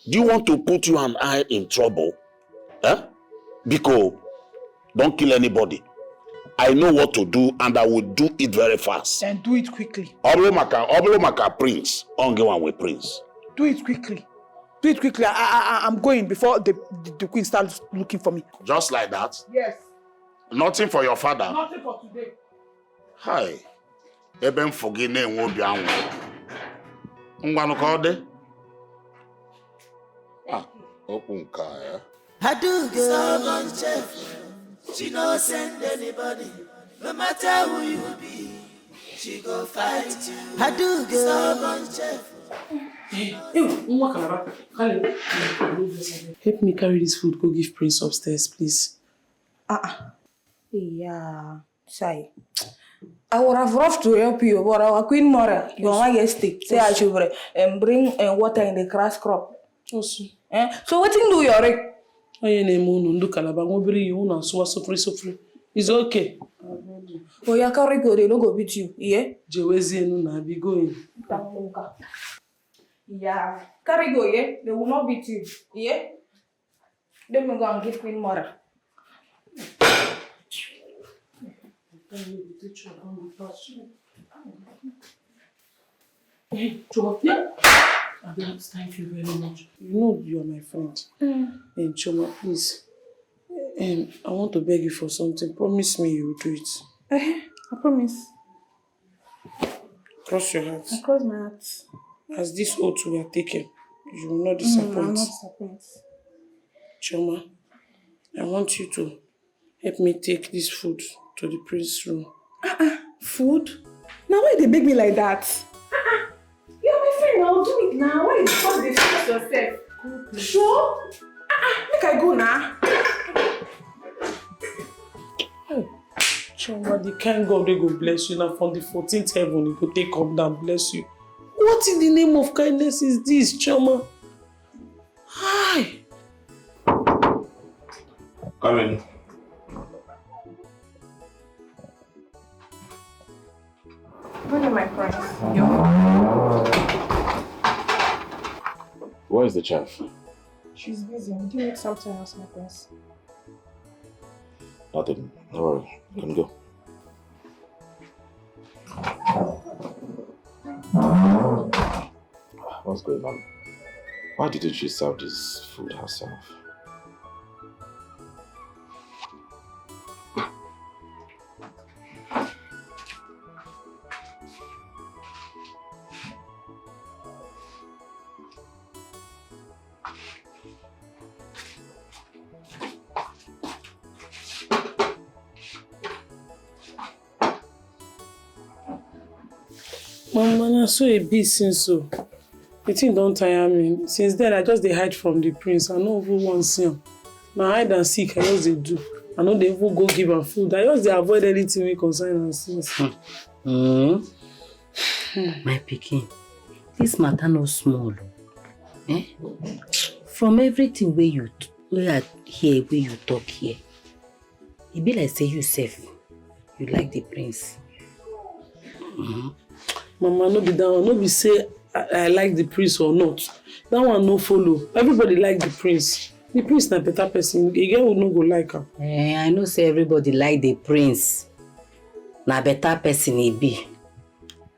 Do you want to put you and I in trouble? Because don't kill anybody. I know what to do and I will do it very fast. And do it quickly. Oblomaka Prince. Ongewan with Prince. Do it quickly. Do it quickly. I'm going before the queen starts looking for me. Just like that? Yes. Nothing for your father? Nothing for today. Hi. Eben forgine nwobi anwo. Ngwanu ka ode? Open car, yeah. I do get stubborn chef. She no send anybody. No matter who you be, she go fight you. I do get stubborn chef. Help me carry this food, go give Prince upstairs, please. Yeah, Sai. I would have roughed to help you, but our Queen Mora, you want to stick. Say I should bring water in the grass crop. Also. So what do you do? It's okay. Oh, you can't go, they don't go beat you, yeah? Be going. Yeah, carry go, yeah? They will not beat you, yeah? Then we go and give Queen Mora. Hey, Choma, thank you very much. You know you are my friend. And Choma, please. I want to beg you for something. Promise me you will do it. I promise. Cross your heart. I cross my heart. As this oath we are taking, you will not disappoint. I will not disappoint. Choma, I want you to help me take this food to the prince's room. Food? Now why they beg me like that? You're my friend, I'll do it now. Why you just discuss yourself? Sure? Make I go now. Choma, the kind God they go bless you now from the 14th heaven, he go take up down, bless you. What in the name of kindness is this, Choma? Hi. Come in. Good day, my friend. Where is the chef? She's busy. I'm doing something else, my prince. Nothing. Don't worry. You can go. What's going on? Why didn't she serve this food herself? Mama, so a bit since so. The thing don't tire me. Since then, I just dey hide from the prince. I no even want to see him. Now hide and seek, I just dey do. I no dey even go give am food. I just dey avoid anything wey concern am since. My pikin, this matter no small. Eh? From everything where I hear, where you talk here, it be like say you sef, you like the prince. Mama, no be that one. No be say I like the prince or not. That one no follow. Everybody like the prince. The prince na better person. A girl would no go like her. I know say everybody like the prince. Na better person he be.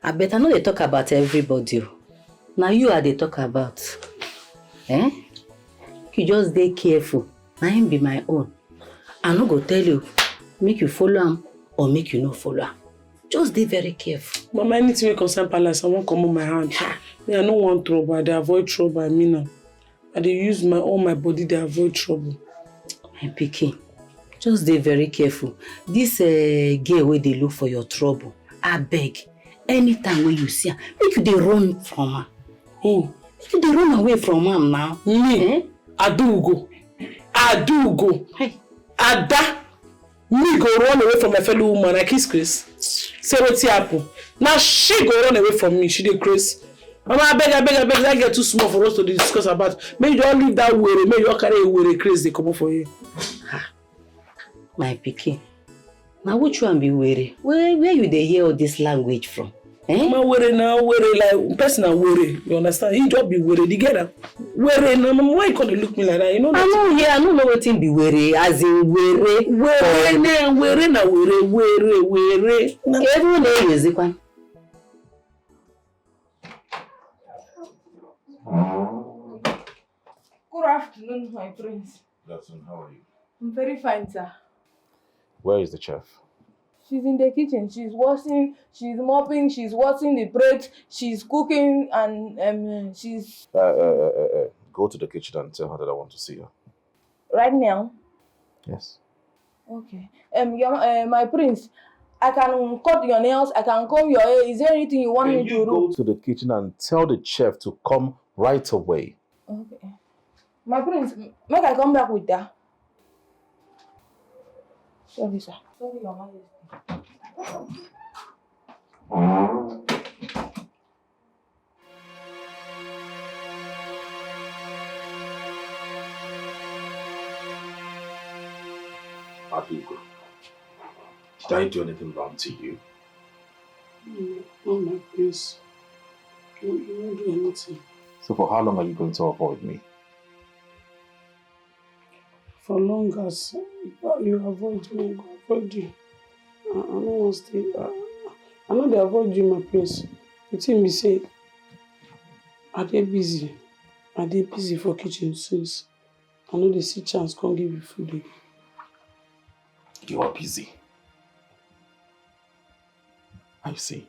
I better know they talk about everybody. Now you are they talk about. Eh? You just dey careful. Na him be my own. I no go tell you, make you follow him or make you not follow him. Just be very careful. Mama, anything wey concern palace, I won't come on my hand. Me, I no want trouble. I dey avoid trouble. I mean, I dey use all my body to avoid trouble. My pikin, just be very careful. This girl where they look for your trouble, I beg. Anytime when you see her, make you dey run from her. Make you dey run away from her now. Me, I do go. Hey. Ada. Me go run away from my fellow woman. I kiss Chris. Say what's happen. Now she go run away from me. She dey Chris. Mama, I beg. That get too small for us to discuss about. May you don't leave that worry. May you carry a worry Chris. They come up for you. My pikin. Now which one be worry? Where you dey hear all this language from? My worry now, worry like personal worry. You understand? He just be worry together. Worry now, Mama, why you gonna look me like that? You know that? I don't know what thing be worry. As in worry. Worry. Everyone there use it one. Good afternoon, my prince. Good afternoon. How are you? I'm very fine, sir. Where is the chef? She's in the kitchen. She's washing, she's mopping, she's washing the plate, she's cooking, and she's... Go to the kitchen and tell her that I want to see her. Right now? Yes. Okay. My prince, I can cut your nails, I can comb your hair. Is there anything you want me to do? Go to the kitchen and tell the chef to come right away. Okay. My prince, make I come back with that. Sorry, sir. Sorry, Your Majesty. Adugo, did I do anything wrong to you? No, my prince. You won't do anything. So for how long are you going to avoid me? For long as you avoid me, I go avoid you. I don't want to stay. I know they avoid you, my prince. The thing be say, are they busy? Are they busy for kitchen since? I know they see chance can't give you food again. You are busy. I see.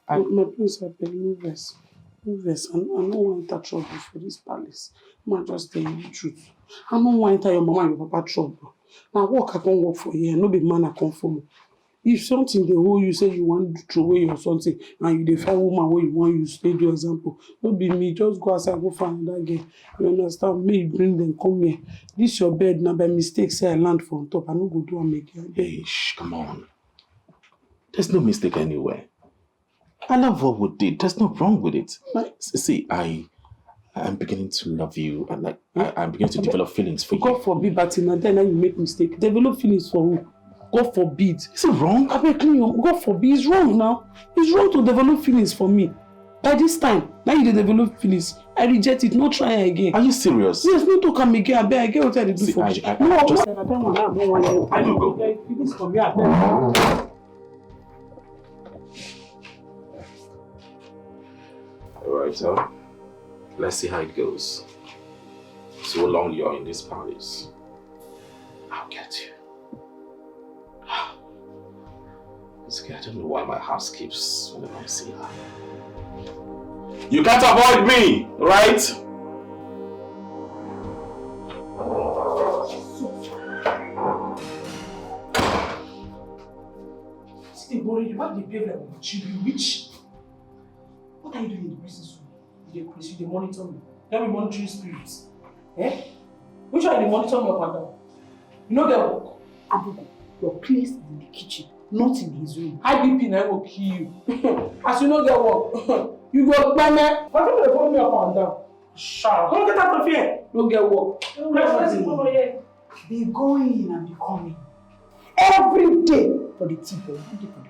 My prince, I beg, no vex. No vex. I don't want to enter trouble for this palace. I'm just telling you the truth. I don't want to enter your mama and your papa trouble. Now work, I can't work for you. No be man, I can't follow. If something they hold you say you want to throw away or something, and you dey find woman where you want use, take your example. Don't be me, just go outside, go find that girl. You understand? May you bring them, come here. This your bed, now by mistake, say I land from top. I no go do and make it. Hey, come on. There's no mistake anywhere. I love what we did. There's no wrong with it. See, I'm beginning to love you, and I'm beginning to develop feelings for you. God forbid, but in then you make mistake. Develop feelings for who? God forbid. Is it wrong? I beg you, God forbid. It's wrong now. It's wrong to develop feelings for me. By this time, now you develop feelings. I reject it. No try again. Are you serious? Yes, no talk am again. I beg. I get what I do for you. No, I don't want you. I don't go. Feelings for me. I beg. Alright, so let's see how it goes. So long you're in this palace, I'll get you. I don't know why my heart skips whenever I see her. You can't avoid me, right? already. Why they behave like you be rich? What are you doing in the prison room? They monitor me. Let me monitor your spirits. Eh? Which one they monitor me up and down? You know their work. Abugo, your place is in the kitchen, not in his room. High BP now will kill you. As you know their work, you go by me. Why don't they follow me up and down? Sharp. Come get out of here. Don't get work. They go in and be coming. Every day for the tea, for the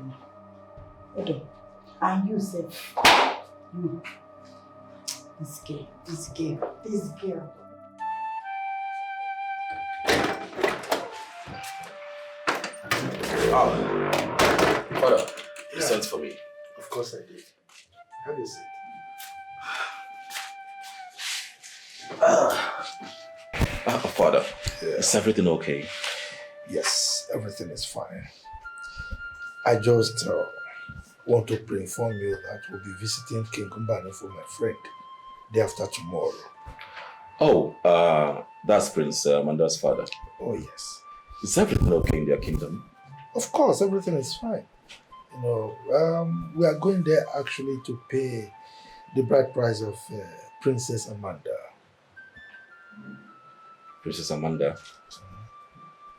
man. Hold on. And you said, you. This girl. Father, you sent for me. Of course I did. Have a seat. Father, is everything okay? Yes, everything is fine. I just want to inform you that we'll be visiting King Kumbani for my friend day after tomorrow. Oh, that's Prince Amanda's father. Oh, yes. Is everything okay in their kingdom? Of course, everything is fine. You know, we are going there actually to pay the bride price of Princess Amanda. Princess Amanda?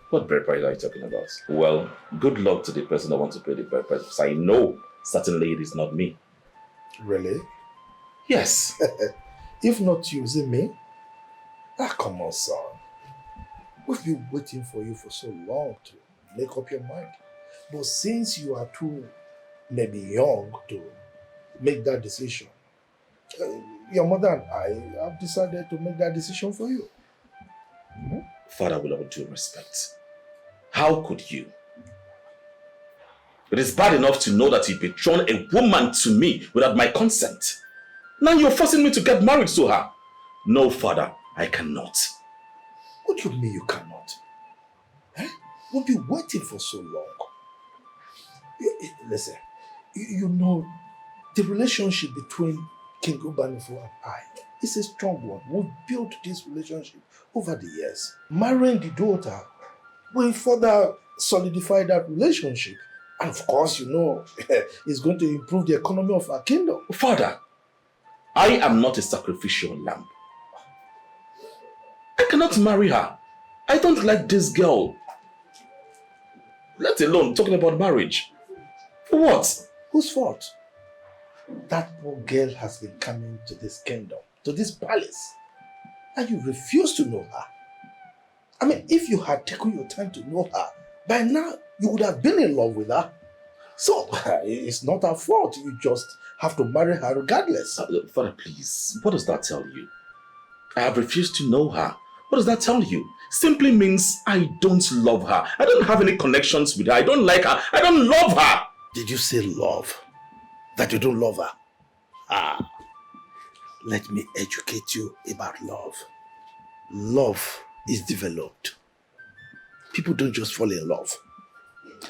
What bride price are you talking about? Well, good luck to the person that wants to pay the bride price, because I know certainly it is not me. Really? Yes. If not you, is it me? Come on, son. We've been waiting for you for so long to make up your mind. But since you are too maybe young to make that decision, your mother and I have decided to make that decision for you. Father, with all due respect, how could you? It is bad enough to know that you betrayed a woman to me without my consent. Now you're forcing me to get married to her. No, Father, I cannot. What do you mean you cannot? We've been waiting for so long. Listen, you know, the relationship between King Ubanifo and I is a strong one. We've built this relationship over the years. Marrying the daughter will further solidify that relationship. And of course, you know, it's going to improve the economy of our kingdom. Father, I am not a sacrificial lamb. I cannot marry her. I don't like this girl. Let alone talking about marriage. For what? Whose fault? That poor girl has been coming to this kingdom, to this palace, and you refuse to know her. I mean, if you had taken your time to know her, by now you would have been in love with her. So, it's not her fault. You just have to marry her regardless. Father, please, what does that tell you? I have refused to know her. What does that tell you? Simply means I don't love her. I don't have any connections with her. I don't like her. I don't love her. Did you say love? That you don't love her? Let me educate you about love. Love is developed. People don't just fall in love.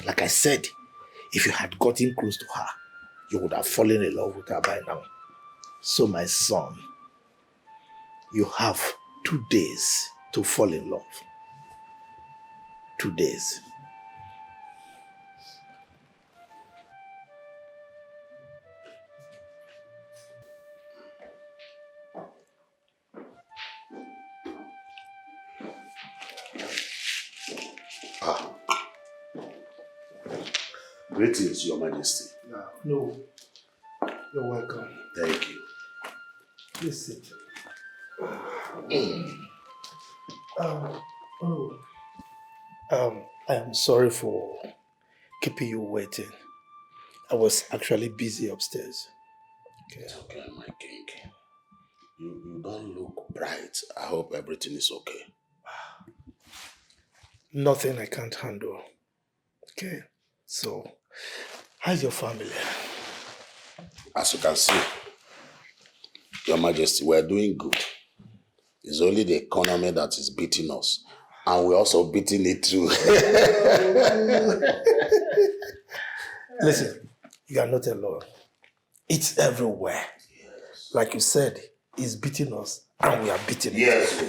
Like I said, if you had gotten close to her, you would have fallen in love with her by now. So my son, you have 2 days to fall in love. 2 days. Greetings, Your Majesty. No. You're welcome. Thank you. Please sit. I am sorry for keeping you waiting. I was actually busy upstairs. Okay. It's okay, my king. You don't look bright. I hope everything is okay. Nothing I can't handle. Okay. So, how's your family? As you can see, Your Majesty, we're doing good. It's only the economy that is beating us. And we're also beating it too. Listen, you are not alone. It's everywhere. Yes. Like you said, it's beating us and we are beating it. Yes.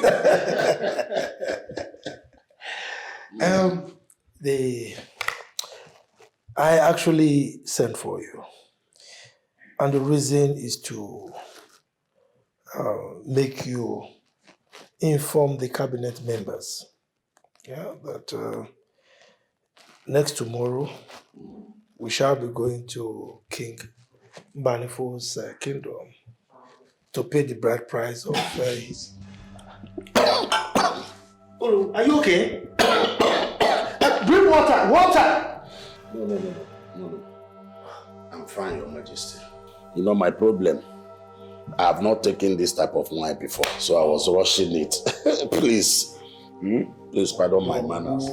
I actually sent for you. And the reason is to make you inform the cabinet members that next tomorrow we shall be going to King Mbanifo's kingdom to pay the bride price of his. Oh, are you okay? Bring water, water! No. I'm fine, Your Majesty. You know my problem. I have not taken this type of wine before, so I was rushing it. Please. Please pardon my manners.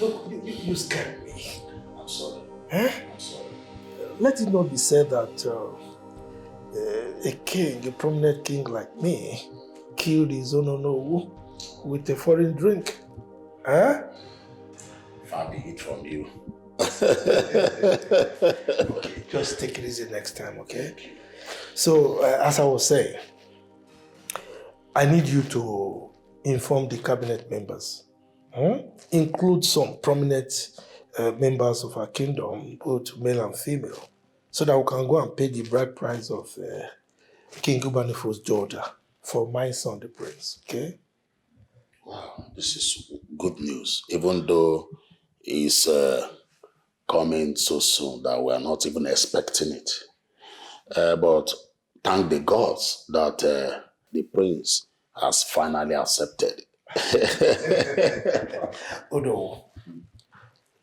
Look, you scared me. I'm sorry. Huh? I'm sorry. Let it not be said that a king, a prominent king like me, killed his own with a foreign drink. Huh? Far be it from you. Okay, just take it easy next time, okay? So, as I was saying, I need you to inform the cabinet members. Include some prominent members of our kingdom, both male and female, so that we can go and pay the bride price of King Ubanifo's daughter for my son, the prince, okay? Wow, this is good news, even though it's coming so soon that we are not even expecting it. But thank the gods that the prince has finally accepted. Odo,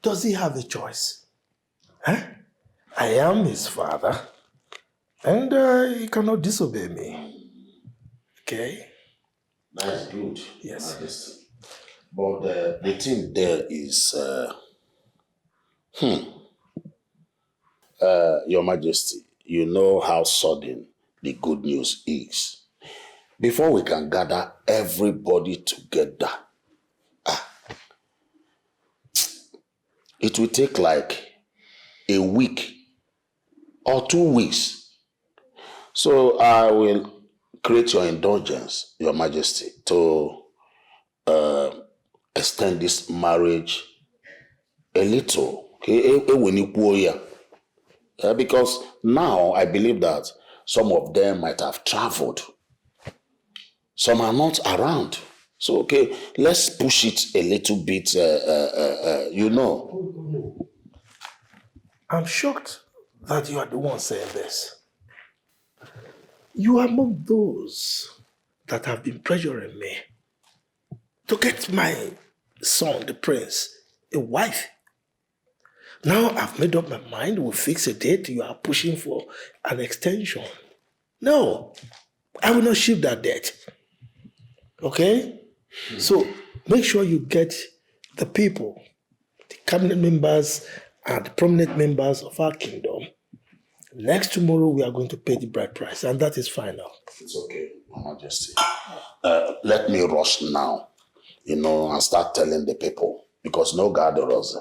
does he have a choice? Huh? I am his father, and he cannot disobey me. Okay? That's good. Yes. But the thing there is, Your Majesty, you know how sudden the good news is. Before we can gather everybody together, it will take like a week or 2 weeks. So I will create your indulgence, Your Majesty, to extend this marriage a little. Okay? Because now I believe that some of them might have traveled. Some are not around. So, okay, let's push it a little bit, I'm shocked that you are the one saying this. You are among those that have been pressuring me to get my son, the prince, a wife. Now I've made up my mind, we'll fix a date, you are pushing for an extension. No, I will not shift that date. Okay? So make sure you get the people, the cabinet members and the prominent members of our kingdom. Next tomorrow we are going to pay the bride price, and that is final. It's okay, Your Majesty. Let me rush now, and start telling the people, because no gathers.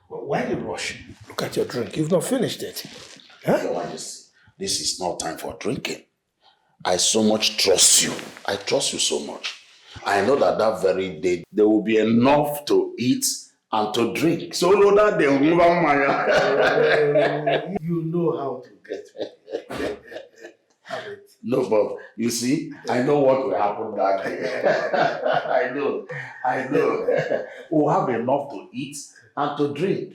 Why the rush? Look at your drink. You've not finished it. Huh? Your Majesty, this is not time for drinking. I so much trust you. I trust you so much. I know that very day there will be enough to eat and to drink. So know that they will move on my. You know how to get me. No, but you see, I know what will happen that day. I know. We'll have enough to eat and to drink.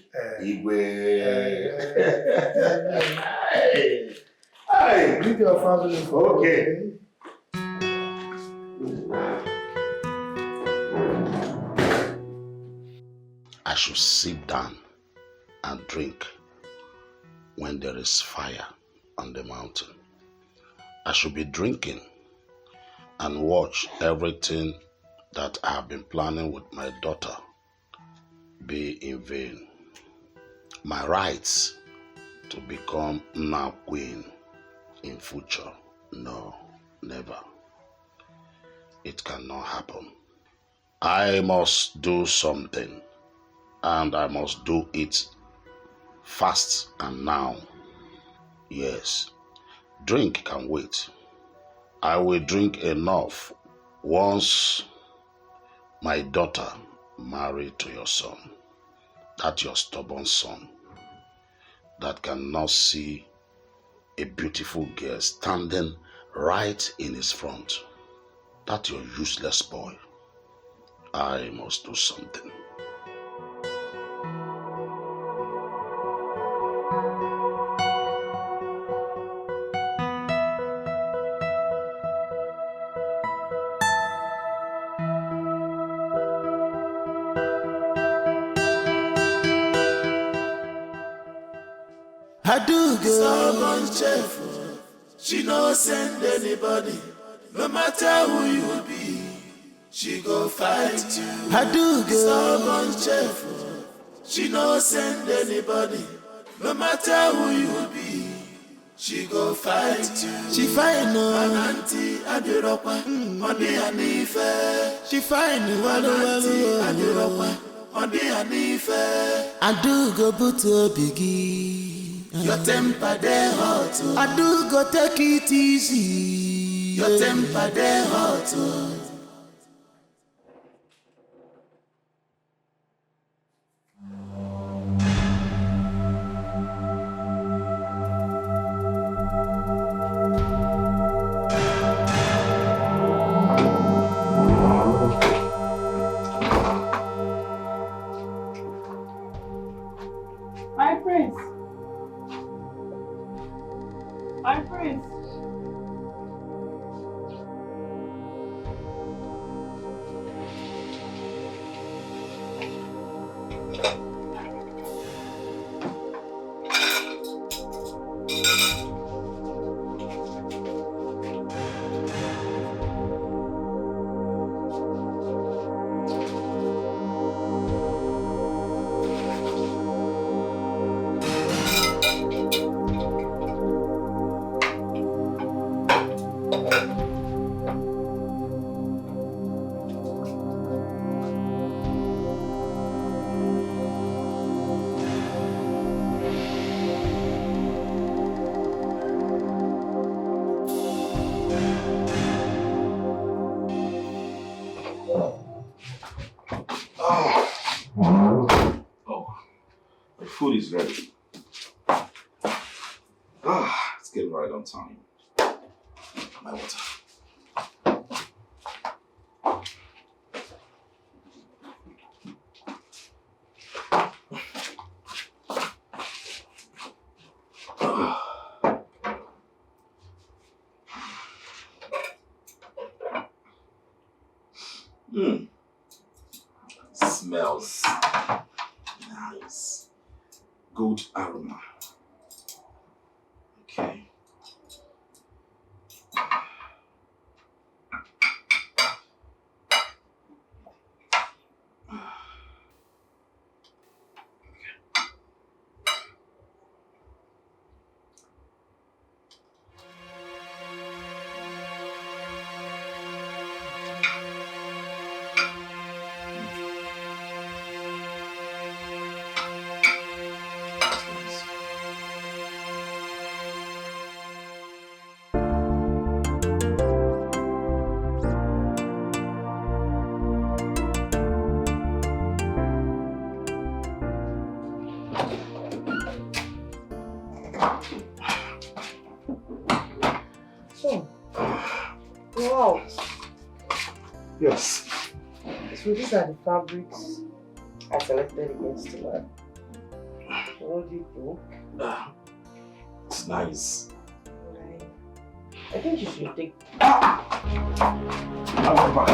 Hey, greet your family. Okay. I should sit down and drink when there is fire on the mountain. I should be drinking and watch everything that I have been planning with my daughter be in vain. My rights to become now queen in future, no, never. It cannot happen. I must do something, and I must do it fast and now. Yes, drink can wait. I will drink enough once my daughter married to your son, that your stubborn son, that cannot see a beautiful girl standing right in his front, that your useless boy, I must do something. I do go. Stubborn chef, she no send anybody. No matter who you be, she go fight you. I do go. Stubborn chef, she no send anybody. No matter who you be, she go fight you. She fine no, an auntie Abiropa, Money Anife. She fine no, an auntie Abiropa, Money Anife. I do go put a biggie. Your temper dey hot. I do go take it easy. Your temper dey hot. My prince. My prince. Food is ready. It's getting right on time. My water. Smells nice. Good aroma. Okay. Wow. Yes. So these are the fabrics I selected against the lab. What do you think? It's nice. Right. I think you should take. I'll come back.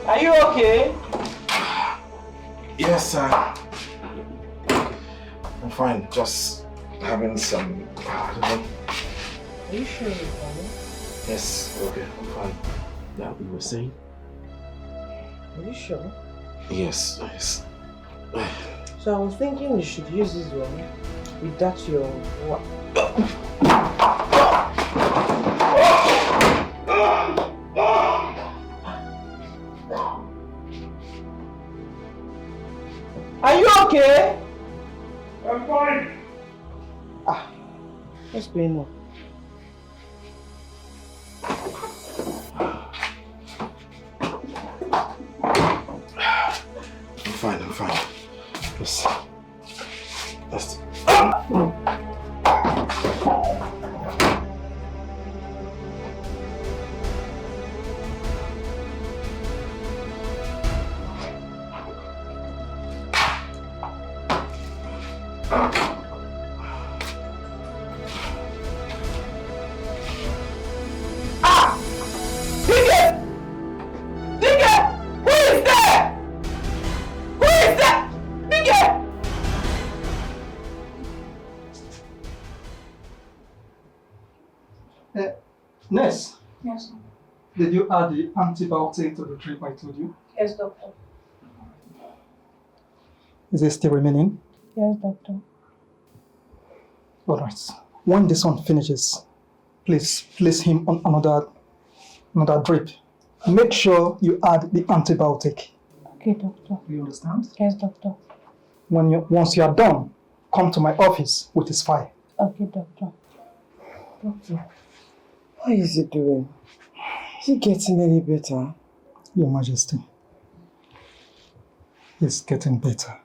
Are you okay? Yes, sir. I'm fine. Just having some. I don't know. Are you sure you're fine? Yes. Okay. I'm fine. Yeah, you were saying? Are you sure? Yes. Yes. So I was thinking you should use this one with that your what? Are you okay? I'm fine. What's going on? I'm fine. Just... Nurse, Yes. did you add the antibiotic to the drip I told you? Yes, doctor. Is it still remaining? Yes, doctor. Alright. When this one finishes, please place him on another drip. Make sure you add the antibiotic. Okay, doctor. Do you understand? Yes, doctor. Once you are done, come to my office with his file. Okay, doctor. Doctor, how is he doing? Is he getting any better? Your Majesty, he's getting better.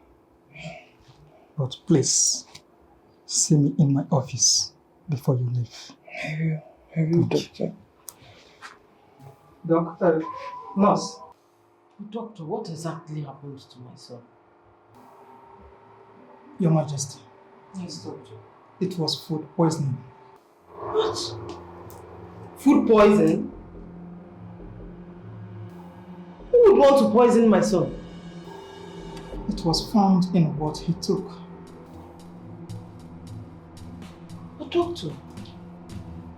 But please, see me in my office before you leave. I will, doctor. Doctor, nurse. Doctor, what exactly happened to my son? Your Majesty, Yes, doctor. it was food poisoning. What? Food poison? Who would want to poison my son? It was found in what he took. But doctor,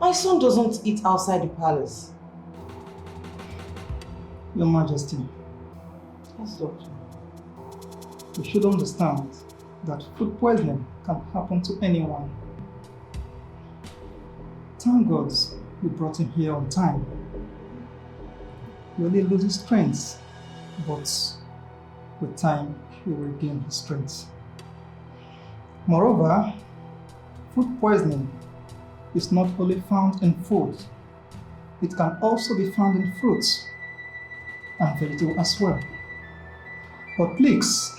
my son doesn't eat outside the palace. Your Majesty, Yes, doctor. you should understand that food poisoning can happen to anyone. Thank God we brought him here on time. He only loses strength, but with time he will regain his strength. Moreover, food poisoning is not only found in food, it can also be found in fruits and vegetables as well. But please,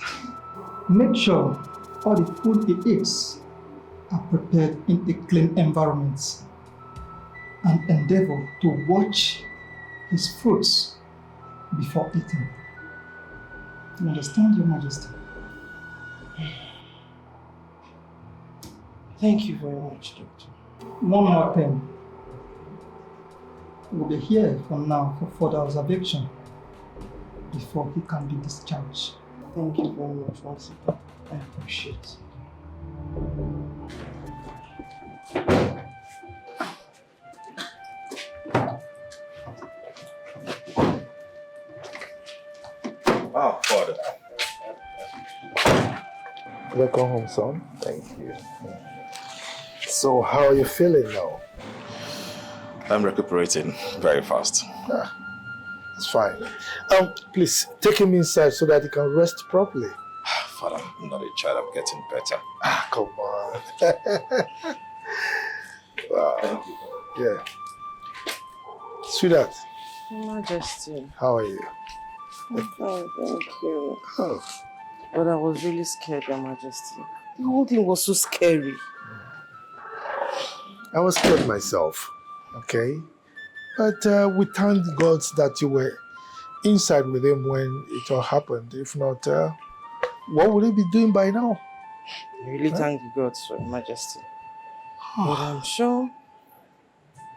make sure all the food he eats are prepared in a clean environment and endeavor to watch his fruits before eating. You understand, Your Majesty? Thank you very much, doctor. One more thing. We'll be here from now for further observation before he can be discharged. Thank you very much once again. I appreciate it. Ah, Father. Welcome home, son. Thank you. So, how are you feeling now? I'm recuperating very fast. It's fine. Please, take him inside so that he can rest properly. Father, I'm not a child. I'm getting better. Come on. Wow. Thank you. Yeah. Sweetheart, Majesty. how are you? I'm fine, thank you. Oh. But I was really scared, Your Majesty. The whole thing was so scary. I was scared myself, okay? But we thank God that you were inside with him when it all happened. If not, what would he be doing by now? I really thank the gods for Your Majesty. But I'm sure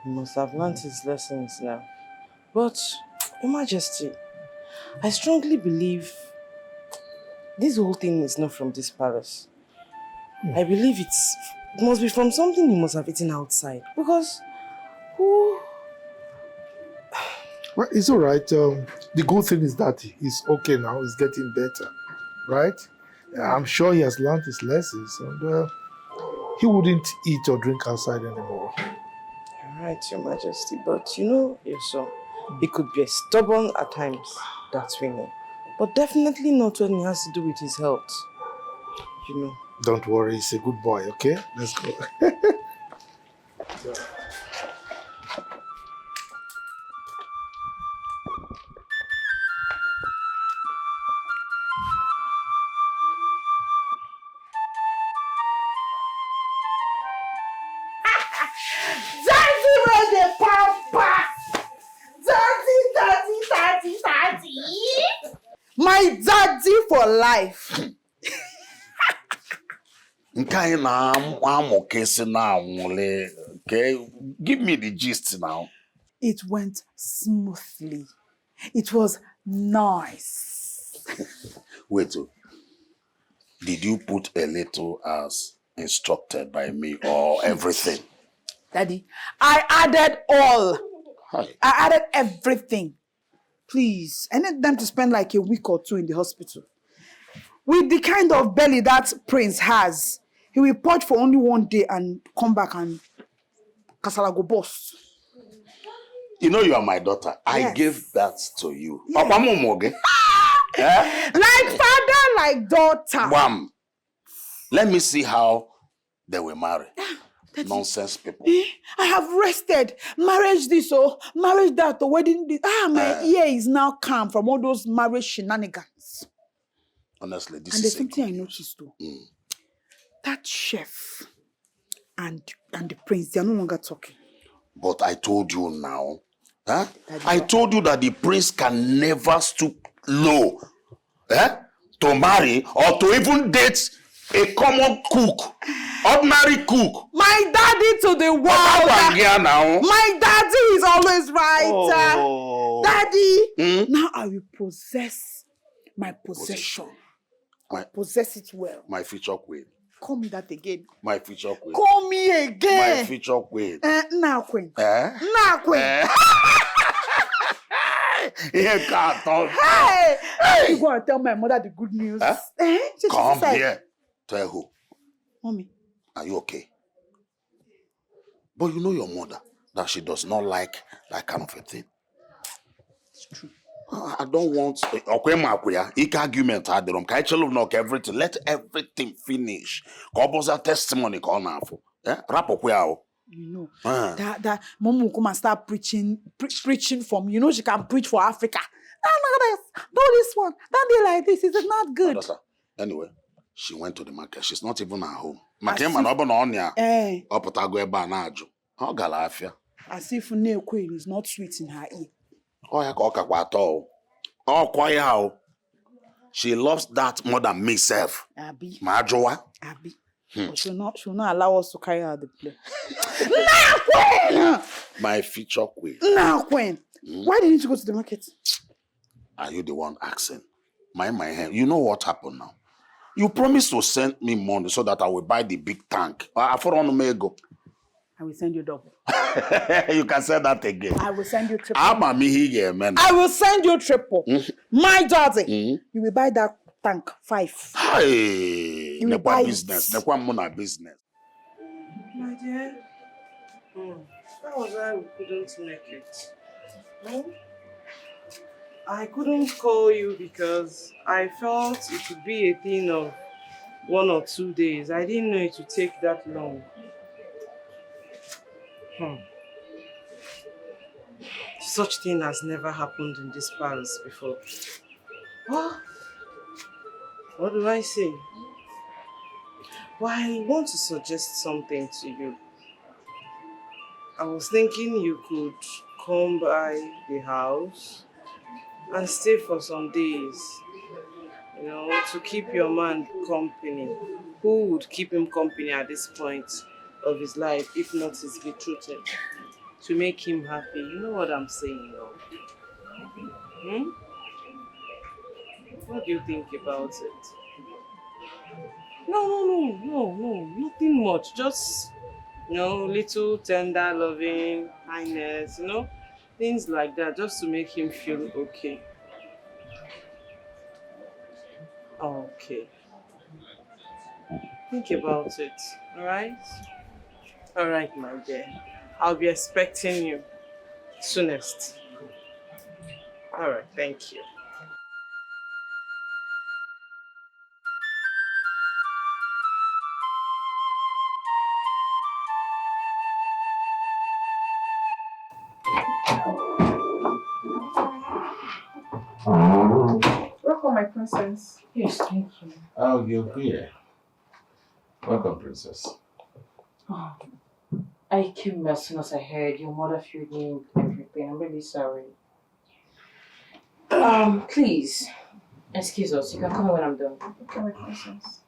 he must have learned his lessons now. But, Your Majesty, I strongly believe this whole thing is not from this palace. I believe it must be from something he must have eaten outside. Because who... Well, it's all right. The good thing is that he's okay now. He's getting better, right? I'm sure he has learned his lessons and he wouldn't eat or drink outside anymore. You're right, Your Majesty. But you know, your son, he could be stubborn at times. That we know. But definitely not when it has to do with his health. You know. Don't worry, he's a good boy, okay? Let's go. Daddy with the pamper. Daddy. My daddy for life. Okay, give me the gist now. It went smoothly. It was nice. Wait, did you put a little as instructed by me or everything? Daddy, I added all. Hi. I added everything. Please, I need them to spend like a week or 2 in the hospital. With the kind of belly that Prince has, he will purge for only 1 day and come back and Kasala go boss. You know you are my daughter. Yes. I gave that to you. Yes. Like father, like daughter. Wham. Let me see how they will marry. Nonsense people. I have rested. Marriage this or marriage that or wedding this. My ear is now calm from all those marriage shenanigans. Honestly, this and is there's something I noticed too. That chef and the prince, they are no longer talking. But I told you now. Huh? I told you that the prince can never stoop low to marry or to even date a common cook, ordinary cook. My daddy to the world. My daddy is always right. Daddy, now I will possess my possession. Possess it well. My future queen. Call me that again. My future queen. Call me again. My future queen. Now queen. Now queen. Hey! You go and tell my mother the good news. Come here. Tell who? Mommy. Are you okay? But you know your mother, that she does not like that kind of a thing. It's true. I don't want argument. Everything. Let everything finish. Testimony. You know that mom will come and start preaching from. You know she can preach for Africa. Do this one. Don't be like this. Is it not good? Anyway, she went to the market. She's not even at home. As if nail queen is not sweet in her ear. She loves that more than myself. Abi. Majoa. Abi. She'll not allow us to carry out the play. Now, Queen! My future queen. Now, Queen. Why didn't you go to the market? Are you the one asking? Mind my hand. You know what happened now? You promised to send me money so that I will buy the big tank. I will send you double. You can say that again. I will send you triple. I will send you triple. My daughter, you will buy that tank 5. Hey, you will buy business. It. Business. My dear, that was why we couldn't make it. I couldn't call you because I felt it would be a thing of 1 or 2 days. I didn't know it would take that long. Such thing has never happened in this palace before. What do I say? Well, I want to suggest something to you. I was thinking you could come by the house and stay for some days, you know, to keep your man company. Who would keep him company at this point of his life, if not his betrothed? To make him happy. You know what I'm saying, though? What do you think about it? No, nothing much. Just, you know, little tender loving, kindness, you know, things like that, just to make him feel okay. Okay. Think about it, alright? Alright, my dear. I'll be expecting you soonest. Alright, thank you. Welcome, my princess. Yes, thank you. Oh, you're here. Welcome, princess. Oh, I came as soon as I heard your mother filled me with everything. I'm really sorry. Please, excuse us. You can come when I'm done. Okay, my princess.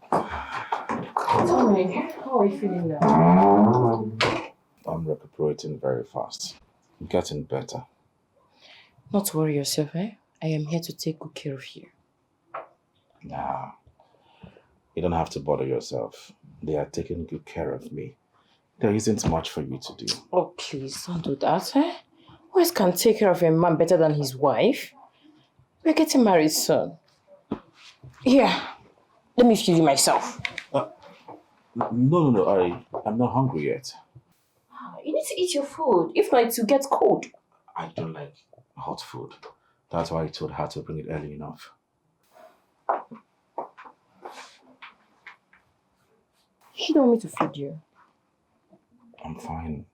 Tell me, how are you feeling now? I'm recuperating very fast. Getting better. Not to worry yourself, eh? I am here to take good care of you. Nah. You don't have to bother yourself. They are taking good care of me. There isn't much for you to do. Oh, please, don't do that, eh? Who else can take care of a man better than his wife? We're getting married soon. Here, let me feed you myself. No. I'm not hungry yet. You need to eat your food. If not, it will get cold. I don't like hot food. That's why I told her to bring it early enough. You don't want me to feed you? I'm fine.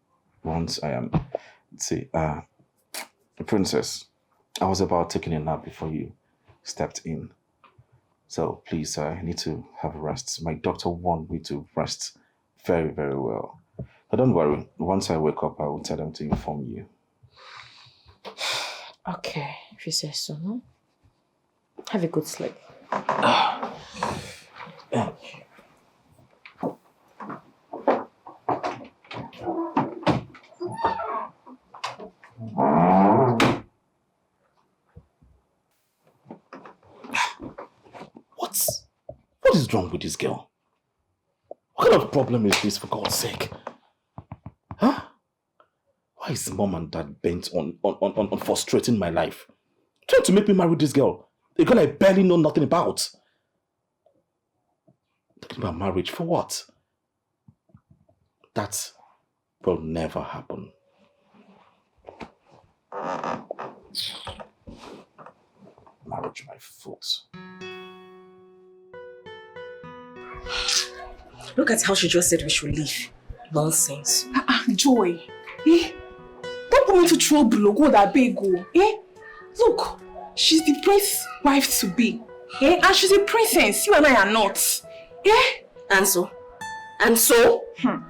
Once I am... See, princess, I was about taking a nap before you stepped in. So please, I need to have a rest. My doctor warned me to rest very, very well. But don't worry. Once I wake up, I will tell them to inform you. Okay, if you say so, no? Have a good sleep. Thank you. What is wrong with this girl? What kind of problem is this, for God's sake? Huh? Why is mom and dad bent on frustrating my life? Trying to make me marry this girl. A girl I barely know nothing about. Talking about marriage for what? That will never happen. Marriage my foot. Look at how she just said we should leave. Nonsense. Joy. Don't put me into trouble, go that big go. Look, she's the prince's wife to be. And she's a princess. You and I are not. And so?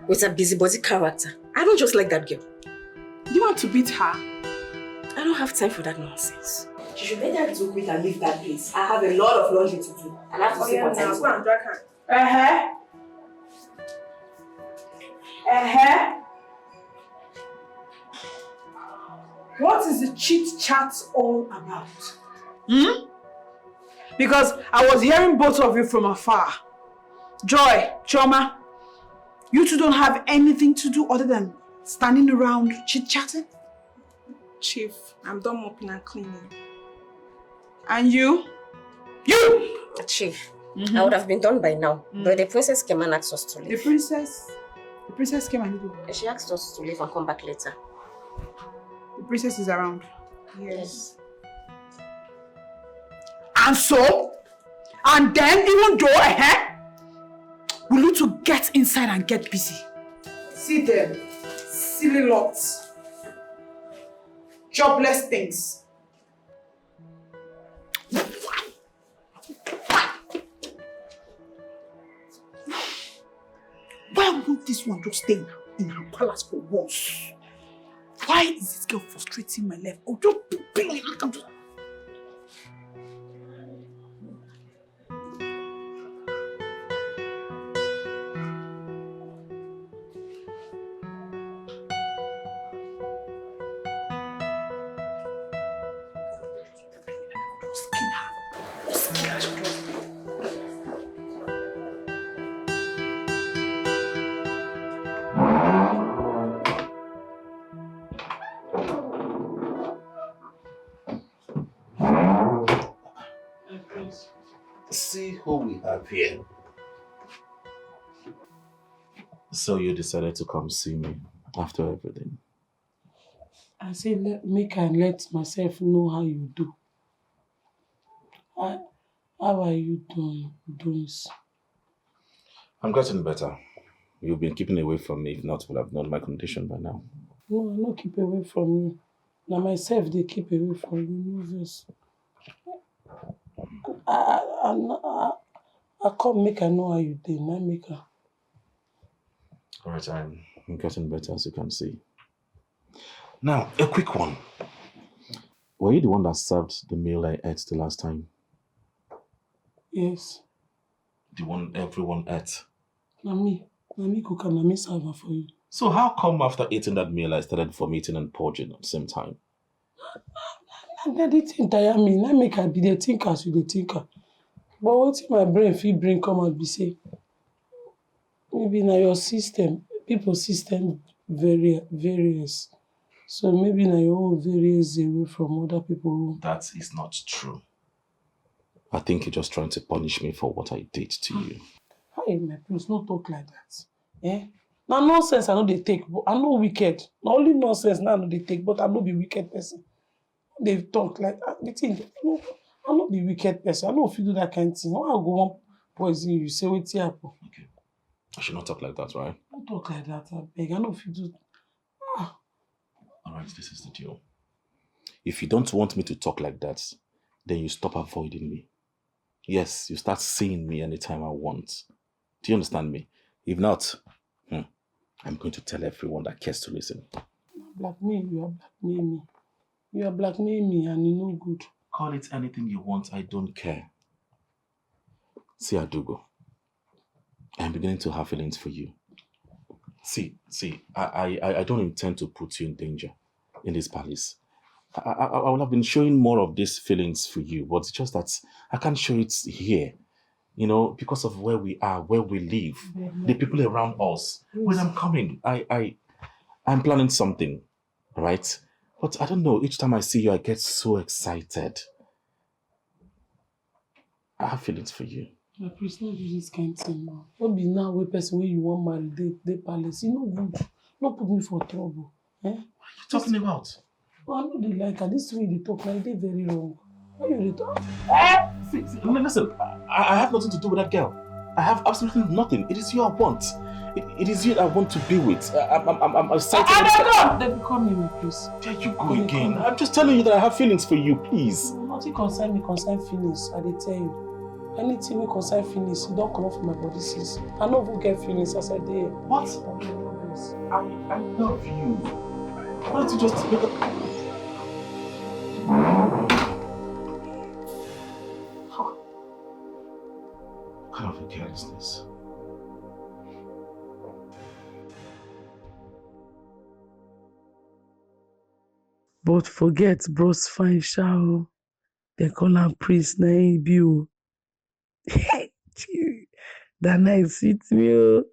With a busybody character. I don't just like that girl. You want to beat her? I don't have time for that nonsense. She should better do quick and leave that place. I have a lot of laundry to do. And I have to see what time. Go and drag her. What is the chit chat all about? Because I was hearing both of you from afar. Joy, Choma, you two don't have anything to do other than standing around chit-chatting? Chief, I'm done mopping and cleaning. And you? You! Chief, I would have been done by now. But the princess came and asked us to leave. The princess came and did. She asked us to leave and come back later. The princess is around. Yes. And so? And then, even though, will you two get inside and get busy? See them. Silly lots. Jobless things. Why won't this one just stay in her palace for once? Why is this girl frustrating my life? Oh, just bring me out. See who we have here. So you decided to come see me after everything? I said, make I let myself know how you do. How are you doing? I'm getting better. You've been keeping away from me. If not, would have known my condition by now. No, I'm not keep away from you. Now myself, they keep away from you, movies. I come make I know how you did, not make her. Alright, I'm getting better, as you can see. Now, a quick one. Were you the one that served the meal I ate the last time? Yes. The one everyone ate? Na me cook and na me serve for you. So how come after eating that meal I started vomiting and purging at the same time? And then they think tire me. Now make I be the thinker as you the thinker. But what if my brain feel brain come out be say, maybe now your system, people's system varies. So maybe now your own varies away from other people. That is not true. I think you're just trying to punish me for what I did to you. Hey, my prince, not talk like that. Eh? Now nonsense I know they take, but I know wicked. Not only nonsense now I know they take, but I know be wicked person. They talk like the thing. I know be wicked person. I know if you do that kind of thing. Why I go one poison you? Say what happen. Okay. I should not talk like that, right? Don't talk like that, I beg. I know if you do. Alright, this is the deal. If you don't want me to talk like that, then you stop avoiding me. Yes, you start seeing me anytime I want. Do you understand me? If not, I'm going to tell everyone that cares to listen. Blackmail, you are blackmailing me. You are blackmailing me and you know good. Call it anything you want, I don't care. See, Adugo, I'm beginning to have feelings for you. See, I don't intend to put you in danger in this palace. I would have been showing more of these feelings for you, but it's just that I can't show it here. You know, because of where we are, where we live, the people around us. When I'm coming, I'm planning something, right? But I don't know, each time I see you, I get so excited. I have feelings for you. My priest, not do this kind of thing now. What be now with person where you want marry, they palace. You know good. Not put me for trouble. Eh? What are you talking about? Well, I know they like her. This way they talk like they very wrong. Why you they talk? Listen, I have nothing to do with that girl. I have absolutely nothing. It is you I want. It is you I want to be with. I'm excited. They become me, please. There you go again. I'm just telling you that I have feelings for you, please. Nothing concern me, concern feelings. I dey tell you. Anything we concern feelings, you don't come up from my body since. I know who get feelings as I did. What? I love you. Why don't you just make a... What kind of a girl is this? But forget bros fine show. They call am priest na he be o. That night sweet me o.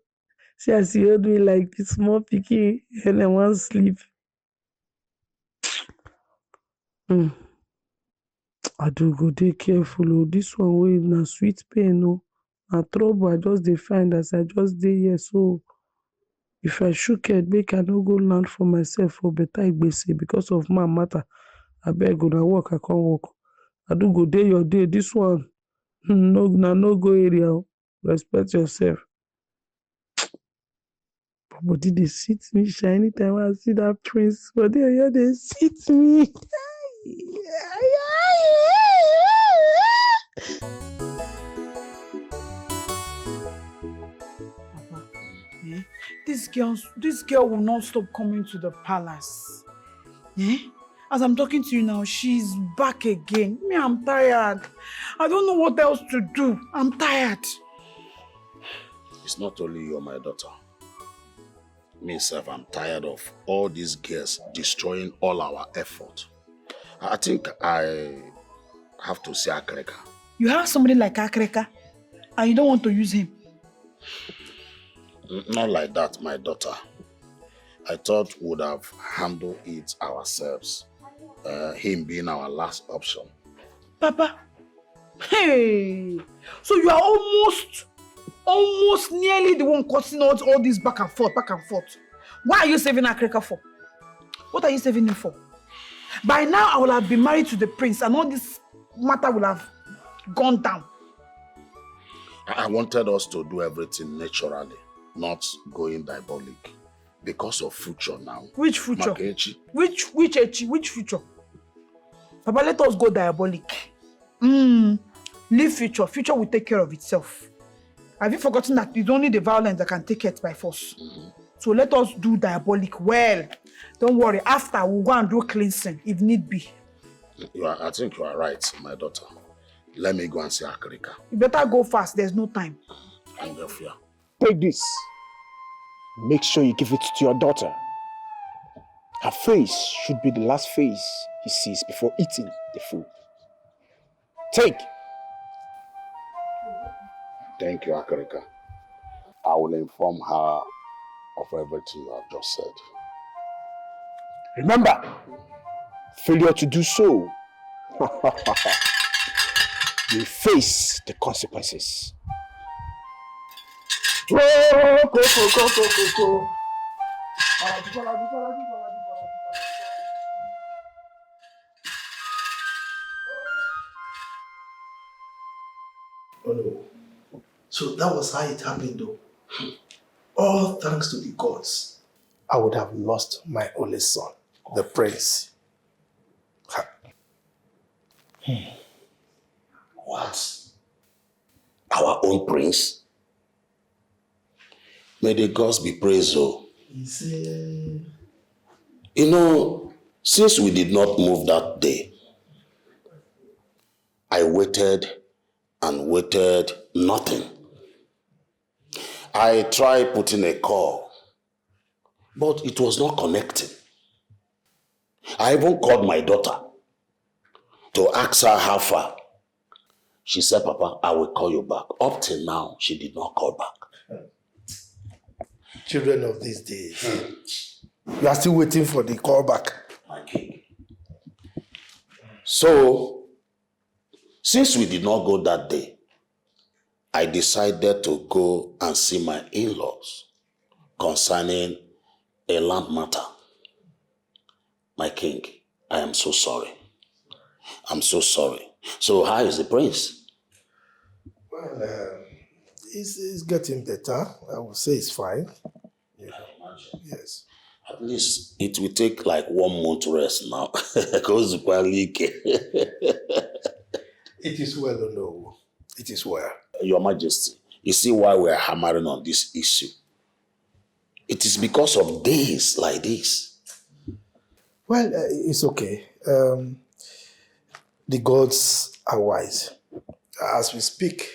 See as he hold me like this small pikin and I want sleep. I do go dey careful o. This one wey na sweet pain o. Na trouble I just dey find as I just dey here so. If I shook head, make I no go land for myself for better igbese because of man matter. Abeg una work, I can't work. I do go day your day. This one, no go area. Respect yourself. Body they sit me shiny time I see that prince. Body here they sit me. This girl will not stop coming to the palace. As I'm talking to you now, she's back again. Me, I'm tired. I don't know what else to do. I'm tired. It's not only you, my daughter. Myself, I'm tired of all these girls destroying all our effort. I think I have to see Akreka. You have somebody like Akreka, and you don't want to use him? Not like that, my daughter. I thought we would have handled it ourselves. Him being our last option. Papa, hey! So you are almost nearly the one causing all this back and forth. Why are you saving Akreka for? What are you saving him for? By now, I will have been married to the prince and all this matter will have gone down. I wanted us to do everything naturally, not going diabolic. because of future now. Which future? Makechi. Which future? Papa, let us go diabolic. Leave future. Future will take care of itself. Have you forgotten that it's only the violence that can take it by force? So let us do diabolic well. Don't worry. After, we'll go and do cleansing if need be. I think you are right, my daughter. Let me go and see Akarika. You better go fast. There's no time. I'm there for you. Take this. Make sure you give it to your daughter. Her face should be the last face he sees before eating the food. Take. Thank you, Akarika. I will inform her of everything you have just said. Remember, failure to do so, you face the consequences. Oh no. So that was how it happened though. All thanks to the gods. I would have lost my only son, the prince. What? Our own prince? May the gods be praised, oh. You know, since we did not move that day, I waited and waited, nothing. I tried putting a call, but it was not connecting. I even called my daughter to ask her how far. She said, Papa, I will call you back. Up till now, she did not call back. Children of these days, you are still waiting for the call back. My king. So, since we did not go that day, I decided to go and see my in-laws concerning a land matter. My king, I am so sorry. I'm so sorry. So how is the prince? Well, it's getting better. I would say it's fine. Yeah. Yes. At least it will take like 1 month rest now. It is well, no. It is well. Your Majesty, you see why we are hammering on this issue? It is because of days like this. Well, it's okay. The gods are wise. As we speak,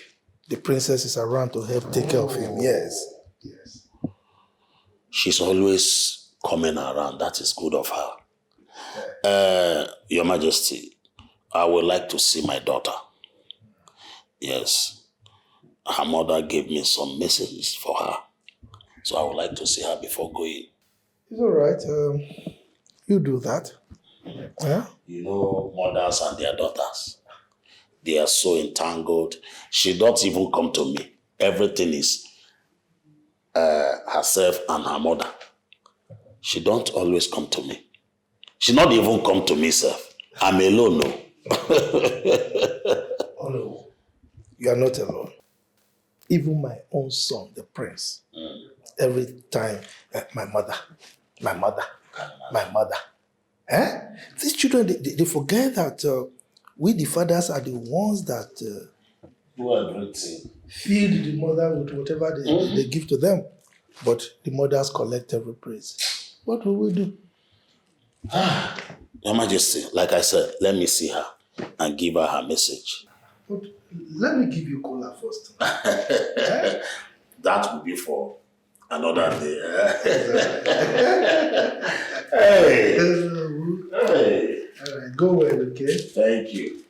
the princess is around to help take care of him. Yes. Yes. She's always coming around. That is good of her. Your Majesty, I would like to see my daughter. Yes. Her mother gave me some messages for her. So I would like to see her before going. It's all right. You do that. Yeah? You know, mothers and their daughters, they are so entangled. She don't even come to me. Everything is herself and her mother. She don't always come to me. She not even come to me, self. I'm alone, no. Oh no, you are not alone. Even my own son, the prince, every time, my mother. Eh? These children, they forget that we, the fathers, are the ones that do everything. Feed the mother with whatever they give to them. But the mothers collect every praise. What will we do? Your Majesty, like I said, let me see her and give her message. But let me give you cola first. That will be for another day. Hey. Hey. All right, go well, okay? Thank you.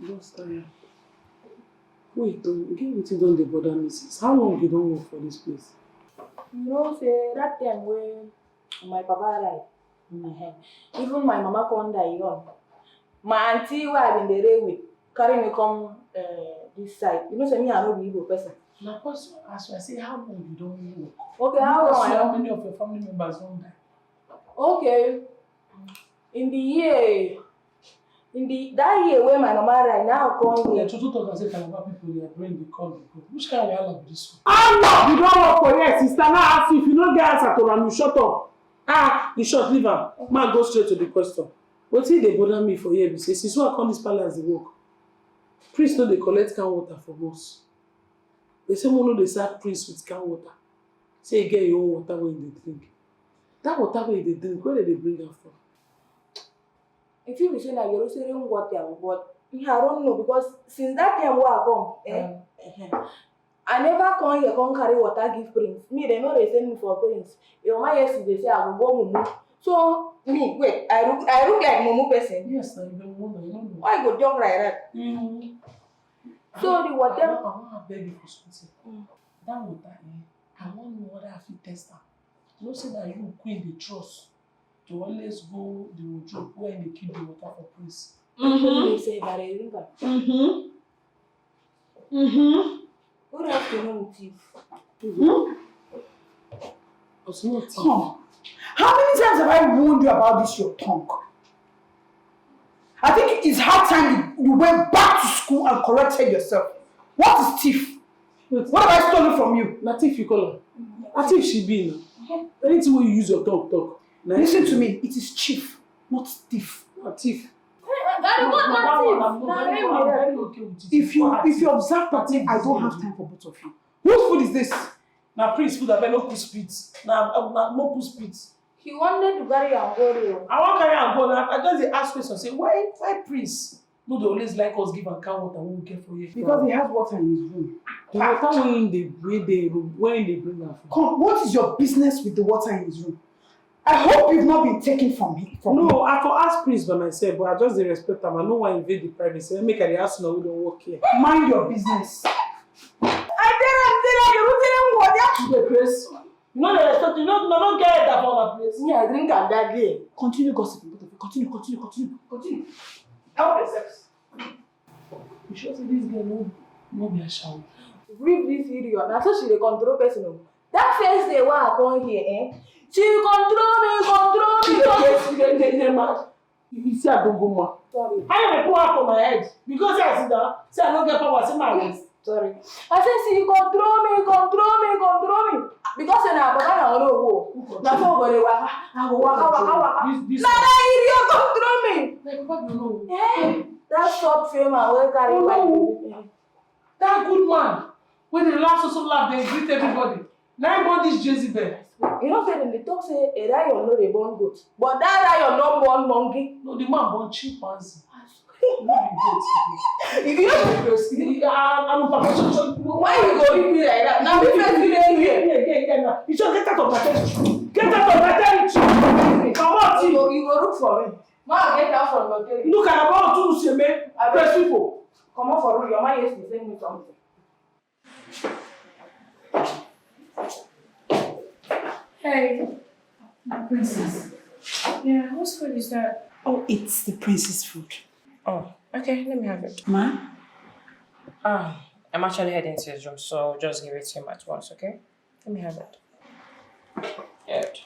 Just tired. Wait, again, you don't dey bother me since. How long you don't work for this place? You know, say that time when my papa died, even my mama come die young. My auntie who I been there with carry me come this side. You know, say me I no be Igbo person. Now, as I say, how long you don't work? Okay, how long? How many of your family members don't die? Okay, in the year In that year where my mama right now come here. Tonto talk and say Calabar people their brain dey come dey go. Which kind of wahala be this one? You don't work for here, sister. Now ask you if you don't get answer to am, you shut up. You shut, leave am. Man, go straight to the question. Wetin dey bother me for here be say since when I come this palace dey work, priest no dey collect can water from us. They say one no dey serve priest with can water. Say you get your own water wey you dey drink. That water wey you dey drink, where dey bring am from? If you be saying that you're selling water, but I don't know because since that time where I come, I never come here come carry water give prince. Me, they know they send me for prince. Your mama yesterday say I will go mumu. So me, wait, I look like mumu person. Yes, I don't know. Why go jump like that? So the water. I want to beg you for something. That water, I want know whether I fit test am. You know say that you queen the trust to always go the wardrobe where they keep the water for priest. They say that they drink Good afternoon, Chief. Come. How many times have I warned you about this your tongue? I think it's hard time you went back to school and corrected yourself. What is thief? What have I stolen from you? Na thief you call her. Na thief she be now. Anything when you use your tongue talk. Listen to me, it is chief, not thief. Not thief. If you observe pattern, I don't have time for both of you. Whose food is this? Na priest food, I better no put spit. No put spit. He wanted to carry and go. I want carry and go. I just dey ask question say why priest? No, they always like us give and can water when we get for here. Because he has water in his room. The water when they bring am from. Come, what is your business with the water in his room? I hope you've not been taken from him. No, I for ask priest by myself, but I just dey respect am. I no wan invade the privacy. Make I dey ask now we don't work here. Mind your business. The place. You know the respect. You don't get that for the place. Me, I drink and that day. Continue gossiping, both of you. Continue. Help yourselves. You sure say this girl no be a shower. Read this video. Now so she dey control person. That first day when I come here, she control me. You see I don't go more. Sorry. How you pour out on my head? Because I sit down, say I don't get power, say my waist. Sorry. I said she control me. Because na papa na no go. Na so go dey waka. I go waka. This Na idiot control me. Like papa you know. That short film I will carry my. That good man. When they laugh so loud, they greet everybody. Now born this Jezebel. You know say they talk say a lion no dey born goat. But that lion no born monkey. No, the man born chimpanzee. If you why you go leave me like that? Now we first be here. You should get out of my territory. Get out of my territory. Come on, you go look for me. Ma, get out from your territory. Look at about to see me. Press people. Come on for real. Your man used to send me something. Hey, my princess. Yeah, whose food is that? Oh, it's the princess food. Oh, okay, let me have it. Ma? I'm actually heading to his room, so just give it to him at once, okay? Let me have it. Good.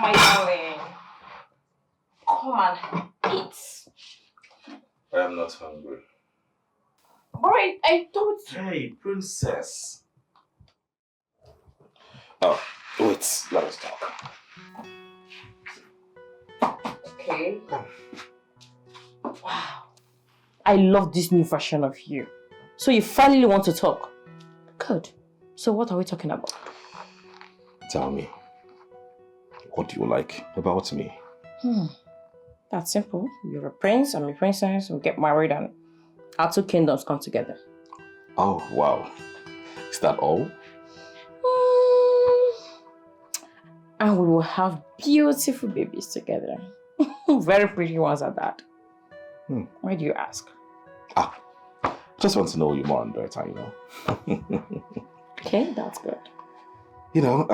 My darling, come and eat. I am not hungry. Alright, I thought. Hey, princess. Oh, wait, let us talk. Okay. Wow. I love this new version of you. So you finally want to talk? Good. So what are we talking about? Tell me, what do you like about me? That's simple. You're a prince, I'm a princess, we get married and our two kingdoms come together. Oh, wow. Is that all? And we will have beautiful babies together. Very pretty ones at that. Why do you ask? Just want to know you more and better, you know. Okay, that's good. You know,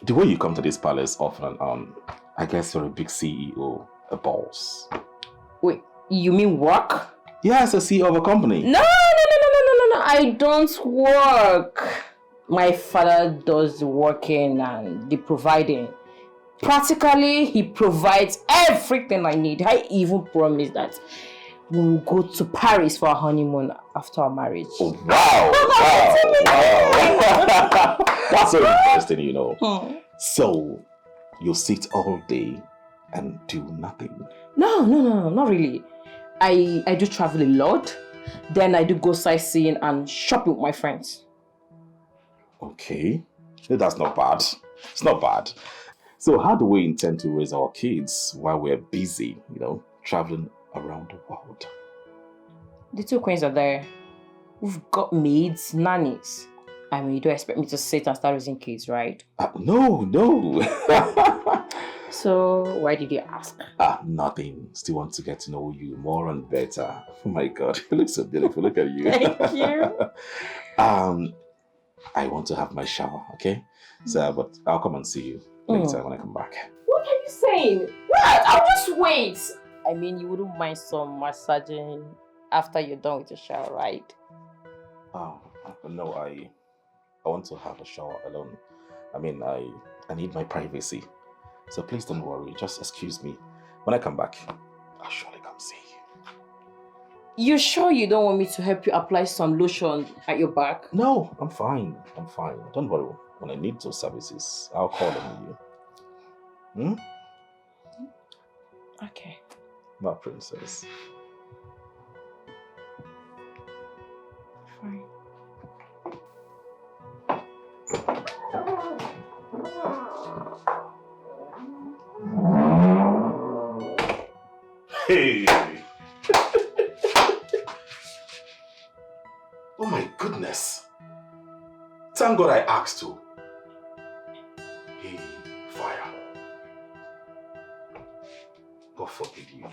the way you come to this palace off and on, I guess you're a big CEO, a boss. Wait, you mean work? Yes, a CEO of a company. No. I don't work. My father does the working and the providing. Practically, he provides everything I need. I even promised that we will go to Paris for our honeymoon after our marriage. Oh, wow. That's so interesting, you know. So, you sit all day and do nothing? No, not really. I do travel a lot. Then I do go sightseeing and shopping with my friends. Okay, that's not bad. It's not bad. So how do we intend to raise our kids while we're busy, you know, traveling around the world? The two queens are there. We've got maids, nannies. I mean, you don't expect me to sit and start raising kids, right? No. So, why did you ask? Nothing. Still want to get to know you more and better. Oh my God, you look so beautiful. Look at you. Thank you. I want to have my shower, okay? So, but I'll come and see you later when I come back. What are you saying? What? I'll just wait. I mean, you wouldn't mind some massaging after you're done with your shower, right? No, I want to have a shower alone. I mean, I need my privacy. So please don't worry. Just excuse me. When I come back, I'll surely come see you. You sure you don't want me to help you apply some lotion at your back? No, I'm fine. Don't worry. When I need those services, I'll call on you. Okay. My princess. Fine. Hey! Oh my goodness! Thank God I asked to. Hey, fire. God forgive you.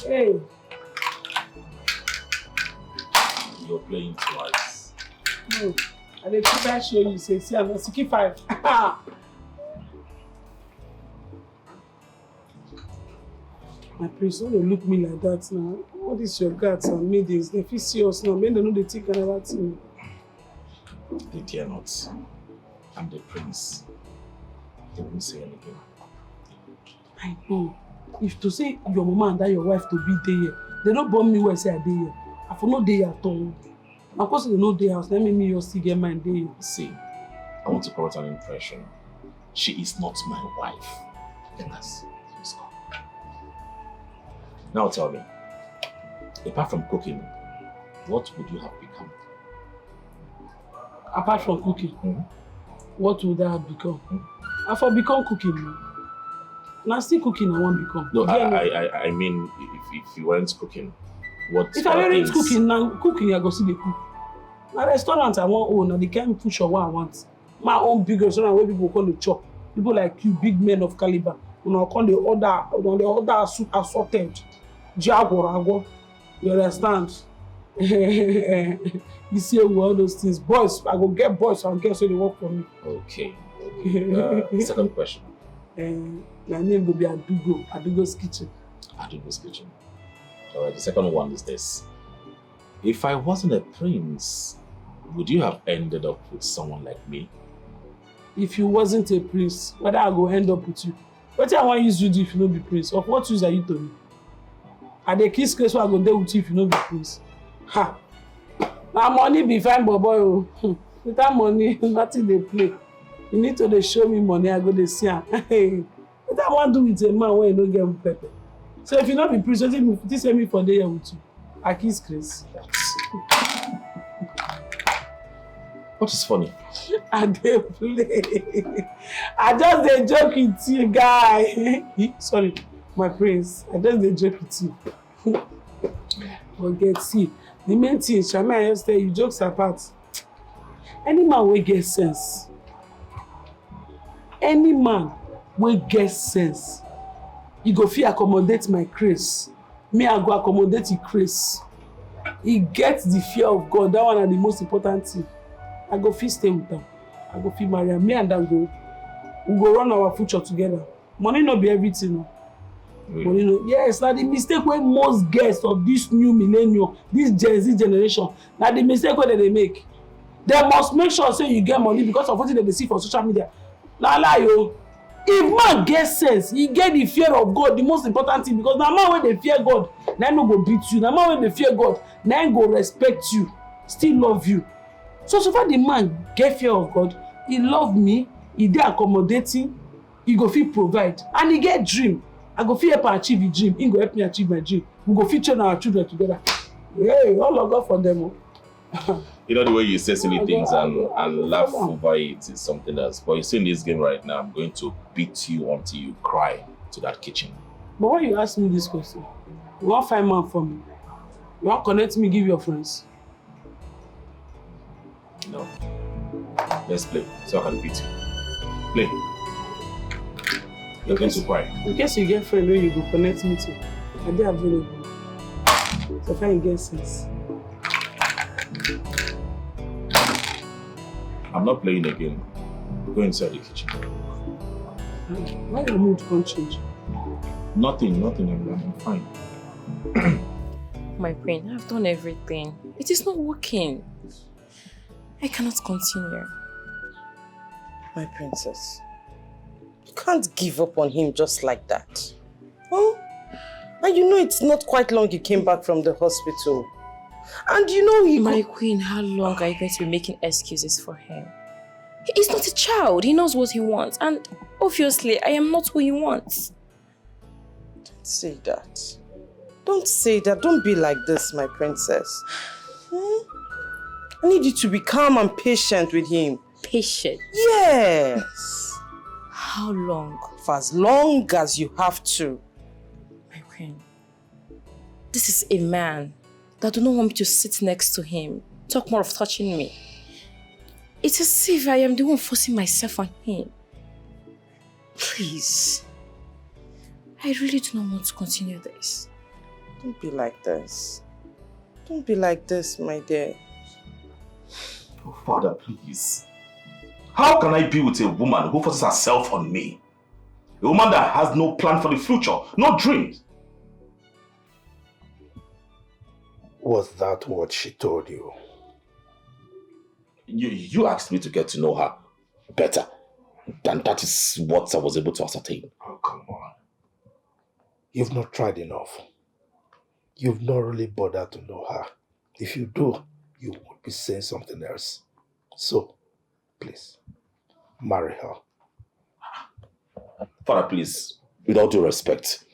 Hey. You're playing twice. No. I did try show you say see I'm not 65. My prince, don't they look me like that now. What is your guts and maidens? They feel see us now. Men don't know they take another thing. They dare not. I'm the prince. They won't say anything. I know. If to say your mama and that your wife to be there, they don't bomb me when I say I dey here. I for no day at all. Of course, they know day house. Let me just still get my day. See, I want to correct an impression. She is not my wife. Yes. Now tell me, apart from cooking, what would you have become? Apart from cooking, what would I have become? I for become cooking. Now still cooking I won't become. No, I mean, if you weren't cooking, what? If I weren't cooking, now cooking I go see the cook. Now restaurant I want own, and they can't push what I want. My own big restaurant where people call the chop. People like you, big men of caliber, call the order assorted. Jaguar, you understand? You see all those things. Boys, I go get boys and girls so they work for me. Okay. Second question. My name will be Adugo's Kitchen. Adugo's Kitchen. Alright, the second one is this. If I wasn't a prince, would you have ended up with someone like me? If you wasn't a prince, whether I go end up with you? What I want use you do if you don't be prince? Of what use are you to me? Are the kiss case where I go there with you if you don't be prince? Ha! Now money be fine, boy. Without money, nothing they play. You need to show me money, I go to see her. What I want to do with a man when you don't get pepper. So if you not be prince, you send me for the year with you. I kiss Chris. What is funny? I dey play. I just dey joke with you, guy. Sorry, my prince. I just dey joke with you. But see, the main thing, Shami, I just tell you, jokes apart. Any man will get sense. Any man will get sense. You go fit accommodate my craze. Me, I go accommodate your craze. He gets the fear of God. That one is the most important thing. I go fit stay with them. I go fit marry her. Me and them we go run our future together. Money not be everything. No. Really? Money no. Yes, na the mistake wey most guests of this new millennium, this Gen Z generation, na the mistake wey they make. They must make sure say you get money because of what they see for social media. La yo. If man get sense, he get the fear of God, the most important thing, because na man when they fear God, na no go beat you. Na man when they fear God, na go respect you, still love you. So far the man get fear of God, he love me, he dey accommodating, he go fit provide, and he get dream. I go fit help am achieve his dream, he go help me achieve my dream. We go fit train our children together. Hey, all of God for them. You know the way you say silly things and laugh over it is something else. But you see in this game right now, I'm going to beat you until you cry to that kitchen. But why you ask me this question? You want find man for me? You want connect me, give your friends? No. Let's play so I can beat you. Play. You're going to cry. In case you get friend where you go connect me to, are they available? So far you get sense. I'm not playing again. Go inside the kitchen. Why your mood can't change? Nothing. I'm fine. My queen, I've done everything. It is not working. I cannot continue. My princess, you can't give up on him just like that. Huh? And you know it's not quite long you came back from the hospital. And you know My queen, how long are you going to be making excuses for him? He's not a child. He knows what he wants. And obviously, I am not who he wants. Don't say that. Don't say that. Don't be like this, my princess. I need you to be calm and patient with him. Patient? Yes. How long? For as long as you have to. My queen, this is a man that do not want me to sit next to him. Talk more of touching me. It's as if I am the one forcing myself on him. Please. I really do not want to continue this. Don't be like this. Don't be like this, my dear. Oh, Father, please. How can I be with a woman who forces herself on me? A woman that has no plan for the future, no dreams. Was that what she told you? You asked me to get to know her better. And that is what I was able to ascertain. Oh, come on. You've not tried enough. You've not really bothered to know her. If you do, you would be saying something else. So, please, marry her. Father, please, with all due respect,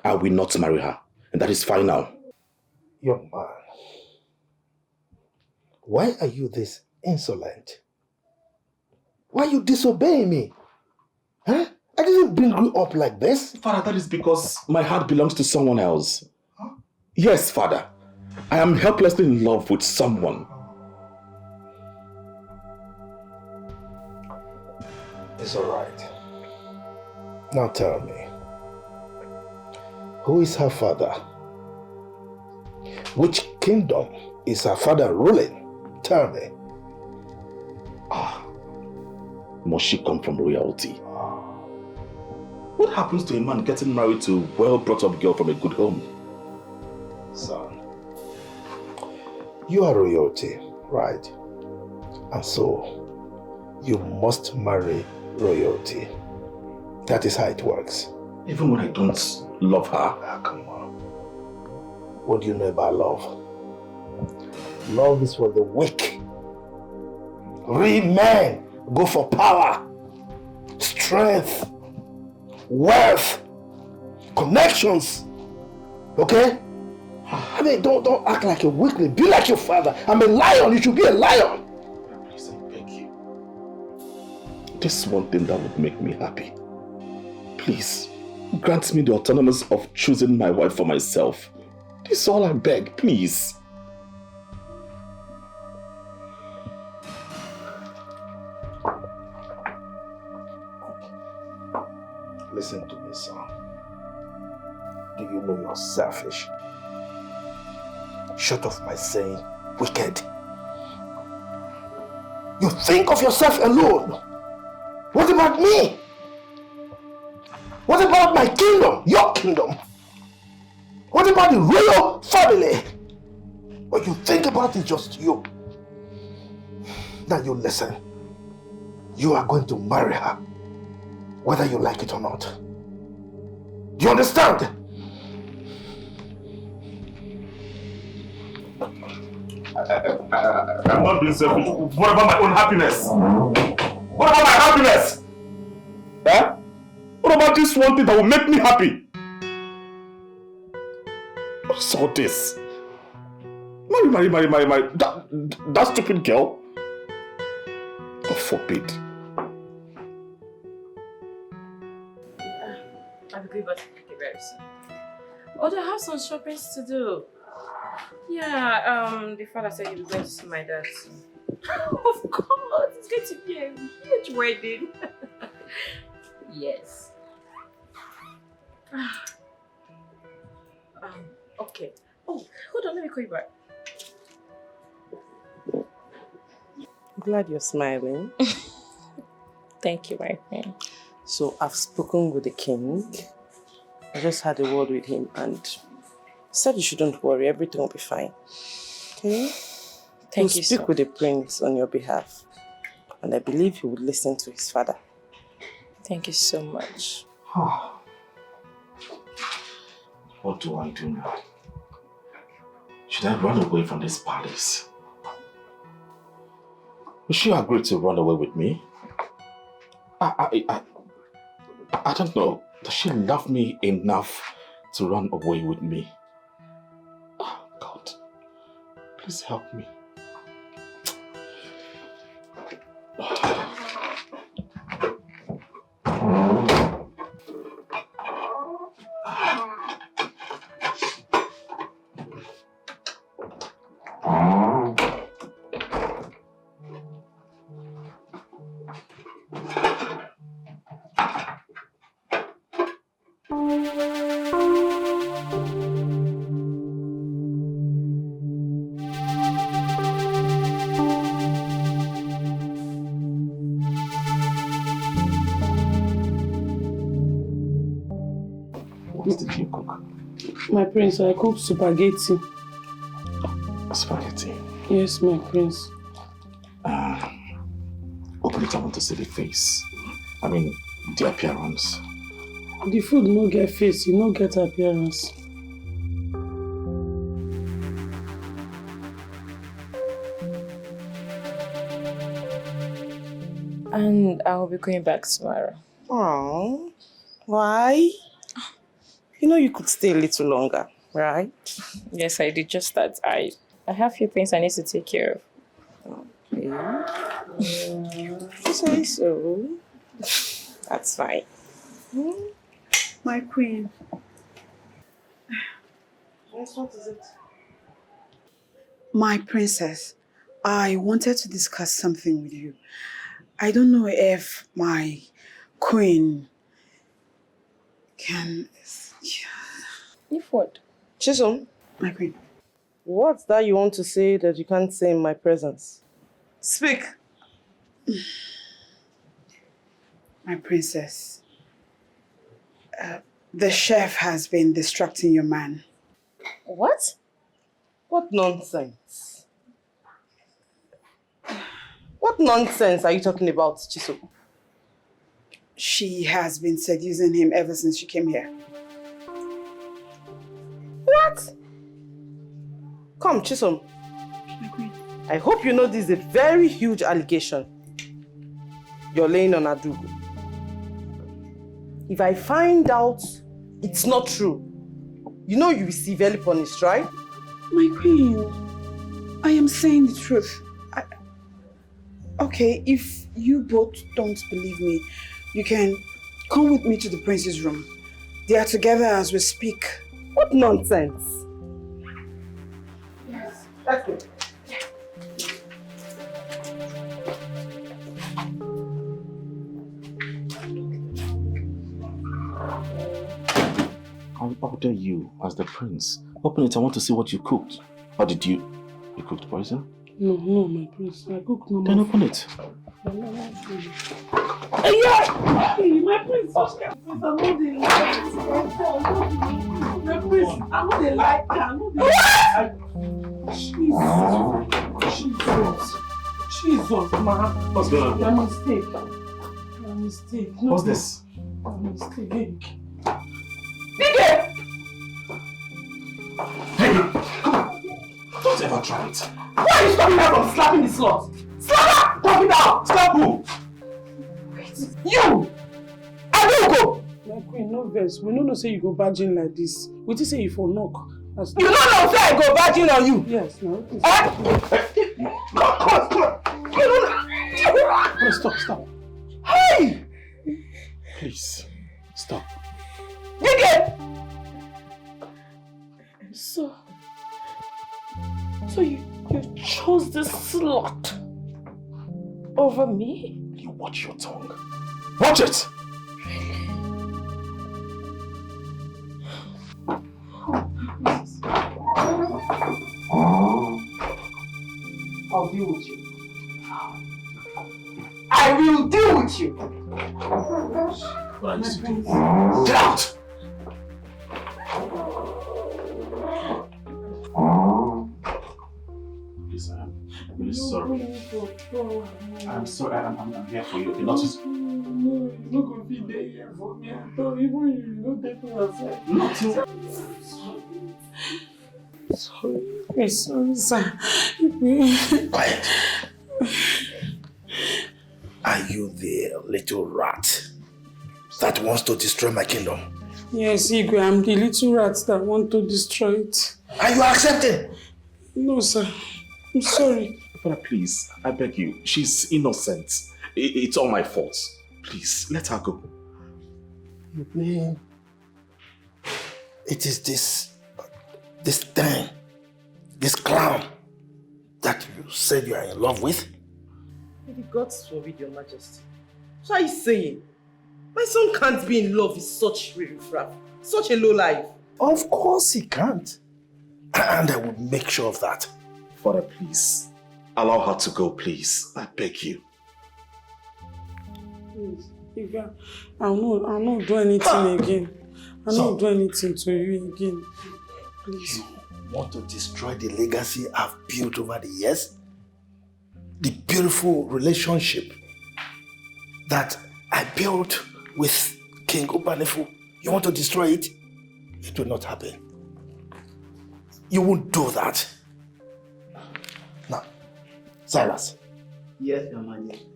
I will not marry her. And that is final. Young man, why are you this insolent? Why are you disobeying me? Huh? I didn't bring you up like this. Father, that is because my heart belongs to someone else. Huh? Yes, Father. I am helplessly in love with someone. It's all right. Now tell me, who is her father? Which kingdom is her father ruling? Tell me. Must she come from royalty? What happens to a man getting married to a well-brought-up girl from a good home? Son, you are royalty, right? And so, you must marry royalty. That is how it works. Even when I don't love her? Come on. What do you know about love? Love is for the weak. Real men go for power, strength, wealth, connections. Okay? I mean, don't act like a weakling. Be like your father. I'm a lion. You should be a lion. Please, I beg you. This one thing that would make me happy. Please, grant me the autonomy of choosing my wife for myself. This is all I beg, please. Listen to me, son. Do you know you're selfish? Shut off my saying wicked. You think of yourself alone. What about me? What about my kingdom? Your kingdom? What about the royal family? What you think about is just you. Now you listen. You are going to marry her, whether you like it or not. Do you understand? I'm not being selfish. What about my own happiness? What about my happiness? Eh? What about this one thing that will make me happy? What's all this? Marry. That stupid girl? God forbid. I'll be going back to Dikeh very soon. Although I have some shopping to do. Yeah, the father said he was going to see my dad soon. Of course, it's going to be a huge wedding. Yes. Okay. Oh, hold on, let me call you back. I'm glad you're smiling. Thank you, my friend. So I've spoken with the king. I just had a word with him and said you shouldn't worry, everything will be fine. Okay? Thank you, speak sir. with the prince on your behalf. And I believe he would listen to his father. Thank you so much. What do I do now? Should I run away from this palace? Will she agree to run away with me? I don't know. Does she love me enough to run away with me? Oh, God. Please help me. My prince, I cooked spaghetti. Spaghetti? Yes, my prince. Open it, I want to see the face. I mean, the appearance. The food no get face, you no get appearance. And I'll be going back tomorrow. Oh, why? You know you could stay a little longer, right? Yes, I did. Just that I have a few things I need to take care of. Okay. Say so. That's fine. My queen. Yes, what is it? My princess, I wanted to discuss something with you. I don't know if my queen can... If what? Chisom. My queen. What's that you want to say that you can't say in my presence? Speak. My princess, the chef has been distracting your man. What? What nonsense? What nonsense are you talking about, Chisom? She has been seducing him ever since she came here. What? Come, Chisom. I hope you know this is a very huge allegation you're laying on Adugo. If I find out it's not true, you know you will be severely punished, right? My queen, I am saying the truth. Okay, if you both don't believe me, you can come with me to the prince's room. They are together as we speak. What nonsense? Yes, let's go. dare you, as the prince? Open it, I want to see what you cooked. Or did you cooked poison? No, my prince. I cook no. Then open it. Hey, yeah! Hey, my prince. I'm not the light. My prince, I'm not the light. I'm not the light. Jesus, man. What's going on? My mistake. No, what's this? My mistake. Dikeh! Hey! Don't ever try it. Why are you stopping her from slapping the slut? Slap her! Talk it out! Slap who? You! I will go! My queen, no vex. We don't know say you go virgin like this. We just say you for knock. You don't know say I go virgin on you? Yes, no. Stop. Hey! Please, stop. Dikeh! So you chose this slut over me? You watch your tongue. Watch it! I'll deal with you. I will deal with you. What are you doing? Get out! Please, I'm really sorry. I'm sorry, I'm here for you. Okay, not just... No, you're not going to be there here for me. I thought even you don't take me outside. Not Sorry, sir. Quiet. Are you the little rat that wants to destroy my kingdom? Yes, Igwe, I'm the little rat that want to destroy it. Are you accepting? No, sir. I'm sorry. Father, please, I beg you. She's innocent. It's all my fault. Please, let her go. You mean it is this thing, this clown that you said you are in love with? May the gods forbid, Your Majesty. What are you saying? My son can't be in love with such riffraff, such a low life. Of course he can't. And I will make sure of that. Father, please, allow her to go, please. I beg you. Please, Igwe, I'll not do anything again. I'll not do anything to you again. Please. You want to destroy the legacy I've built over the years? The beautiful relationship that I built with King Ubanefu. You want to destroy it? It will not happen. You won't do that. Now, Cyrus. Yes, Your Majesty.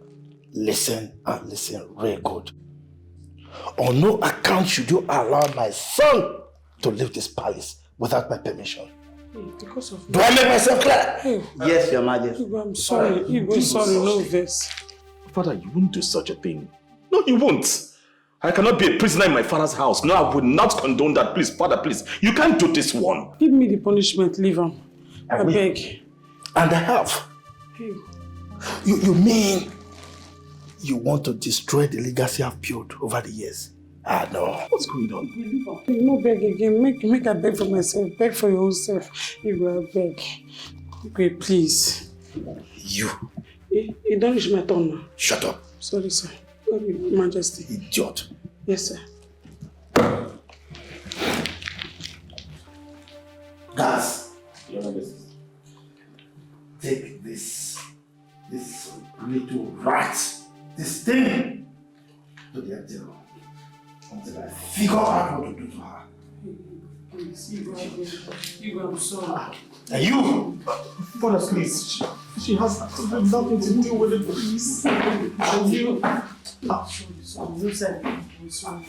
Listen and listen very good. On no account should you allow my son to leave this palace without my permission. Because of Do I make myself clear? Hey. Yes, Your Majesty. Igwe, I'm sorry. Igwe, sorry, no vex. Father, you won't do such a thing. No, you won't. I cannot be a prisoner in my father's house. No, I will not condone that. Please, Father, please. You can't do this one. Give me the punishment, leave him. I beg. And I have. Hey. You mean you want to destroy the legacy I've built over the years? Ah, no. What's going on? No beg again. Make I beg for myself. Beg for your own self. Igwe, I beg. Igwe, please. You. You don't reach my turn now. Shut up. Sorry, sir. Sorry, Majesty. Idiot. Yes, sir. Guys, take this little rat, this thing, to the jail until I figure out what to do to her. Please, Igwe, I'm sorry. And you, Father, please. She has nothing to do with it, please. And you. Sorry.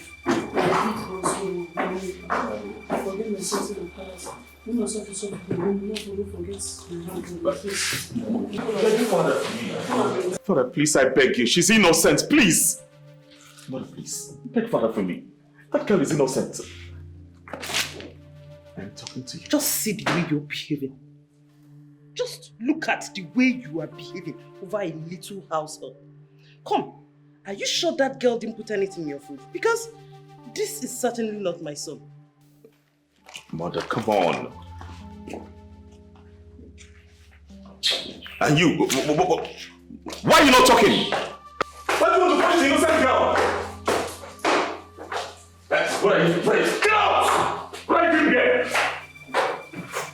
Forget my sins in the past. You know, Father, please, I beg you. She's innocent, please. Father, please. Beg Father for me. That girl is innocent. I'm talking to you. Just see the way you're behaving. Just look at the way you are behaving over a little household. Come, are you sure that girl didn't put anything in your food? Because this is certainly not my son. Mother, come on. And you, why are you not talking? Why do you want to punish the innocent girl? What are you afraid? Get out! What are you doing here?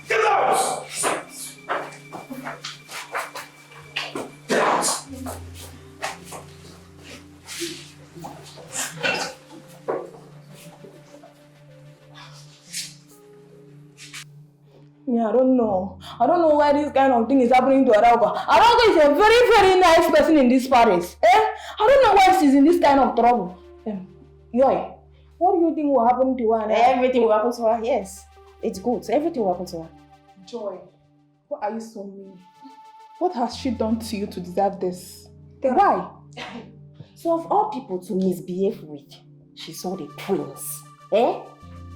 Get out! Get out! Me, I don't know. I don't know why this kind of thing is happening to Arauca. Arauca is a very, very nice person in this parish. I don't know why she's in this kind of trouble. Yoy, what do you think will happen to her? Everything will happen to her, yes. It's good. Everything will happen to her. Joy, why are you so mean? What has she done to you to deserve this? Why? So of all people to misbehave with, she saw the prince.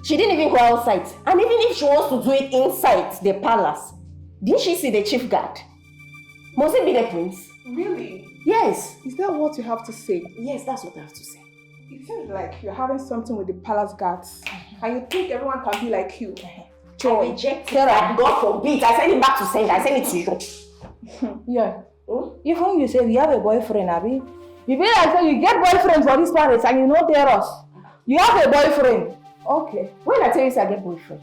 She didn't even go outside. And even if she wants to do it inside the palace, didn't she see the chief guard? Must it be the prince? Really? Yes. Is that what you have to say? Yes, that's what I have to say. It seems like you're having something with the palace guards. And you think everyone can be like you. Joy, I reject Sarah. God forbid. I send it back to sender. I send it to you. Yeah. Even you say you have a boyfriend, Abby. You be like say you get boyfriend for this palace and you know tell us. You have a boyfriend. Okay. When I tell you I get boyfriend,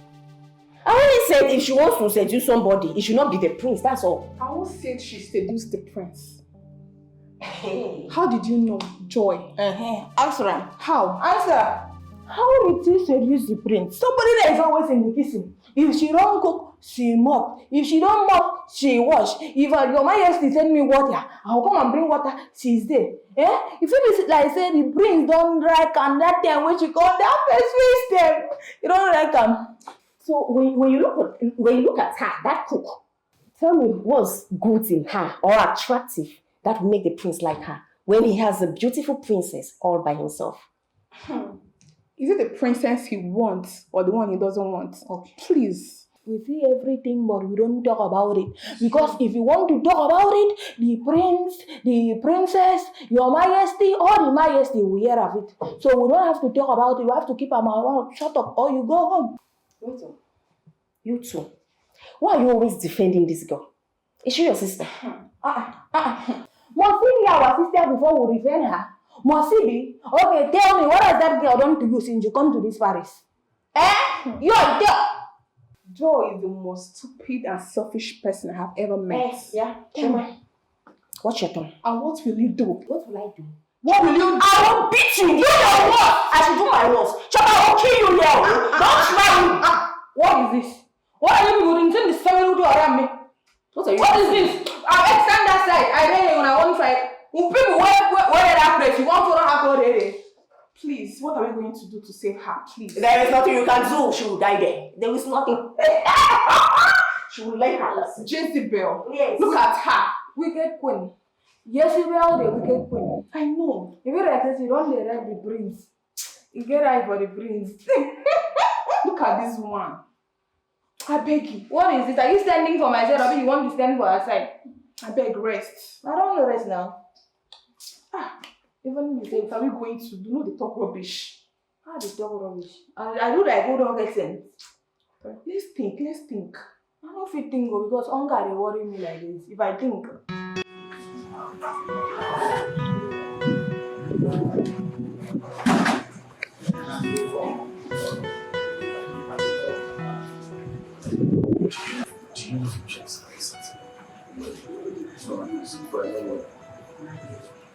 I only said if she wants to seduce somebody, it should not be the prince, that's all. I won't say she seduced the prince. How did you know, Joy? Answer. How? Answer. How did she seduce the prince? Somebody that is always in the kitchen. If she don't cook, she mop. If she don't mop, she wash. If your majesty send me water, I'll come and bring water. She's there. If it is like say the prince don't like and that time when she come, that face them. You don't like them. So when you look at her, that cook, tell me what's good in her or attractive that will make the prince like her when he has a beautiful princess all by himself. Is it the princess he wants or the one he doesn't want? Okay. Please. We see everything, but we don't talk about it. Because if you want to talk about it, the prince, the princess, your majesty, or the majesty will hear of it. So we don't have to talk about it. We have to keep our mouth shut up or you go home. You too. Why are you always defending this girl? Is she your sister? Must we be our sister before we defend her? Must it be? Okay, tell me, what has that girl done to you since you come to this palace? Joy is the most stupid and selfish person I have ever met. Yeah. What's your tongue? And what will you do? What will I do? What will you do? I will beat you. Do your work. I should do my work. Chop, I will kill you now. Don't try me. What is this? What are you people doing? Send the seven to around me. What is this? I'll extend that side. I dare you on one side. When people where that place, you want to have already. Please, what are we going to do to save her? Please. There is nothing you can do. She will die there. There is nothing. She will learn her lesson. Jezebel. Yes. Look at her. Wicked queen. Jezebel, the wicked queen. I know. If you like this, you don't let the prince. You get eye for the prince. Look at this one. I beg you. What is it? Are you standing for my side or you want to stand for her side? I beg rest. I don't know rest now. Even you say, are we going to do the talk rubbish? How they talk rubbish? I do like good don't get sense. Let's think. I don't feel think because hunger they worry me like this. If I think.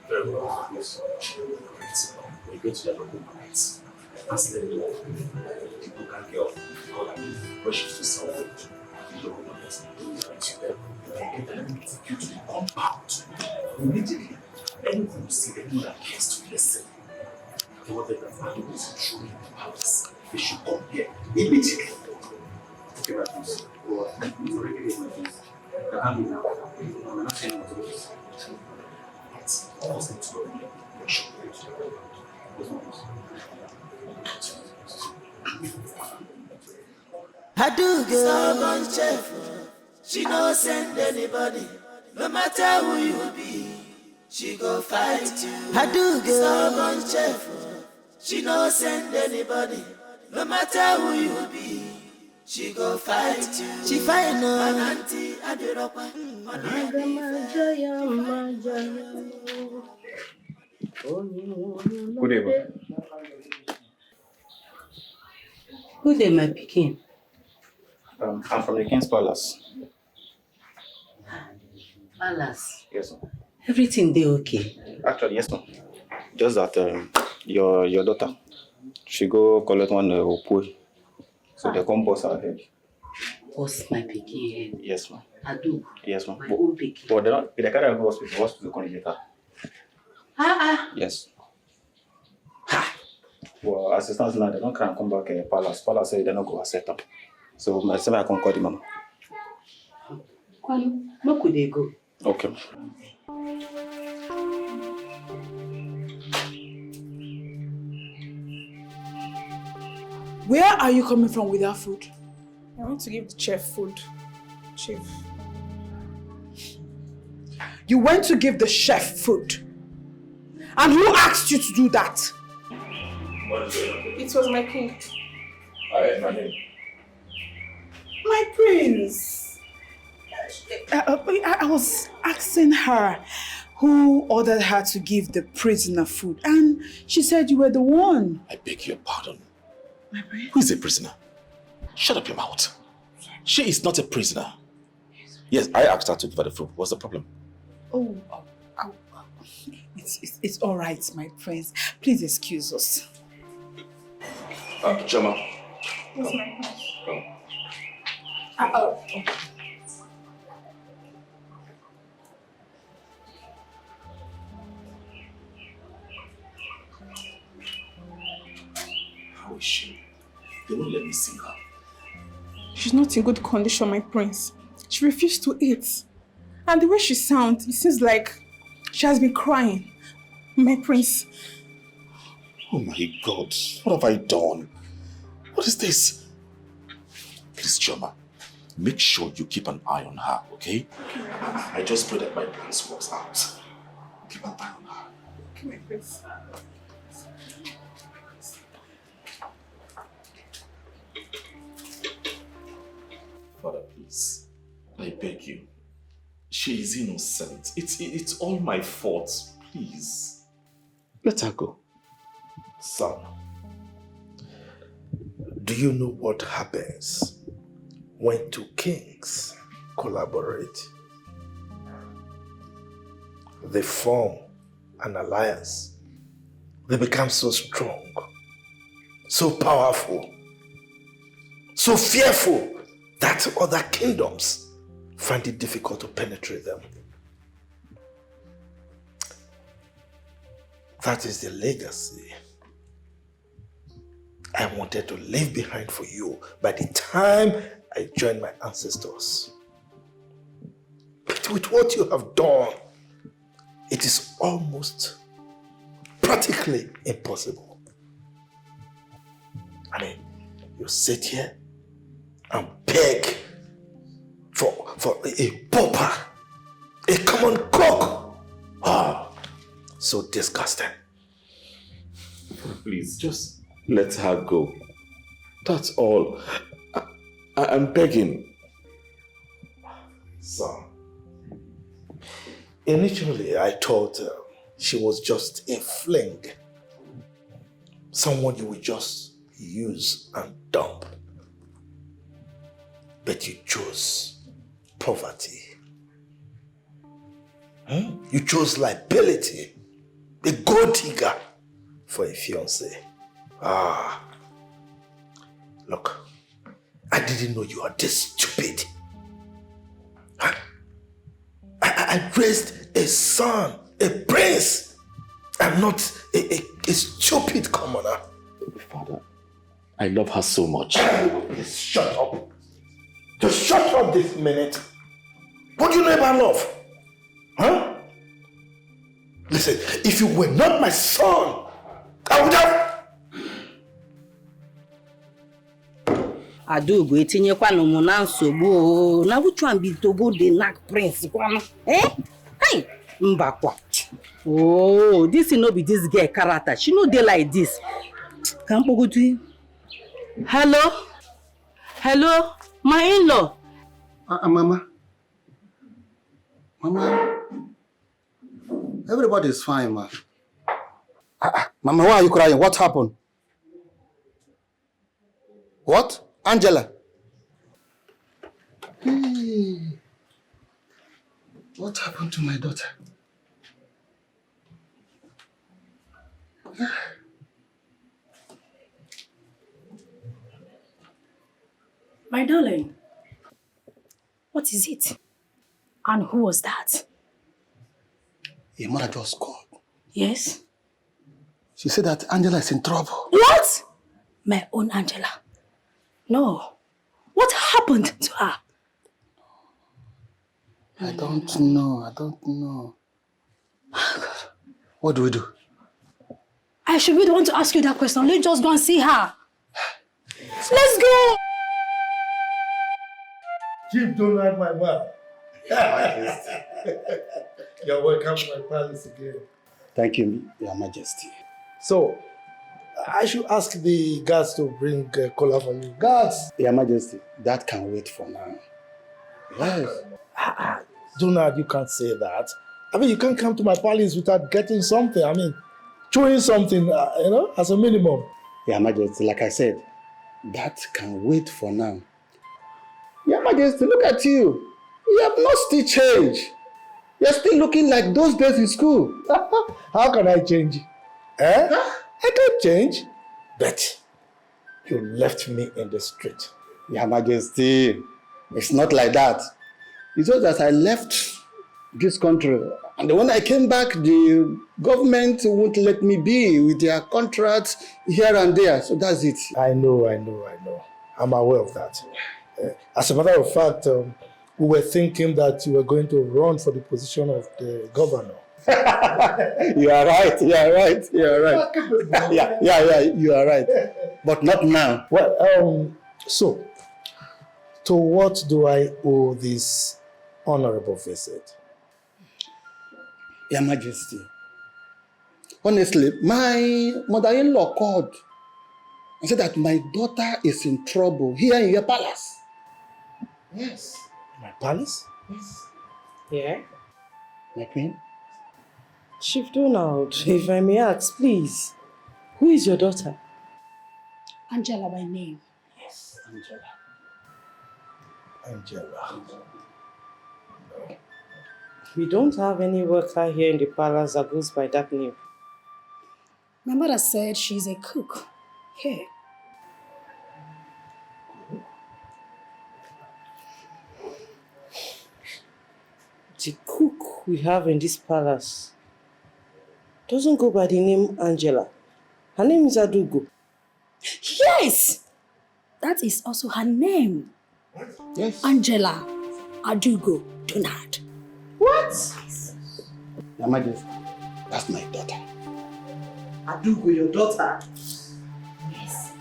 Very well. Yes. We go to the local markets. Ask them to local girl rushes to somewhere. Local markets. Get them to take you to the compound. Immediately, anyone who see anyone that cares to listen, they want them that value is truly in the palace. They should come here immediately. Okay, my friends. Well, you already gave my friends. I can't be now. I'm not saying what to do. I do girl, stubborn chef. She no send anybody, no matter who you be. She go fight you. I do girl, stubborn chef. She no send anybody, no matter who you be. She go fight you. She fight no. Auntie, I did up. Good day, Who they my pikin? I'm from the King's Palace. Palace. Yes, ma'am. Everything they okay? Actually, yes, ma'am. Just that your daughter, she go collect one opui. So they come boss her head. Boss my pikin head? Yes, ma'am. Adu? Yes, ma'am. My own pikin? But they carry her go hospital come get her. Yes. Well, assistants now, they don't come back Palace. Palace say they don't go accept them. So I say I can call the mama. Kwanu, where could they go? Okay. Where are you coming from without food? I want to give the chef food. Chief. You went to give the chef food. And who asked you to do that? It was my king. My name. My prince. I was asking her who ordered her to give the prisoner food. And she said you were the one. I beg your pardon. My prince? Who is a prisoner? Shut up your mouth. She is not a prisoner. Yes, I asked her to give her the food. What's the problem? Oh. It's all right, my prince. Please excuse us. Jama. What's my prince? How is she? They won't let me see her. She's not in good condition, my prince. She refused to eat. And the way she sounds, it seems like she has been crying. My prince. Oh my God, what have I done? What is this? Please, Jama, make sure you keep an eye on her, okay? I just pray that my plans works out. Keep an eye on her. Okay, my prince. Father, please, I beg you. She is innocent. It's all my fault. Please. Let her go. Son, do you know what happens when two kings collaborate? They form an alliance. They become so strong, so powerful, so fearful that other kingdoms find it difficult to penetrate them. That is the legacy I wanted to leave behind for you by the time I joined my ancestors. But with what you have done, it is almost practically impossible. I mean, you sit here and beg for a pauper, a common cook. Oh, so disgusting. Please, just let her go. That's all. I'm begging. Son, initially I thought she was just a fling. Someone you would just use and dump. But you chose poverty. You chose liability. A gold digger for a fiancé. Look, I didn't know you are this stupid. I raised a son, a prince. I'm not a stupid commoner. Father, I love her so much. Just shut up. Just shut up this minute. What do you know about love? Huh? Listen, if you were not my son, I would have... Adugo etinyekwana mu na nsogbu na which one be to go the knack prince kwano hey mbakwa oh this no be this girl character she no dey like this can pogo to hello Hello, my in-law. Mama. Mama. Everybody is fine, ma. Mama, why are you crying? What happened? What? Angela? Hey. What happened to my daughter? My darling, what is it? And who was that? Your mother just called. Yes? She said that Angela is in trouble. What? My own Angela. No. What happened to her? I don't know. What do we do? I should be the one to ask you that question. Let's just go and see her. Let's go! Chief, don't like my mouth. You're welcome to my palace again. Thank you, Your Majesty. So, I should ask the guards to bring cola for you. Guards! Your Majesty, that can wait for now. Yes. Donald, you can't say that. I mean, you can't come to my palace without getting something. I mean, chewing something, as a minimum. Your Majesty, like I said, that can wait for now. Your Majesty, look at you. You have not still changed. You're still looking like those days in school. How can I change? I can't change. But you left me in the street. Your Majesty, it's not like that. It's just that I left this country. And when I came back, the government won't let me be with their contracts here and there. So that's it. I know. I'm aware of that. As a matter of fact, we were thinking that you were going to run for the position of the governor. You are right. Yeah, you are right. But not now. Well, so, to what do I owe this honorable visit? Your Majesty, honestly, my mother-in-law called and said that my daughter is in trouble here in your palace. Yes. My palace? Yes. Yeah? My queen? Chief Donald, if I may ask, please, who is your daughter? Angela by name. Yes, Angela. We don't have any worker here in the palace that goes by that name. My mother said she's a cook here. The cook we have in this palace doesn't go by the name Angela. Her name is Adugo. Yes! That is also her name. Yes. Angela Adugo Donald. What? Your Majesty, that's my daughter. Adugo, your daughter? Yes.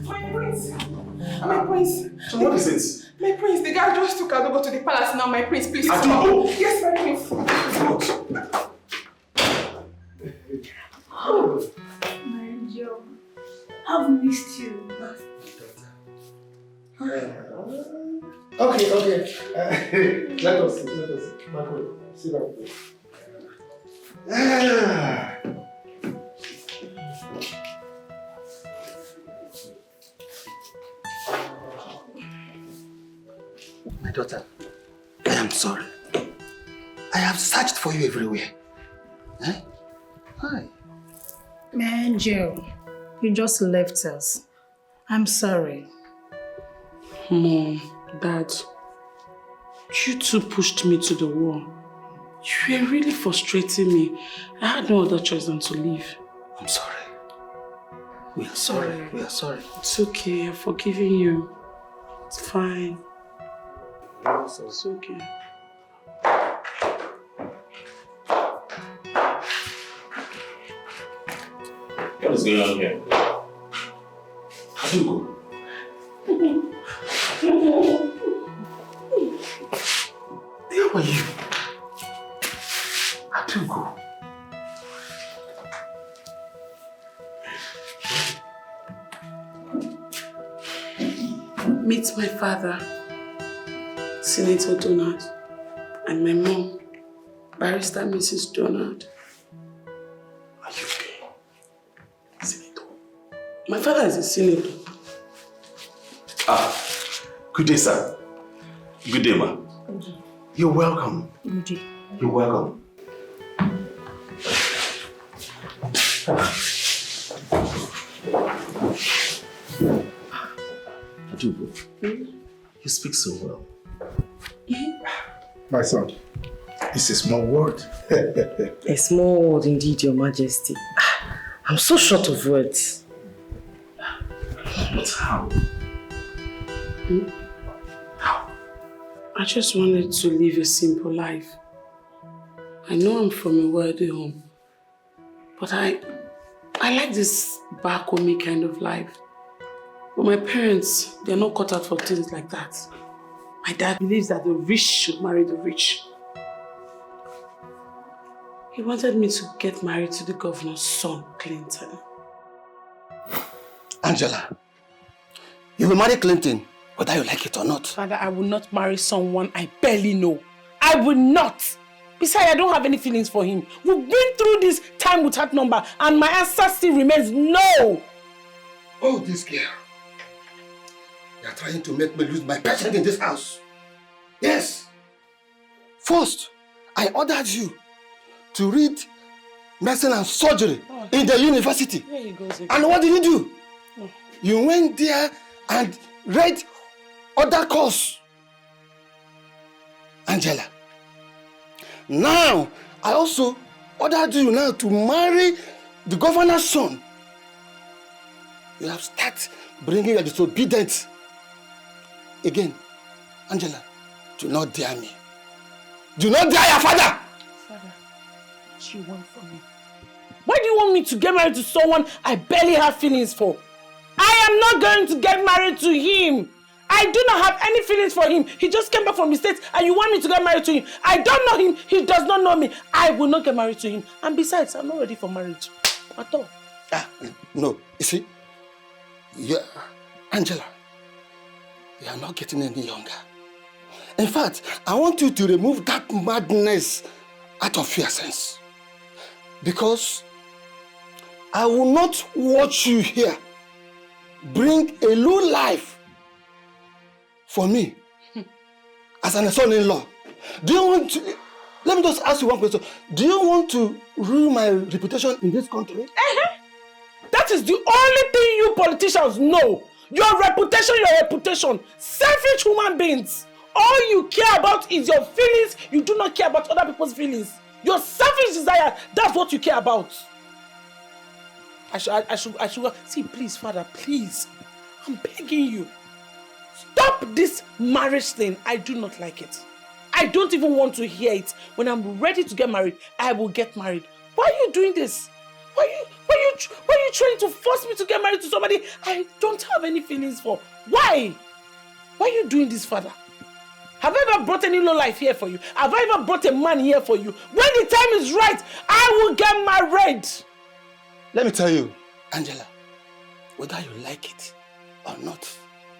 My prince! My prince! So what is it? My prince, the guy just took Adugo to the palace now. My prince, please Adugo? stop. Yes, my prince. Oh, my angel. I've missed you. Okay. Let us see. My queen, sit down. My daughter, I am sorry. I have searched for you everywhere. Hi. My angel, you just left us. I'm sorry. Mom, Dad, you two pushed me to the wall. You were really frustrating me. I had no other choice than to leave. I'm sorry. We are sorry. We are sorry. It's okay. I've forgiven you. It's fine. It's okay. What is going on here? Adugo. Where were you? Adugo. With my father, Senator Donald, and my mom, Barrister Mrs. Donald. Are you okay? Senator? My father is a senator. Ah, good day, sir. Good day, ma. You're welcome. Good day. You're welcome. Adubo, you speak so well. My son, it's a small word. A small word indeed, Your Majesty. I'm so short of words. But how? How? I just wanted to live a simple life. I know I'm from a wealthy home, but I like this back home kind of life. But my parents, they're not cut out for things like that. My dad believes that the rich should marry the rich. He wanted me to get married to the governor's son, Clinton. Angela, you will marry Clinton, whether you like it or not. Father, I will not marry someone I barely know. I will not. Besides, I don't have any feelings for him. We've been through this time without number, and my answer still remains no. Oh, this girl. You are trying to make me lose my patience in this house. Yes. First, I ordered you to read medicine and surgery in the university. There he goes again. And what did you do? Oh. You went there and read other course. Angela. Now, I also ordered you now to marry the governor's son. You have started bringing your disobedience. Again, Angela, do not dare me. Do not dare your father! Father, what do you want from me? Why do you want me to get married to someone I barely have feelings for? I am not going to get married to him. I do not have any feelings for him. He just came back from the States and you want me to get married to him. I don't know him. He does not know me. I will not get married to him. And besides, I'm not ready for marriage at all. No, you see, Angela, you are not getting any younger. In fact, I want you to remove that madness out of your sense. Because I will not watch you here bring a low life for me as an son-in-law. Do you want to, let me just ask you one question. Do you want to ruin my reputation in this country? That is the only thing you politicians know. Your reputation. Selfish human beings. All you care about is your feelings. You do not care about other people's feelings. Your selfish desire, that's what you care about. I should see, please, Father, please. I'm begging you. Stop this marriage thing. I do not like it. I don't even want to hear it. When I'm ready to get married, I will get married. Why are you doing this? Why are you trying to force me to get married to somebody I don't have any feelings for? Why? Why are you doing this, Father? Have I ever brought any low life here for you? Have I ever brought a man here for you? When the time is right, I will get married. Let me tell you, Angela, whether you like it or not,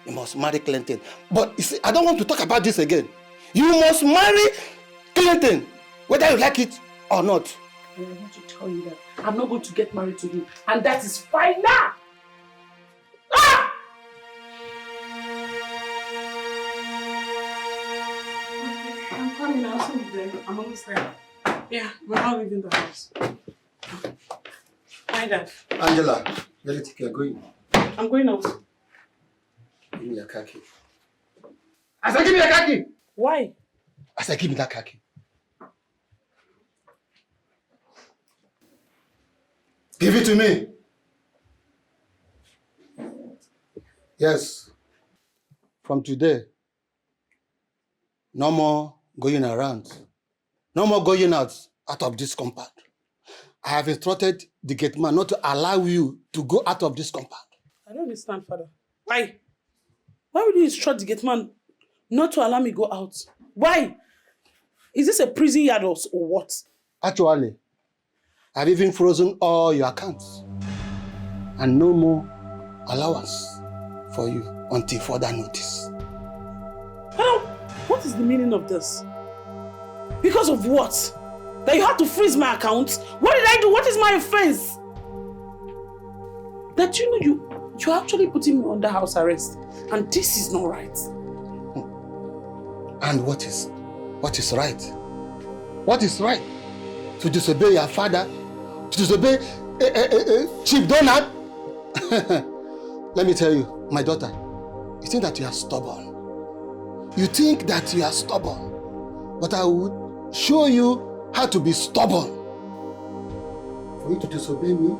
you must marry Clinton. But you see, I don't want to talk about this again. You must marry Clinton, whether you like it or not. I want to tell you that I'm not going to get married to him. And that is fine now. Ah! I'm coming. I'll see you there. I'm almost there. Yeah, we're all leaving the house. Hi, Dad. Angela, let it take going. I'm going out. Give me your khaki. I said, give me your khaki! Why? I said, give me that khaki. Give it to me. Yes. From today, no more going around. No more going out of this compound. I have instructed the gate man not to allow you to go out of this compound. I don't understand, Father. Why? Why would you instruct the gate man not to allow me go out? Why? Is this a prison yard or what? Actually, I've even frozen all your accounts. And no more allowance for you until further notice. What is the meaning of this? Because of what? That you had to freeze my account? What did I do? What is my offense? That you're actually putting me under house arrest. And this is not right. And what is right? What is right? To disobey your father? To disobey Chief Donald? Let me tell you, my daughter, you think that you are stubborn. You think that you are stubborn. But I would show you how to be stubborn. For you to disobey me?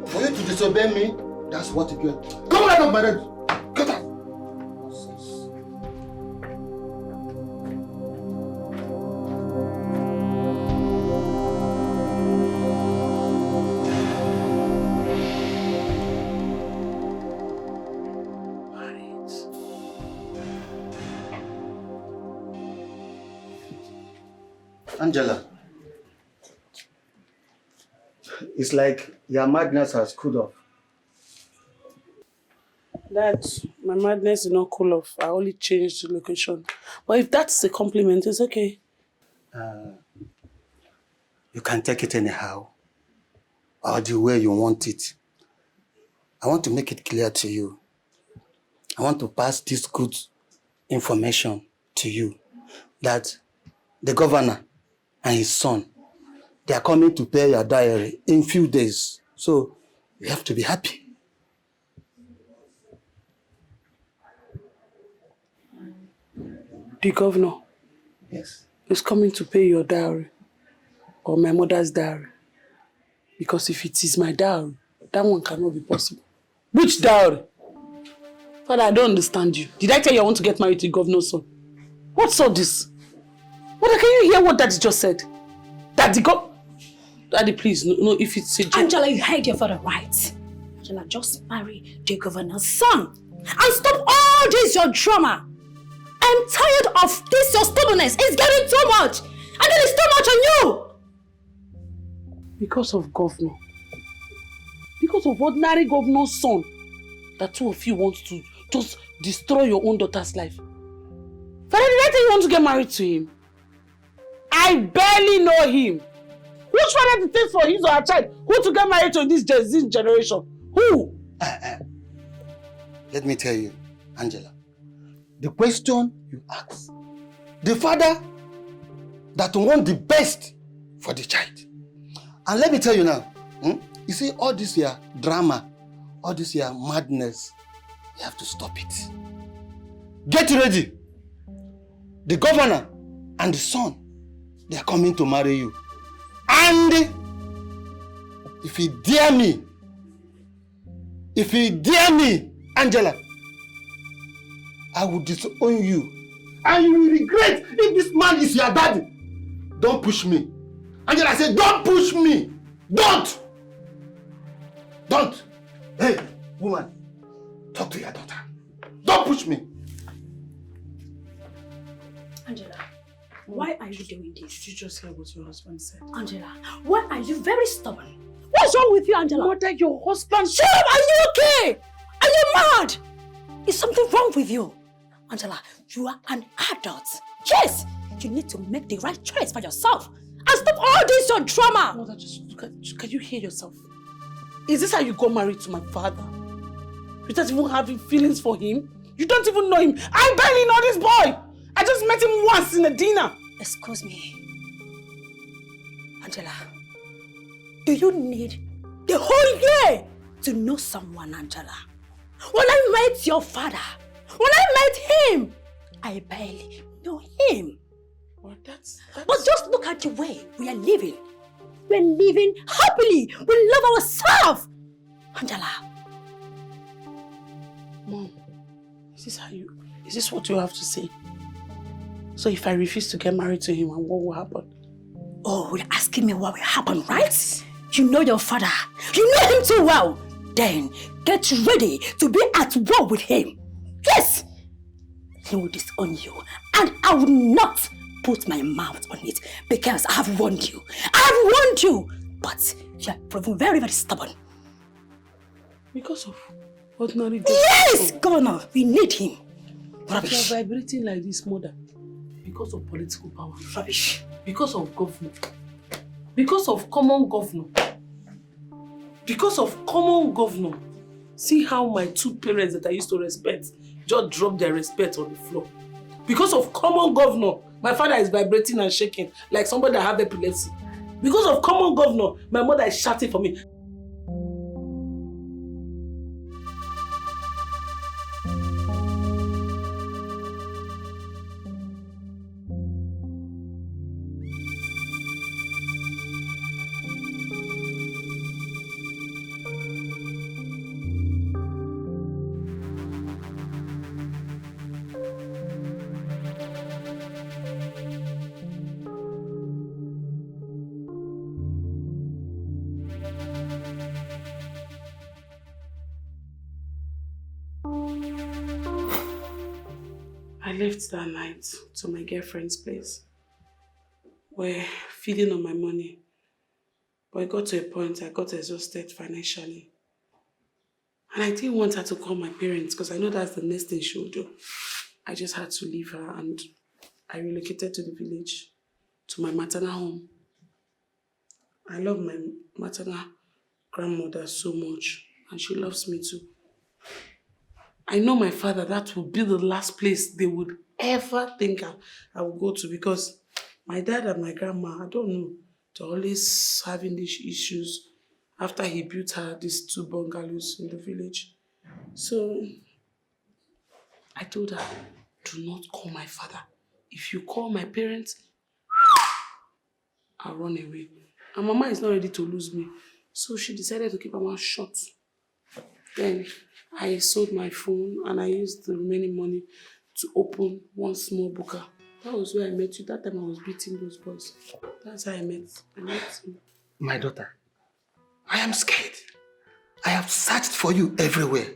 For you to disobey me? That's what you get. Come out of my room! Get out! Angela, it's like your madness has cooled off. Dad, my madness did not cool off. I only changed the location. But if that's a compliment, it's okay. You can take it anyhow, or the way you want it. I want to make it clear to you. I want to pass this good information to you that the governor and his son, they are coming to pay your diary in few days. So you have to be happy. The governor? Yes. Is coming to pay your dowry or my mother's dowry. Because if it is my dowry, that one cannot be possible. Which dowry? Father, I don't understand you. Did I tell you I want to get married to the governor's son? What's all this? Mother, can you hear what Daddy just said? Daddy, Daddy, please, no, if it's a joke. Angela, you heard your father right. Angela, just marry the governor's son. And stop all this your drama. I'm tired of this your stubbornness. It's getting too much. And then it's too much on you. Because of governor. Because of ordinary governor's son. That two of you want to just destroy your own daughter's life. Father, did I tell you want to get married to him? I barely know him. Which father to take for his or her child? Who to get married to in this generation? Who? Let me tell you, Angela. The question you ask, the father that want the best for the child. And let me tell you now, you see all this here drama, all this here madness, you have to stop it. Get ready. The governor and the son, they are coming to marry you. And if he dare me, Angela, I will disown you. And you will regret if this man is your daddy. Don't push me. Angela, I said, don't push me. Don't. Hey, woman, talk to your daughter. Don't push me. Angela, why are you doing this? Did you just hear what your husband said? Angela, why are you very stubborn? What's wrong with you, Angela? Mother, your husband... Shut up! Are you okay? Are you mad? Is something wrong with you? Angela, you are an adult. Yes, you need to make the right choice for yourself. And stop all this your drama. Mother, can you hear yourself? Is this how you got married to my father? You don't even have feelings for him? You don't even know him. I barely know this boy. I just met him once in a dinner. Excuse me. Angela, do you need the whole year to know someone, Angela? When I met your father, when I met him, I barely know him. Well, that's... But just look at the way we are living. We're living happily. We love ourselves. Angela. Mom, is this what you have to say? So if I refuse to get married to him, what will happen? Oh, you're asking me what will happen, right? You know your father. You know him too well. Then get ready to be at war with him. Yes! He will disown you. And I will not put my mouth on it because I have warned you. I have warned you. But you are proven very, very stubborn. Because of ordinary... Yes, Governor, we need him. Rubbish. You are vibrating like this, mother. Because of political power. Rubbish. Because of governor. Because of common governor. Because of common governor. See how my two parents that I used to respect just dropped their respect on the floor. Because of common governor, my father is vibrating and shaking like somebody that have epilepsy. Because of common governor, my mother is shouting for me. I left that night to my girlfriend's place. We're feeding on my money. But it got to a point I got exhausted financially. And I didn't want her to call my parents because I know that's the next thing she would do. I just had to leave her and I relocated to the village, to my maternal home. I love my maternal grandmother so much and she loves me too. I know my father, that would be the last place they would ever think I would go to because my dad and my grandma, I don't know, they're always having these issues after he built her these 2 bungalows in the village. So I told her, do not call my father. If you call my parents, I'll run away. And Mama is not ready to lose me. So she decided to keep her mouth shut. Then I sold my phone and I used the remaining money to open one small booker. That was where I met you. That time I was beating those boys. That's how I met you. My daughter, I am scared. I have searched for you everywhere.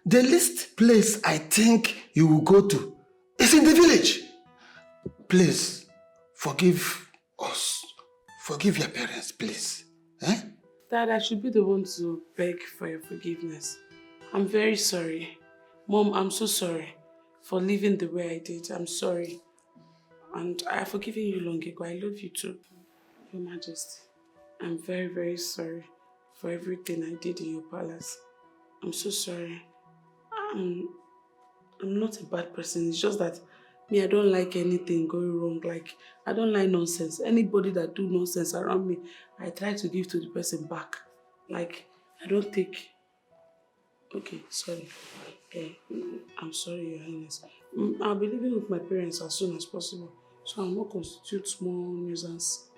The least place I think you will go to is in the village. Please, forgive us. Forgive your parents, please. Eh? Dad, I should be the one to beg for your forgiveness. I'm very sorry. Mom, I'm so sorry for living the way I did. I'm sorry. And I have forgiven you long ago. I love you too. Your Majesty, I'm very, very sorry for everything I did in your palace. I'm so sorry. I'm not a bad person. It's just that me, I don't like anything going wrong. Like, I don't like nonsense. Anybody that do nonsense around me, I try to give to the person back. Like, I don't take... Okay, sorry. Okay, I'm sorry, Your Highness. I'll be living with my parents as soon as possible, so I'll not constitute small nuisance.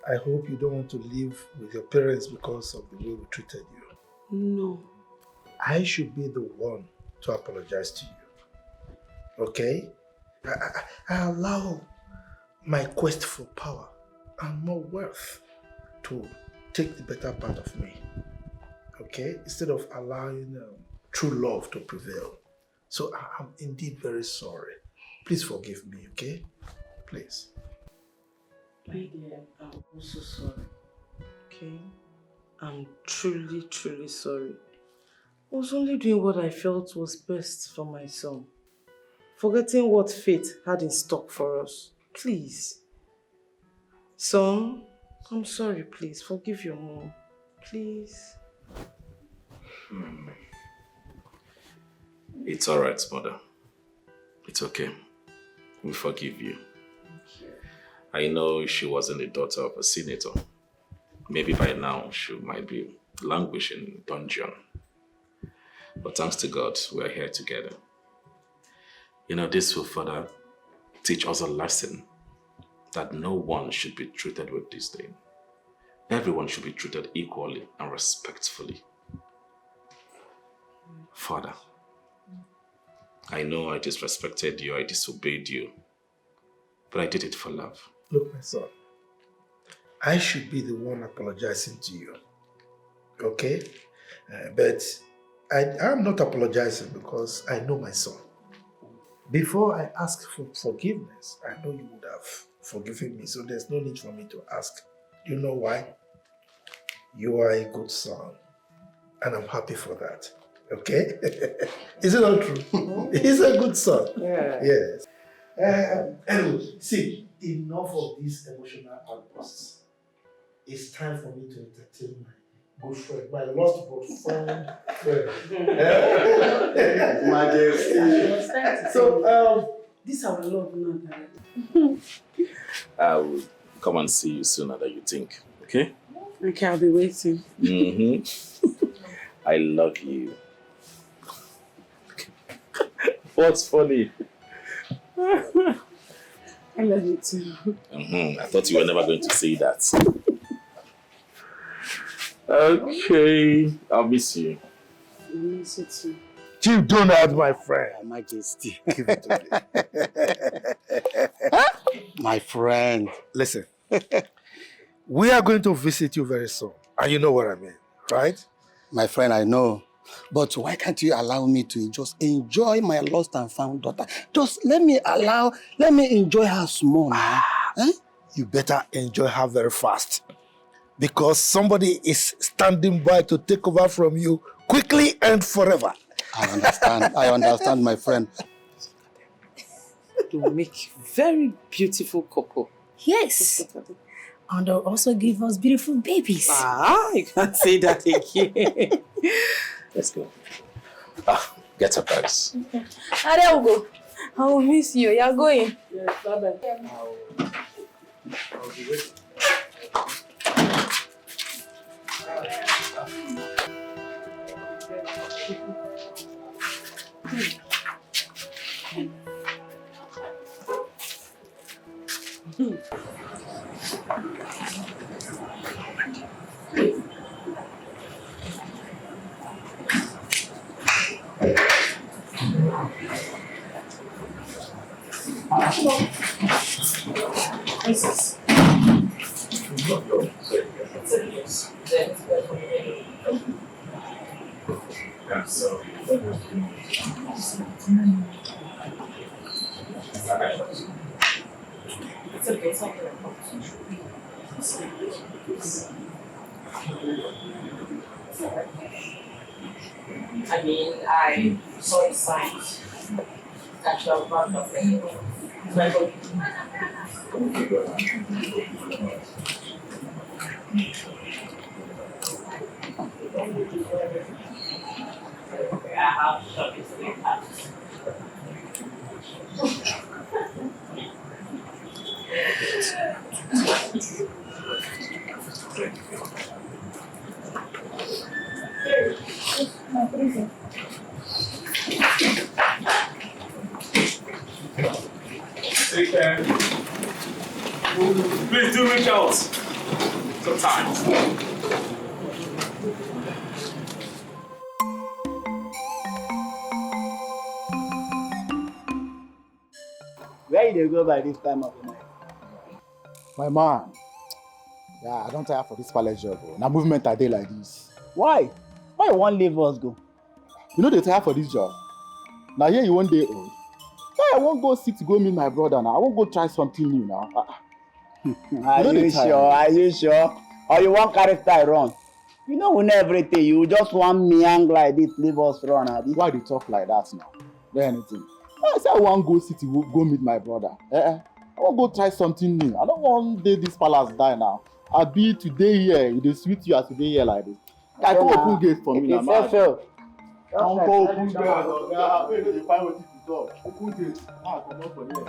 I hope you don't want to live with your parents because of the way we treated you. No. I should be the one to apologize to you. Okay? I allow my quest for power and more wealth to take the better part of me. Okay? Instead of allowing true love to prevail. So I'm indeed very sorry. Please forgive me, okay? Please. My dear, I'm also sorry. Okay? I'm truly, truly sorry. I was only doing what I felt was best for my son. Forgetting what fate had in stock for us. Please. Son, I'm sorry, please. Forgive your mom. Please. It's all right, mother. It's okay. We forgive you. I know she wasn't the daughter of a senator. Maybe by now she might be languishing in a dungeon. But thanks to God, we're here together. You know, this will further teach us a lesson that no one should be treated with disdain. Everyone should be treated equally and respectfully. Father, I know I disrespected you, I disobeyed you, but I did it for love. Look, my son, I should be the one apologizing to you, okay? But I'm not apologizing because I know my son. Before I ask for forgiveness, I know you would have forgiven me, so there's no need for me to ask. Do you know why? You are a good son, and I'm happy for that. Okay? Is it not true? He's a good son. Yeah. Yes. Anyway, see, enough of these emotional outbursts. It's time for me to entertain my good friend, my lost but found friend. Majesty. So, this is our love now. I will come and see you sooner than you think. Okay? Okay, I'll be waiting. I love you. What's funny? I love you too. I thought you were never going to say that. Okay, I'll miss you. I miss you too. Chief Donald, my friend. Your Majesty. Give it to me. My friend. Listen, we are going to visit you very soon. And you know what I mean, right? My friend, I know. But why can't you allow me to just enjoy my lost and found daughter? Just let me enjoy her small now. You better enjoy her very fast. Because somebody is standing by to take over from you quickly and forever. I understand, my friend. To make very beautiful couple. Yes. And they'll also give us beautiful babies. You can't say that again. Let's go. Get up, guys. Okay. I will go. I will miss you. You're going. Yes, bye-bye. I'll be waiting. I mean, I saw the signs that you have brought up Take care. Please do reach out sometimes. Where you dey go by this time of the night? My man, yeah, I don't tire for this palace job. Now movement a day like this. Why? Why you wan leave us go? You know they tire for this job. Now here you one day old. Why I won't go sit to go meet my brother now? I won't go try something new now. Are you sure? Are you sure? Or you want carry style run? You know we know everything. You just want me hang like this, leave us run. Why do you talk like that now? There anything? I say I want go city, go meet my brother. I want go try something new. I don't want this palace die now. I be today here. It is sweet you as today here like this. I go open gate for me now. So. Don't go open gate. Wait, they find what to talk. Open gate. Come up for here.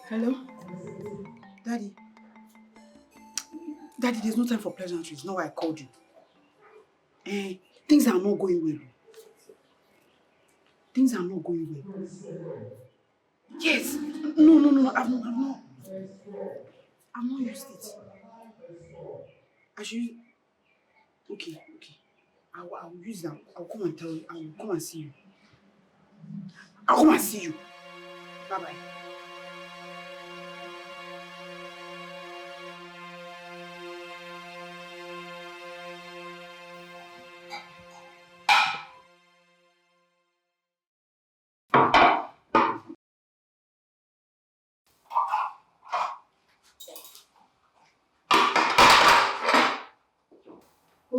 Hello? Daddy? Daddy, there's no time for pleasantries. Now I called you. Things are not going well. Things are not going well. Yes. No. I've not used it. I should... Okay. I will use them. I'll come and tell you. I will come and see you. I'll come and see you. Bye-bye.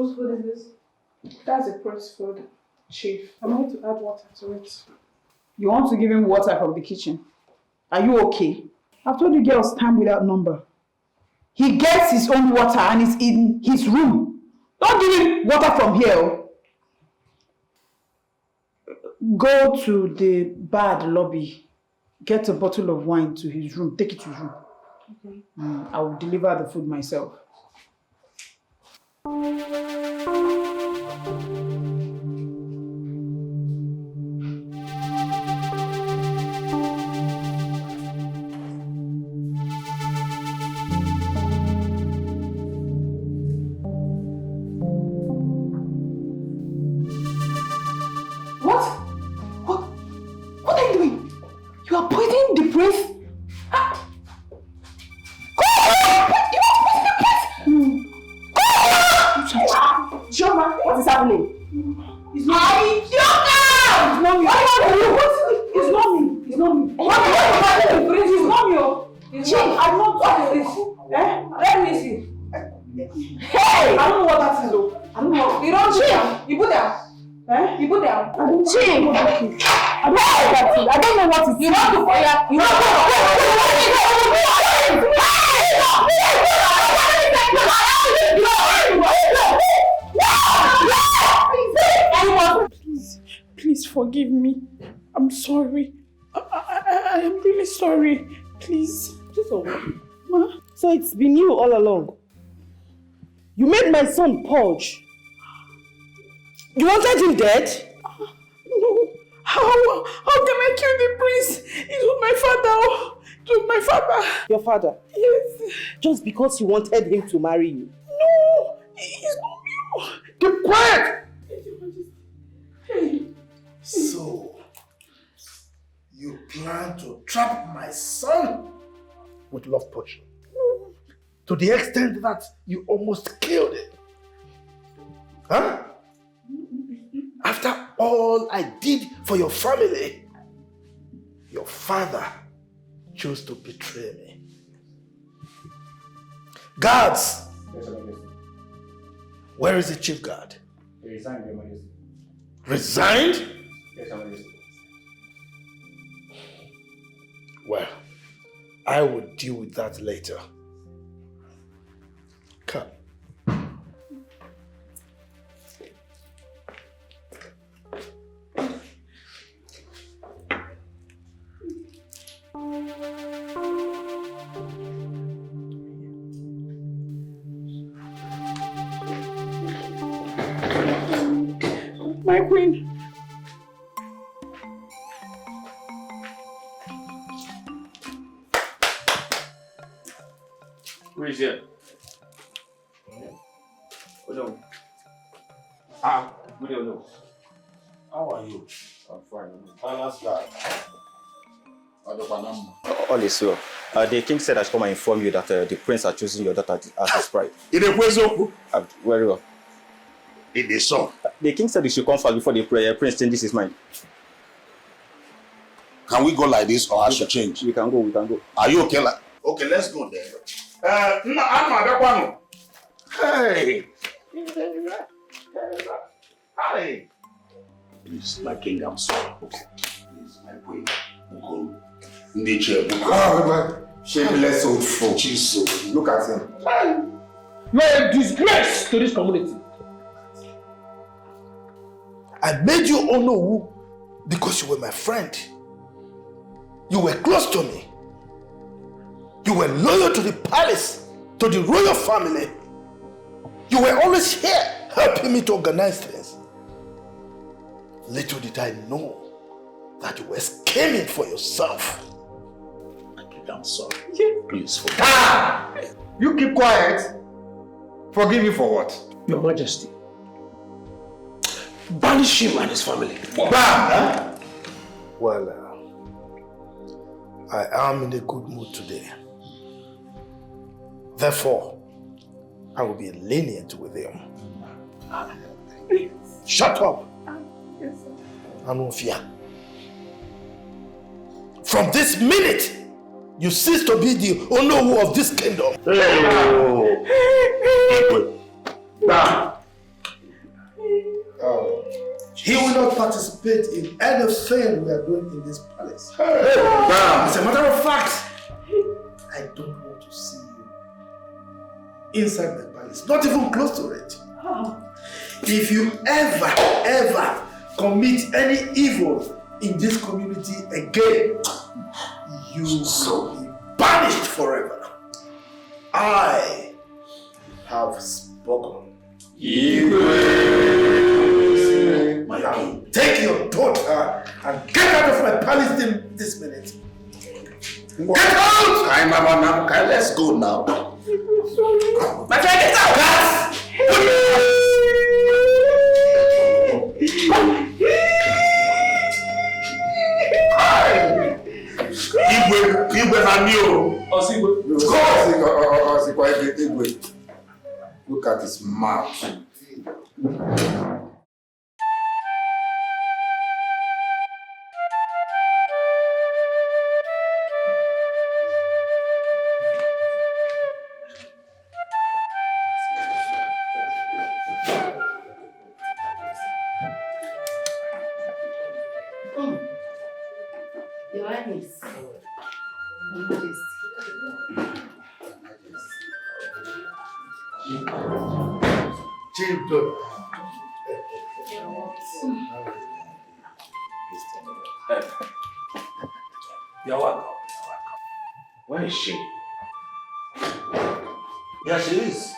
Whose food is this? That's a Prince food, Chief. I'm going to add water to it. You want to give him water from the kitchen? Are you okay? I've told you girls time without number. He gets his own water and it's in his room. Don't give him water from here. Go to the bar at the lobby. Get a bottle of wine to his room. Take it to his room. Okay. I will deliver the food myself. What are you doing? You are poisoning the prince? Shoma, what is happening? It's not me. It's not me. It's not me. It's not me. What is happening? It's not me. It's not me. I'm not doing this. Let me see. Hey! I don't know what that is though. I don't know. You don't chill. You put down. You put down. I don't chill. I don't know what that is. I don't know what it is. You want to fire. You want Please forgive me. I'm sorry. I am really sorry. Please. Ma? So it's been you all along. You made my son purge. You wanted him dead? No. How can I kill the prince? It was my father. It was my father. Your father? Yes. Just because you wanted him to marry you? No. It's not me. Keep quiet! So, you plan to trap my son with love potion? To the extent that you almost killed him? Huh? After all I did for your family, your father chose to betray me. Guards! Where is the chief guard? He resigned, Your Majesty. Resigned? Yes, Your Majesty. Well, I will deal with that later. Come. My queen. Who is here? Oh no. Ah, good day, no. How are you? I'm fine. Palace guy. All is well. The king said I should come and inform you that the prince has chosen your daughter as his bride. Very well. It is so. The king said you should come fast before the prince changes his mind. Can we go like this or I should change? We can go. Are you okay? Okay, let's go there. Hey! Hey! Please, my king, I'm sorry. Okay. Please, my queen. Shameless old fool. Jesus. Look at him. You are a disgrace to this community. I made you Onowu because you were my friend. You were close to me. You were loyal to the palace, to the royal family. You were always here helping me to organize things. Little did I know that you were scheming for yourself. I'm sorry. Please forgive me. You keep quiet. Forgive me for what? Your Majesty. Banish him and his family. Bam! Well, I am in a good mood today. Therefore, I will be lenient with him. Shut up! Yes, sir. Anufia. From this minute, you cease to be the Onowu of this kingdom. participate in anything we are doing in this palace. As a matter of fact, I don't want to see you inside the palace, not even close to it. If you ever commit any evil in this community again, you will be banished forever. I have spoken. My king, take your daughter and get out of my palace this minute. Get out! Okay, let's go now. My friend, get out! Igwe na new. Look at his mouth. Your Highness. You're welcome. Where is she? Yeah, she is.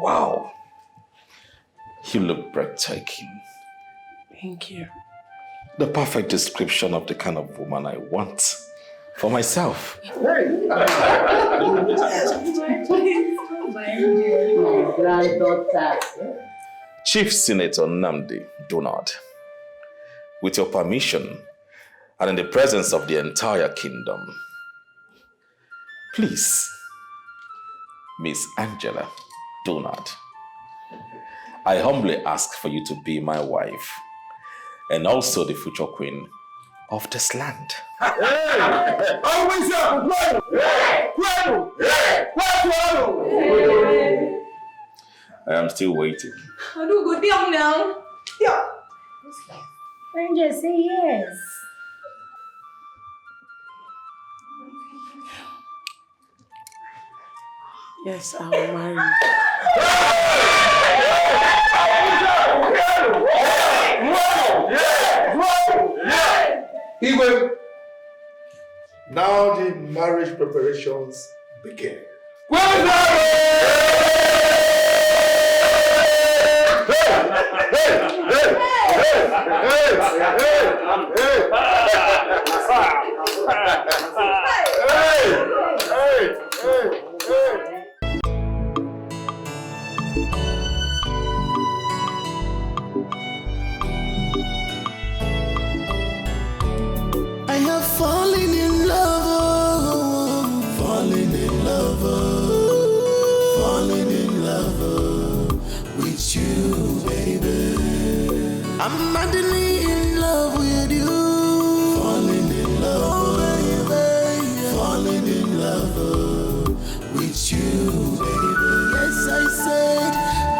Wow. You look breathtaking. Thank you. The perfect description of the kind of woman I want for myself. Granddaughter. Chief Senator Nnamdi Donald, with your permission and in the presence of the entire kingdom, please, Miss Angela Donald, I humbly ask for you to be my wife and also the future queen of this land. I am still waiting. Aduh, gue diam now. Yeah. Ranger, say yes. Yes, I will marry you. Igwe, now the marriage preparations begin. I have fallen in love, fallen in love, fallen in love with you, baby. I'm madly in love with you, fallen in love, baby, fallen in love with you, baby. Yes, I said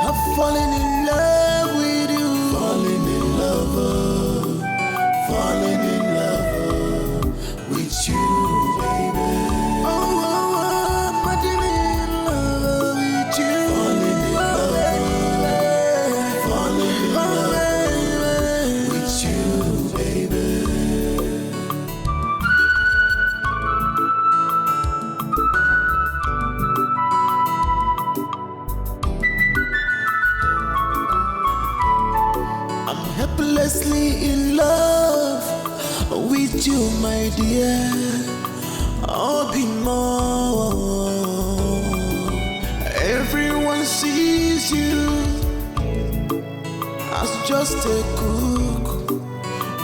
I've fallen in love with you, fallen in love, fallen in love with you, baby. Oh, I'm madly in love with you, fallen in love, fallen in love with you, baby. I'm helplessly in love with you, my dear. I'll be more. Everyone sees you as just a cook,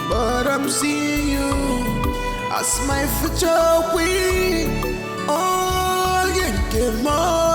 but I'm seeing you as my future queen. Oh, you get more.